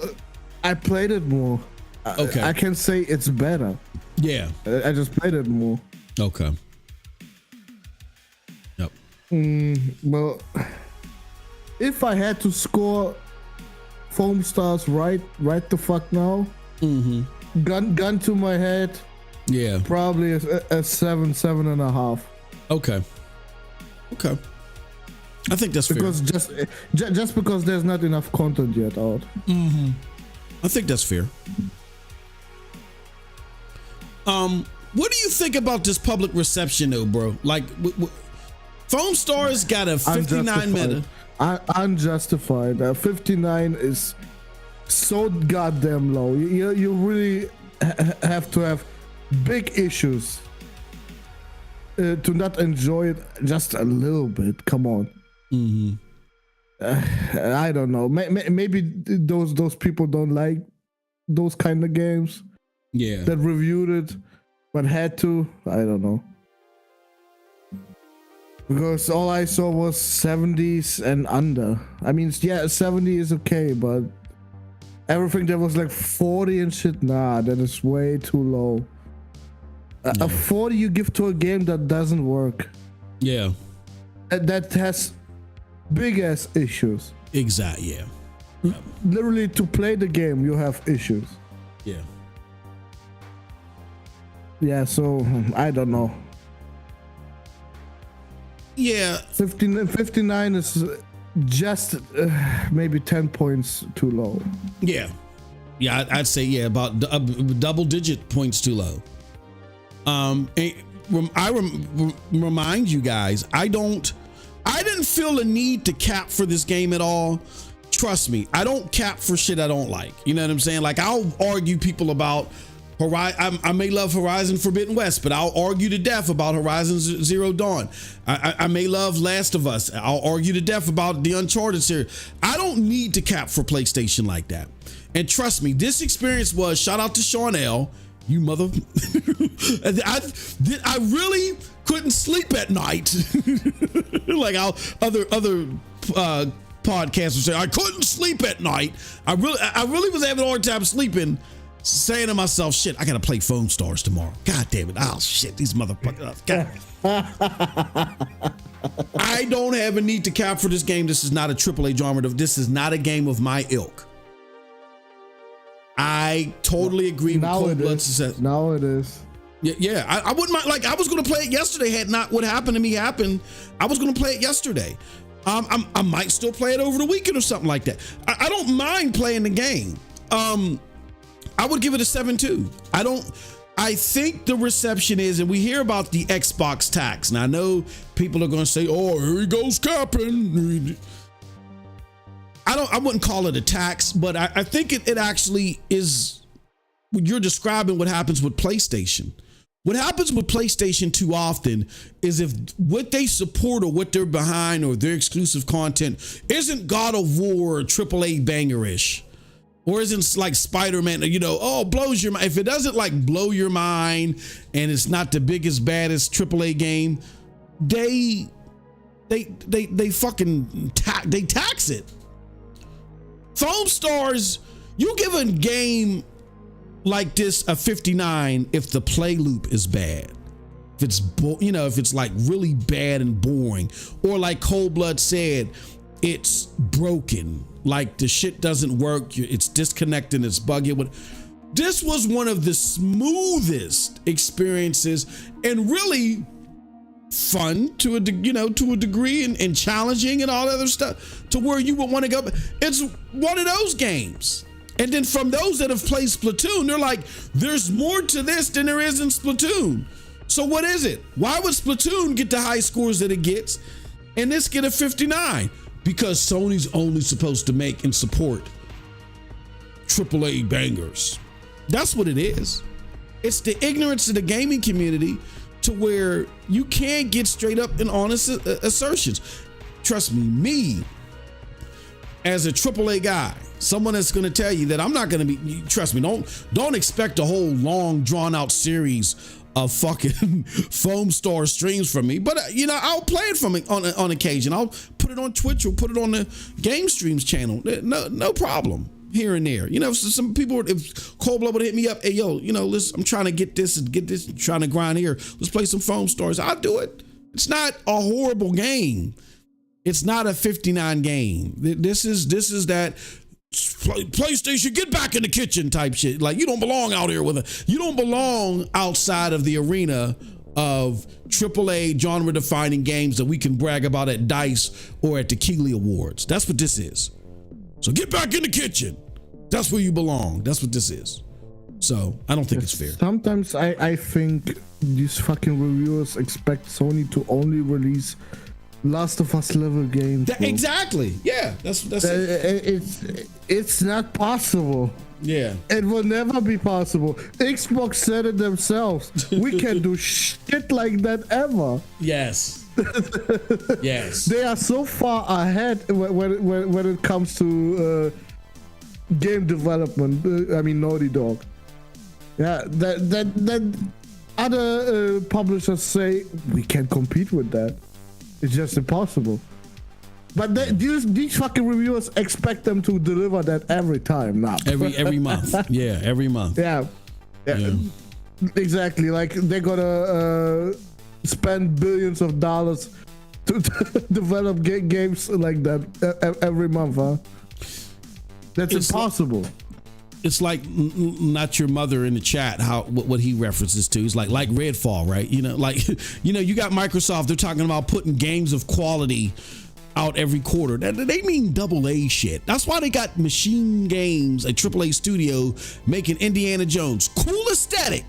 I played it more.
Okay.
I can say it's better.
Yeah.
I just played it more.
Okay. Yep.
Well, if I had to score Foam Stars right the fuck now, gun to my head,
yeah,
probably a 7.5.
Okay. I think that's
because
fair.
just because there's not enough content yet out.
I think that's fair. What do you think about this public reception though, bro? Like, Foam Stars got a 59 meta.
Unjustified. 59 is so goddamn low. You really have to have big issues to not enjoy it just a little bit. Come on. I don't know. Maybe those people don't like those kind of games.
Yeah.
That reviewed it, but had to. I don't know. Because all I saw was 70s and under. I mean, yeah, 70 is okay, but everything that was like 40 and shit, nah, that is way too low. A 40 you give to a game that doesn't work.
Yeah.
That has big ass issues.
Exactly. Yeah.
Literally, to play the game, you have issues.
Yeah.
Yeah, so I don't know.
Yeah.
59 is just maybe 10 points too low.
Yeah. Yeah, I'd say, yeah, about double digit points too low. I remind you guys, I didn't feel a need to cap for this game at all. Trust me, I don't cap for shit I don't like. You know what I'm saying? Like, I'll argue people about I may love Horizon Forbidden West, but I'll argue to death about Horizon Zero Dawn. I may love Last of Us. I'll argue to death about the Uncharted series. I don't need to cap for PlayStation like that. And trust me, this experience was, shout out to Sean L., you mother. I really couldn't sleep at night. Like other podcasters say, I couldn't sleep at night. I really was having a hard time sleeping, saying to myself, shit, I gotta play Foam Stars tomorrow. God damn it. Oh shit, these motherfuckers. God. I don't have a need to cap for this game. This is not a AAA genre. This is not a game of my ilk. I totally agree with Cold Blood success.
Now it is.
Yeah. I wouldn't mind. Like, I was going to play it yesterday. Had not what happened to me happened, I was going to play it yesterday. I might still play it over the weekend or something like that. I don't mind playing the game. I would give it a 7.2. I think the reception is, and we hear about the Xbox tax. And I know people are going to say, oh, here he goes capping. I wouldn't call it a tax, but I think it actually is. You're describing what happens with PlayStation. What happens with PlayStation too often is if what they support or what they're behind or their exclusive content isn't God of War or AAA bangerish, or isn't like Spider-Man, blows your mind. If it doesn't like blow your mind and it's not the biggest, baddest AAA game, they fucking tax it. Foam Stars, you give a game like this a 59 if the play loop is bad. If it's, if it's like really bad and boring, or like Cold Blood said, it's broken. Like the shit doesn't work. It's disconnecting. It's buggy. This was one of the smoothest experiences and really fun to a degree and challenging and all that other stuff to where you would want to go. It's one of those games. And then from those that have played Splatoon, they're like, there's more to this than there is in Splatoon. So what is it? Why would Splatoon get the high scores that it gets and this get a 59? Because Sony's only supposed to make and support AAA bangers. That's what it is. It's the ignorance of the gaming community to where you can't get straight up and honest assertions. Trust me, as a AAA guy, someone that's going to tell you that I'm not going to be, trust me, don't expect a whole long drawn out series of fucking Foam Star streams from me, but I'll play it from on occasion. I'll put it on Twitch or put it on the Game Streams channel. No problem. Here and there, some people, if Cold Blood would hit me up, hey yo, listen, I'm trying to get this, trying to grind here. Let's play some Foam Stars. I'll do it. It's not a horrible game. It's not a 59 game. This is that PlayStation, get back in the kitchen type shit. Like, you don't belong out here you don't belong outside of the arena of AAA genre defining games that we can brag about at DICE or at the Keighley Awards. That's what this is. So get back in the kitchen. That's where you belong. That's what this is. So I don't think it's fair.
Sometimes I think these fucking reviewers expect Sony to only release Last of Us level games.
Exactly. Yeah. That's it.
It's not possible.
Yeah.
It will never be possible. Xbox said it themselves. We can do shit like that ever.
Yes. Yes.
They are so far ahead when it comes to game development. Naughty Dog. Yeah, that other publishers say we can't compete with that. It's just impossible. But these fucking reviewers expect them to deliver that every time now.
Every month. Yeah, every month.
Yeah. Exactly. Like they're gonna spend billions of dollars to develop games like that every month, huh? That's impossible.
It's like not your mother in the chat. What he references to is like Redfall, right? You got Microsoft. They're talking about putting games of quality out every quarter. They mean AA shit. That's why they got Machine Games, a AAA studio, making Indiana Jones. Cool aesthetic,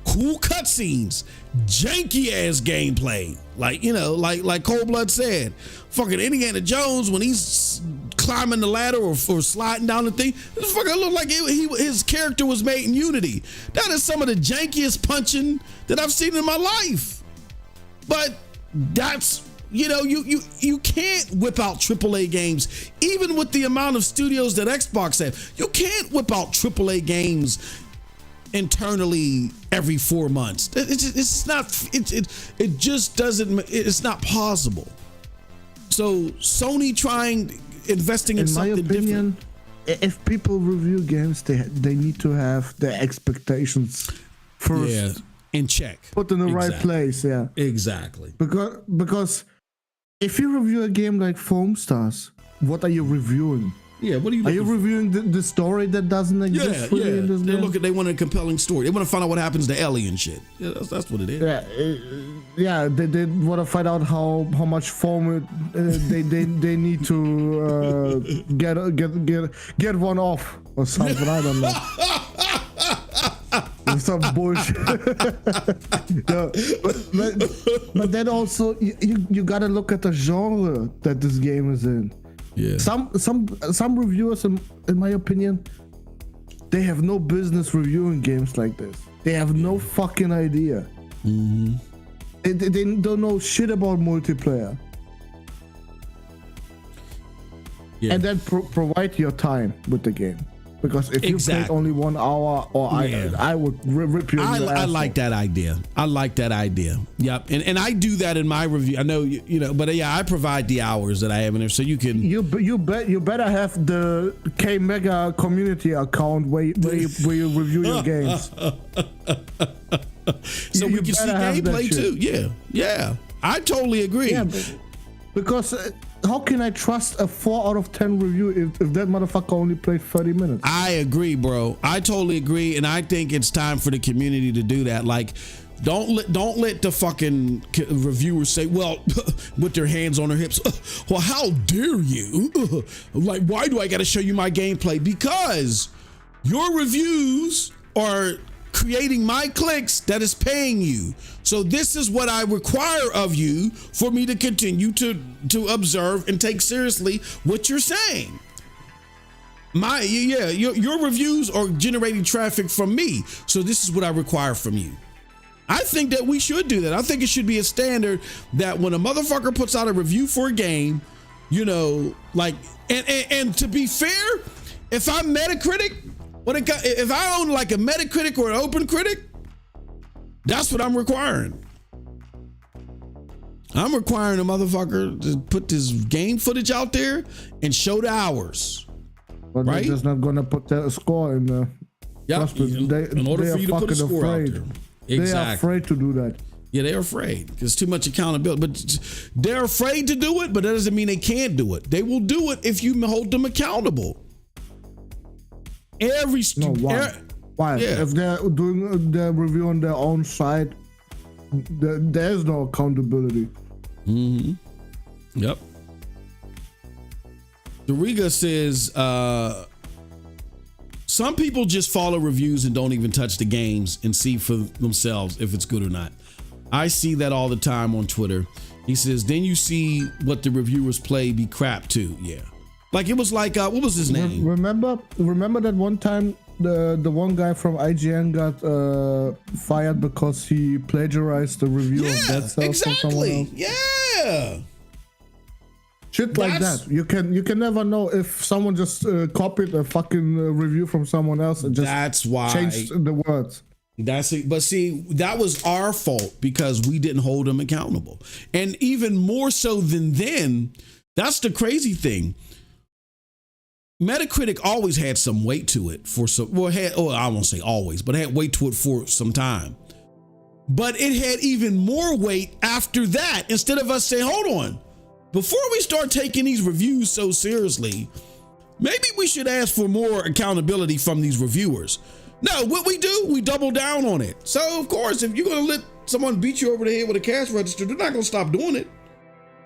cool cutscenes, janky ass gameplay. Like Cold Blood said, fucking Indiana Jones when he's climbing the ladder or sliding down the thing, it fucking looked like his character was made in Unity. That is some of the jankiest punching that I've seen in my life. But that's you can't whip out AAA games, even with the amount of studios that Xbox have. You can't whip out AAA games internally every 4 months. It's not possible. So Sony investing in something different.
If people review games, they need to have their expectations first
in check,
put in the right place. Yeah,
exactly.
Because if you review a game like Foam Stars, what are you reviewing?
Yeah, what are you?
Are you reviewing the story that doesn't exist?
Yeah.
In this game?
They want a compelling story. They want to find out what happens to Ellie and shit. Yeah, that's what it is.
They want to find out how much foam they need to get one off or something. I don't know. Some bullshit. but then also you gotta look at the genre that this game is in.
Yeah.
Some reviewers, in my opinion, they have no business reviewing games like this. They have no fucking idea.
Mm-hmm.
They don't know shit about multiplayer.
Yeah.
And then provide your time with the game. Because if you played only 1 hour, or I would rip you.
I like that idea. I like that idea. Yep, and I do that in my review. I know you know, but yeah, I provide the hours that I have in there, so you can.
You better have the K Mega community account where you review your games.
So we can see gameplay too. Yeah. I totally agree.
Yeah, because how can I trust a 4 out of 10 review if that motherfucker only played 30 minutes?
I agree, bro. I totally agree, and I think it's time for the community to do that. Like, don't let the fucking reviewers say, well, with their hands on their hips, well, how dare you? Like, why do I got to show you my gameplay? Because your reviews are creating my clicks that is paying you. So this is what I require of you for me to continue to observe and take seriously what you're saying. Your reviews are generating traffic from me. So this is what I require from you. I think that we should do that. I think it should be a standard that when a motherfucker puts out a review for a game, you know, like, and to be fair, if I'm Metacritic, if I own like a Metacritic or an Open Critic, that's what I'm requiring. I'm requiring a motherfucker to put this game footage out there and show the hours.
But right? They're just not gonna put that score in there.
Yep. In order for you to put a score out there. Exactly.
They are afraid to do that.
Yeah, they're afraid because too much accountability. But they're afraid to do it, but that doesn't mean they can't do it. They will do it if you hold them accountable.
Why? Yeah. If they're doing their review on their own site, there's no accountability.
Mm-hmm. Yep. Doriga says, some people just follow reviews and don't even touch the games and see for themselves if it's good or not. I see that all the time on Twitter. He says, then you see what the reviewers play be crap too. Yeah. Like it was like, what was his name?
Remember that one time the one guy from IGN got fired because he plagiarized the review of Dead Cells from someone else?
Yeah.
Shit like that. You can never know if someone just copied a fucking review from someone else and just changed the words.
That's it. But see, that was our fault because we didn't hold them accountable. And even more so than then, that's the crazy thing. Metacritic always had some weight to it I won't say always, but it had weight to it for some time. But it had even more weight after that. Instead of us saying, hold on, before we start taking these reviews so seriously, maybe we should ask for more accountability from these reviewers. No, what we do, we double down on it. So of course, if you're going to let someone beat you over the head with a cash register, they're not going to stop doing it.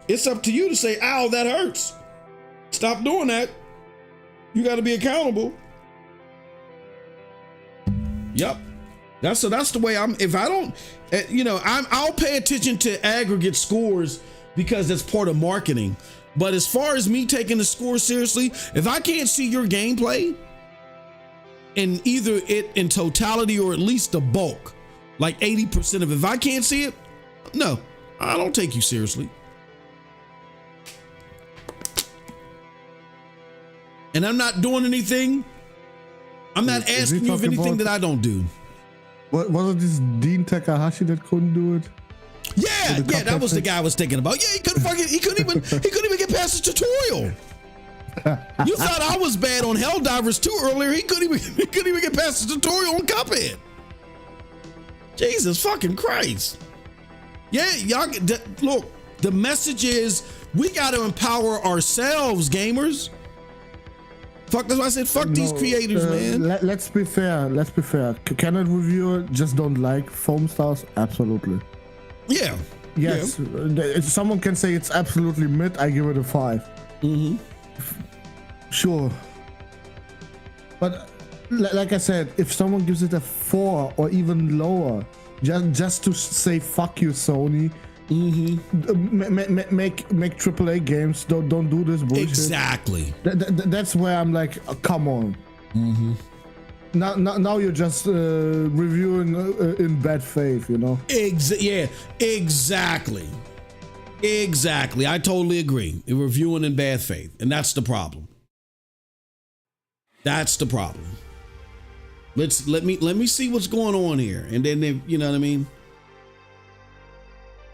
It's up to you to say, ow, that hurts. Stop doing that. You got to be accountable. Yep. That's the way I'll pay attention to aggregate scores because that's part of marketing. But as far as me taking the score seriously, if I can't see your gameplay in either it in totality or at least the bulk, like 80% of it, if I can't see it, no, I don't take you seriously. And I'm not doing anything. I'm not asking you of anything that I don't do.
What was it, this Dean Takahashi that couldn't do it?
Yeah, that was the guy I was thinking about. Yeah, he couldn't even get past the tutorial. You thought I was bad on Helldivers 2 earlier. He couldn't even get past the tutorial on Cuphead. Jesus fucking Christ. Yeah, y'all look, the message is we got to empower ourselves, gamers. Fuck, that's why I said fuck these creators, man.
Let's be fair. Can a reviewer just don't like foam stars? Absolutely.
Yeah.
Yes. Yeah. If someone can say it's absolutely mid, I give it a 5.
Mm-hmm.
Sure. But like I said, if someone gives it a 4 or even lower, just to say fuck you, Sony. Mm-hmm. Make AAA games. Don't do this bullshit.
Exactly.
That's where I'm like, oh, come on.
Mm-hmm.
Now you're just reviewing in bad faith, you know.
Yeah, exactly. I totally agree. You're reviewing in bad faith, and that's the problem. That's the problem. Let me see what's going on here, and then you know what I mean.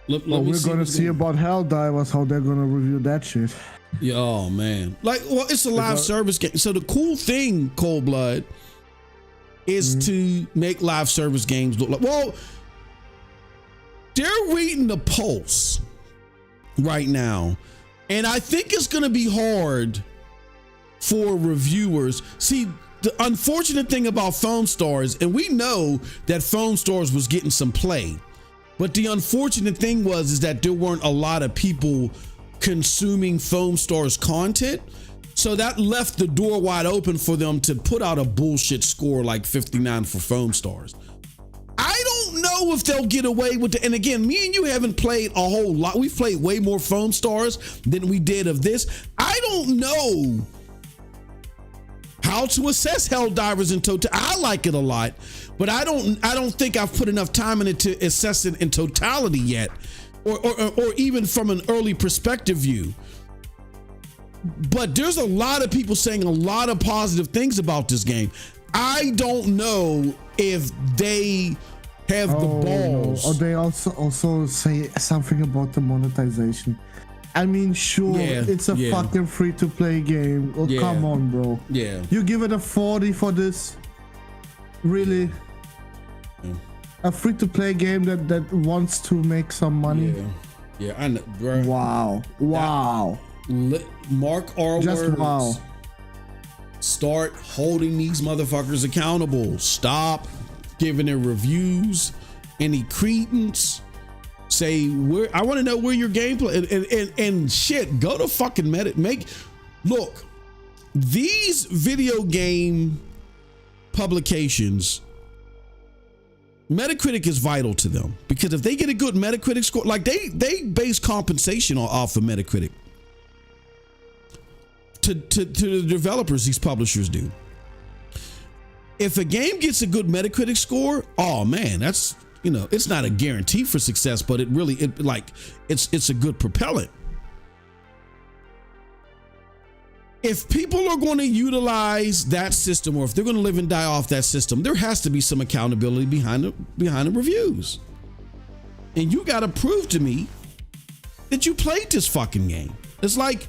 We're gonna see about Helldivers, how they're gonna review that shit.
Yeah, oh man, it's a live service game. So the cool thing, Cold Blood, is to make live service games look like. They're reading the pulse right now, and I think it's gonna be hard for reviewers. See, the unfortunate thing about Foam Stars, and we know that Foam Stars was getting some play, but the unfortunate thing is that there weren't a lot of people consuming Foam Stars content, so that left the door wide open for them to put out a bullshit score like 59 for Foam Stars. I don't know if they'll get away with it. And again, me and you haven't played a whole lot. We've played way more Foam Stars than we did of this. I don't know how to assess Helldivers in total. I like it a lot, but I don't think I've put enough time in it to assess it in totality yet, or even from an early perspective view. But there's a lot of people saying a lot of positive things about this game. I don't know if they have the balls.
No. Or they also say something about the monetization. I mean, sure, it's a fucking free-to-play game. Oh, come on, bro.
Yeah.
You give it a 40 for this? Really? Yeah. A free-to-play game that wants to make some money?
Yeah, I know, bro.
Wow.
Mark our
just
words.
Wow.
Start holding these motherfuckers accountable. Stop giving their reviews any credence. Say, I want to know where your gameplay and shit. Go to fucking look, these video game publications, Metacritic is vital to them, because if they get a good Metacritic score, like they base compensation off of Metacritic to the developers, these publishers do. If a game gets a good Metacritic score, oh man, that's, you know, it's not a guarantee for success, but it's a good propellant. If people are going to utilize that system, or if they're going to live and die off that system, there has to be some accountability behind the reviews. And you got to prove to me that you played this fucking game. It's like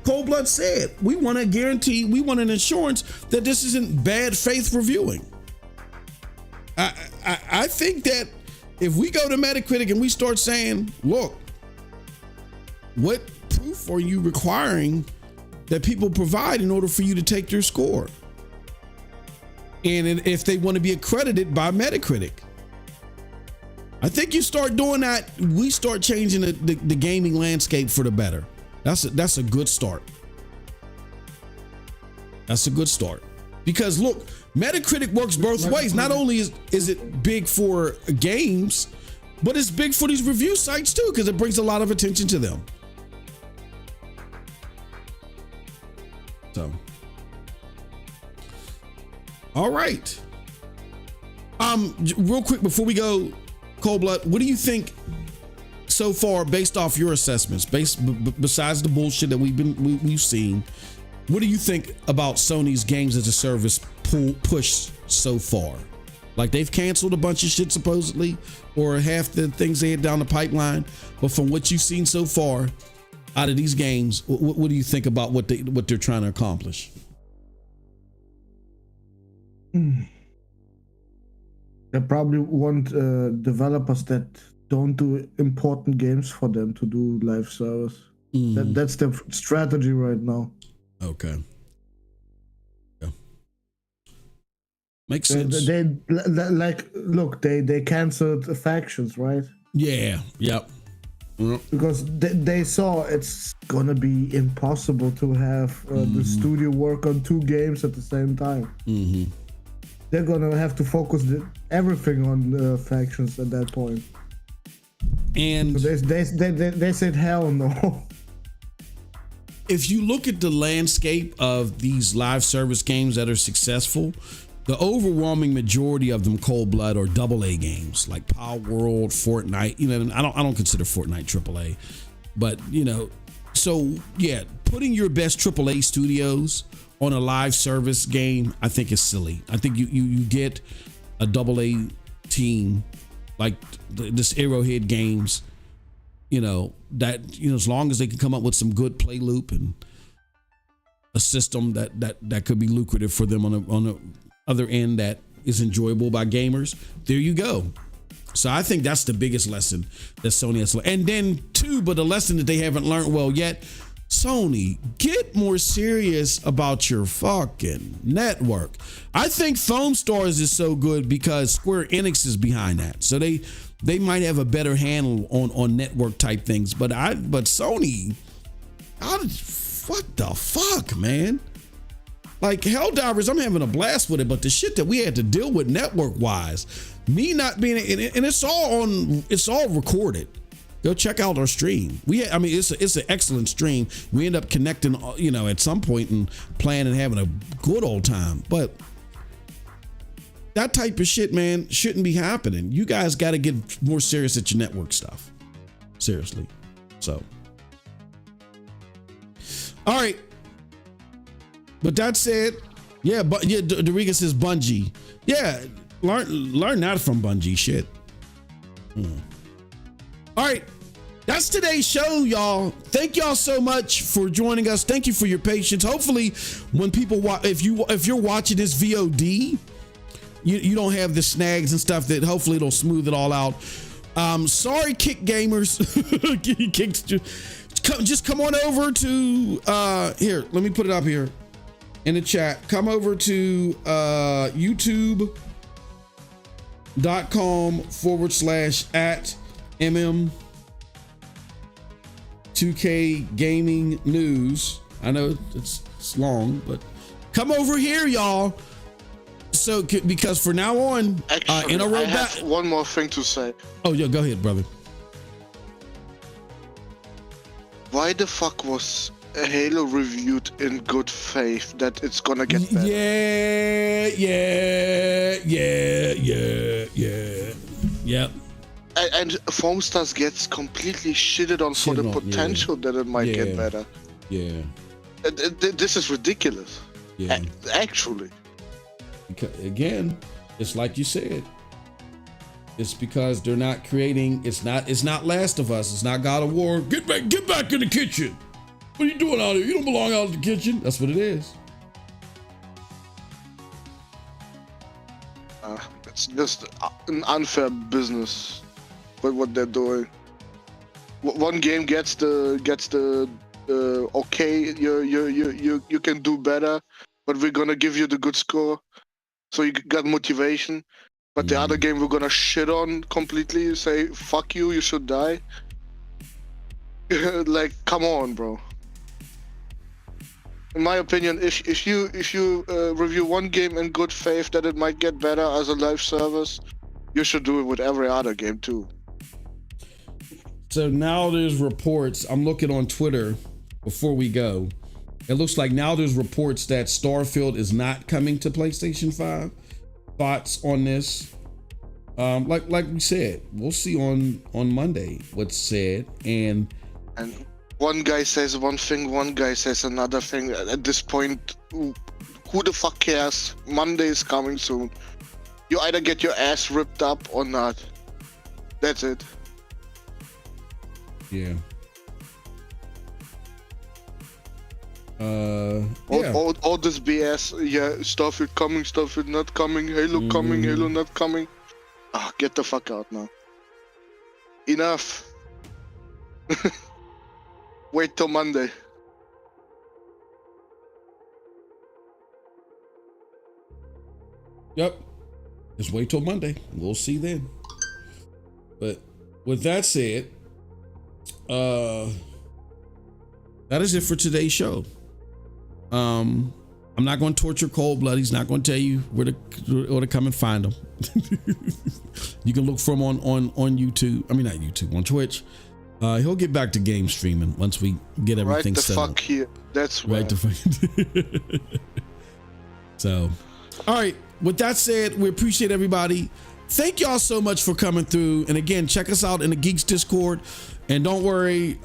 Cold Blood said, we want a guarantee, we want an assurance that this isn't bad faith reviewing. I think that if we go to Metacritic and we start saying, look, what proof are you requiring that people provide in order for you to take their score? And if they want to be accredited by Metacritic, I think you start doing that, we start changing the gaming landscape for the better. That's a good start. That's a good start. Because look, Metacritic works both ways. Not only is it big for games, but it's big for these review sites too, because it brings a lot of attention to them. So, all right. Real quick before we go, Cold Blood, what do you think so far, based off your assessments, besides the bullshit that we've seen? What do you think about Sony's games as a service push so far? Like, they've canceled a bunch of shit supposedly, or half the things they had down the pipeline. But from what you've seen so far out of these games, what do you think about what they're trying to accomplish?
They probably want developers that don't do important games for them to do live service. That's their strategy right now.
Okay. Yeah. Makes sense.
They canceled Factions, right?
Yeah. Yep.
Because they saw it's gonna be impossible to have the studio work on two games at the same time. Mm-hmm. They're gonna have to focus everything on Factions at that point.
And
so they said hell no.
If you look at the landscape of these live service games that are successful, the overwhelming majority of them, Cold Blood, are AA games like Power World, Fortnite. You know, I don't consider Fortnite AAA, but you know, so yeah, putting your best AAA studios on a live service game, I think is silly. I think you get a AA team like this Arrowhead Games, that as long as they can come up with some good play loop and a system that could be lucrative for them on the other end that is enjoyable by gamers, there you go. So I think that's the biggest lesson that Sony has learned. And then but the lesson that they haven't learned well yet, Sony, get more serious about your fucking network. I think Foam Stars is so good because Square Enix is behind that. So they might have a better handle on network type things. But Sony, what the fuck, man? Like Helldivers, I'm having a blast with it, but the shit that we had to deal with network wise, me not being, and it's all recorded. Go check out our stream. It's an excellent stream. We end up connecting, at some point and playing and having a good old time. But that type of shit, man, shouldn't be happening. You guys got to get more serious at your network stuff. Seriously. So, all right. But that said, Doriga says Bungie. Yeah, learn that from Bungie. Shit. All right, that's today's show, y'all. Thank y'all so much for joining us. Thank you for your patience. Hopefully, when people if you're watching this VOD, you don't have the snags and stuff. That hopefully it'll smooth it all out. Sorry, Kick Gamers. Just come on over to here. Let me put it up here in the chat. Come over to youtube.com/@MM2K Gaming News. I know it's long, but come over here, y'all. So, because for now on,
actually, I have one more thing to say.
Oh, yeah, go ahead, brother.
Why the fuck was Halo reviewed in good faith that it's gonna get better?
Yeah.
And Foam Stars gets completely shitted on for the potential that it might get better.
Yeah.
This is ridiculous.
Yeah.
Actually.
Again, it's like you said. It's because they're not creating. It's not Last of Us. It's not God of War. Get back in the kitchen. What are you doing out here? You don't belong out in the kitchen. That's what it is.
It's just an unfair business with what they're doing. One game gets the okay. You can do better, but we're gonna give you the good score, so you got motivation. But the other game we're gonna shit on completely. Say fuck you. You should die. Like, come on, bro. In my opinion, if you review one game in good faith that it might get better as a live service, you should do it with every other game too.
So now there's reports. I'm looking on Twitter before we go. It looks like now there's reports that Starfield is not coming to PlayStation 5. Thoughts on this? Like we said, we'll see on Monday what's said. And
one guy says one thing, one guy says another thing. At this point, who the fuck cares? Monday is coming soon. You either get your ass ripped up or not. That's it.
Yeah.
All this BS. Yeah, Starfield coming, Starfield not coming, Halo coming, Halo not coming. Get the fuck out now. Enough. Wait till Monday.
Yep. Just wait till Monday. We'll see then. But with that said, that is it for today's show. I'm not going to torture Cold Blood. He's not going to tell you where to come and find him. You can look for him on YouTube. I mean, not YouTube, on Twitch. He'll get back to game streaming once we get everything set up.
Right the fuck here. That's
right. The fuck. So, all right. With that said, we appreciate everybody thank y'all so much for coming through. And again, check us out in the Geeks Discord. And don't worry,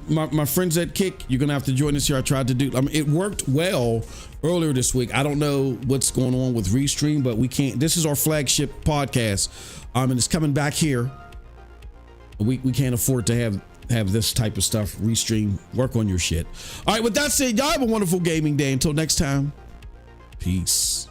my friends at Kick, you're gonna have to join us here. I tried to do, it worked well earlier this week. I don't know what's going on with Restream, but we can't. This is our flagship podcast, and it's coming back here. We can't afford to have this type of stuff. Restream, work on your shit. All right, with that said, y'all have a wonderful gaming day. Until next time, peace.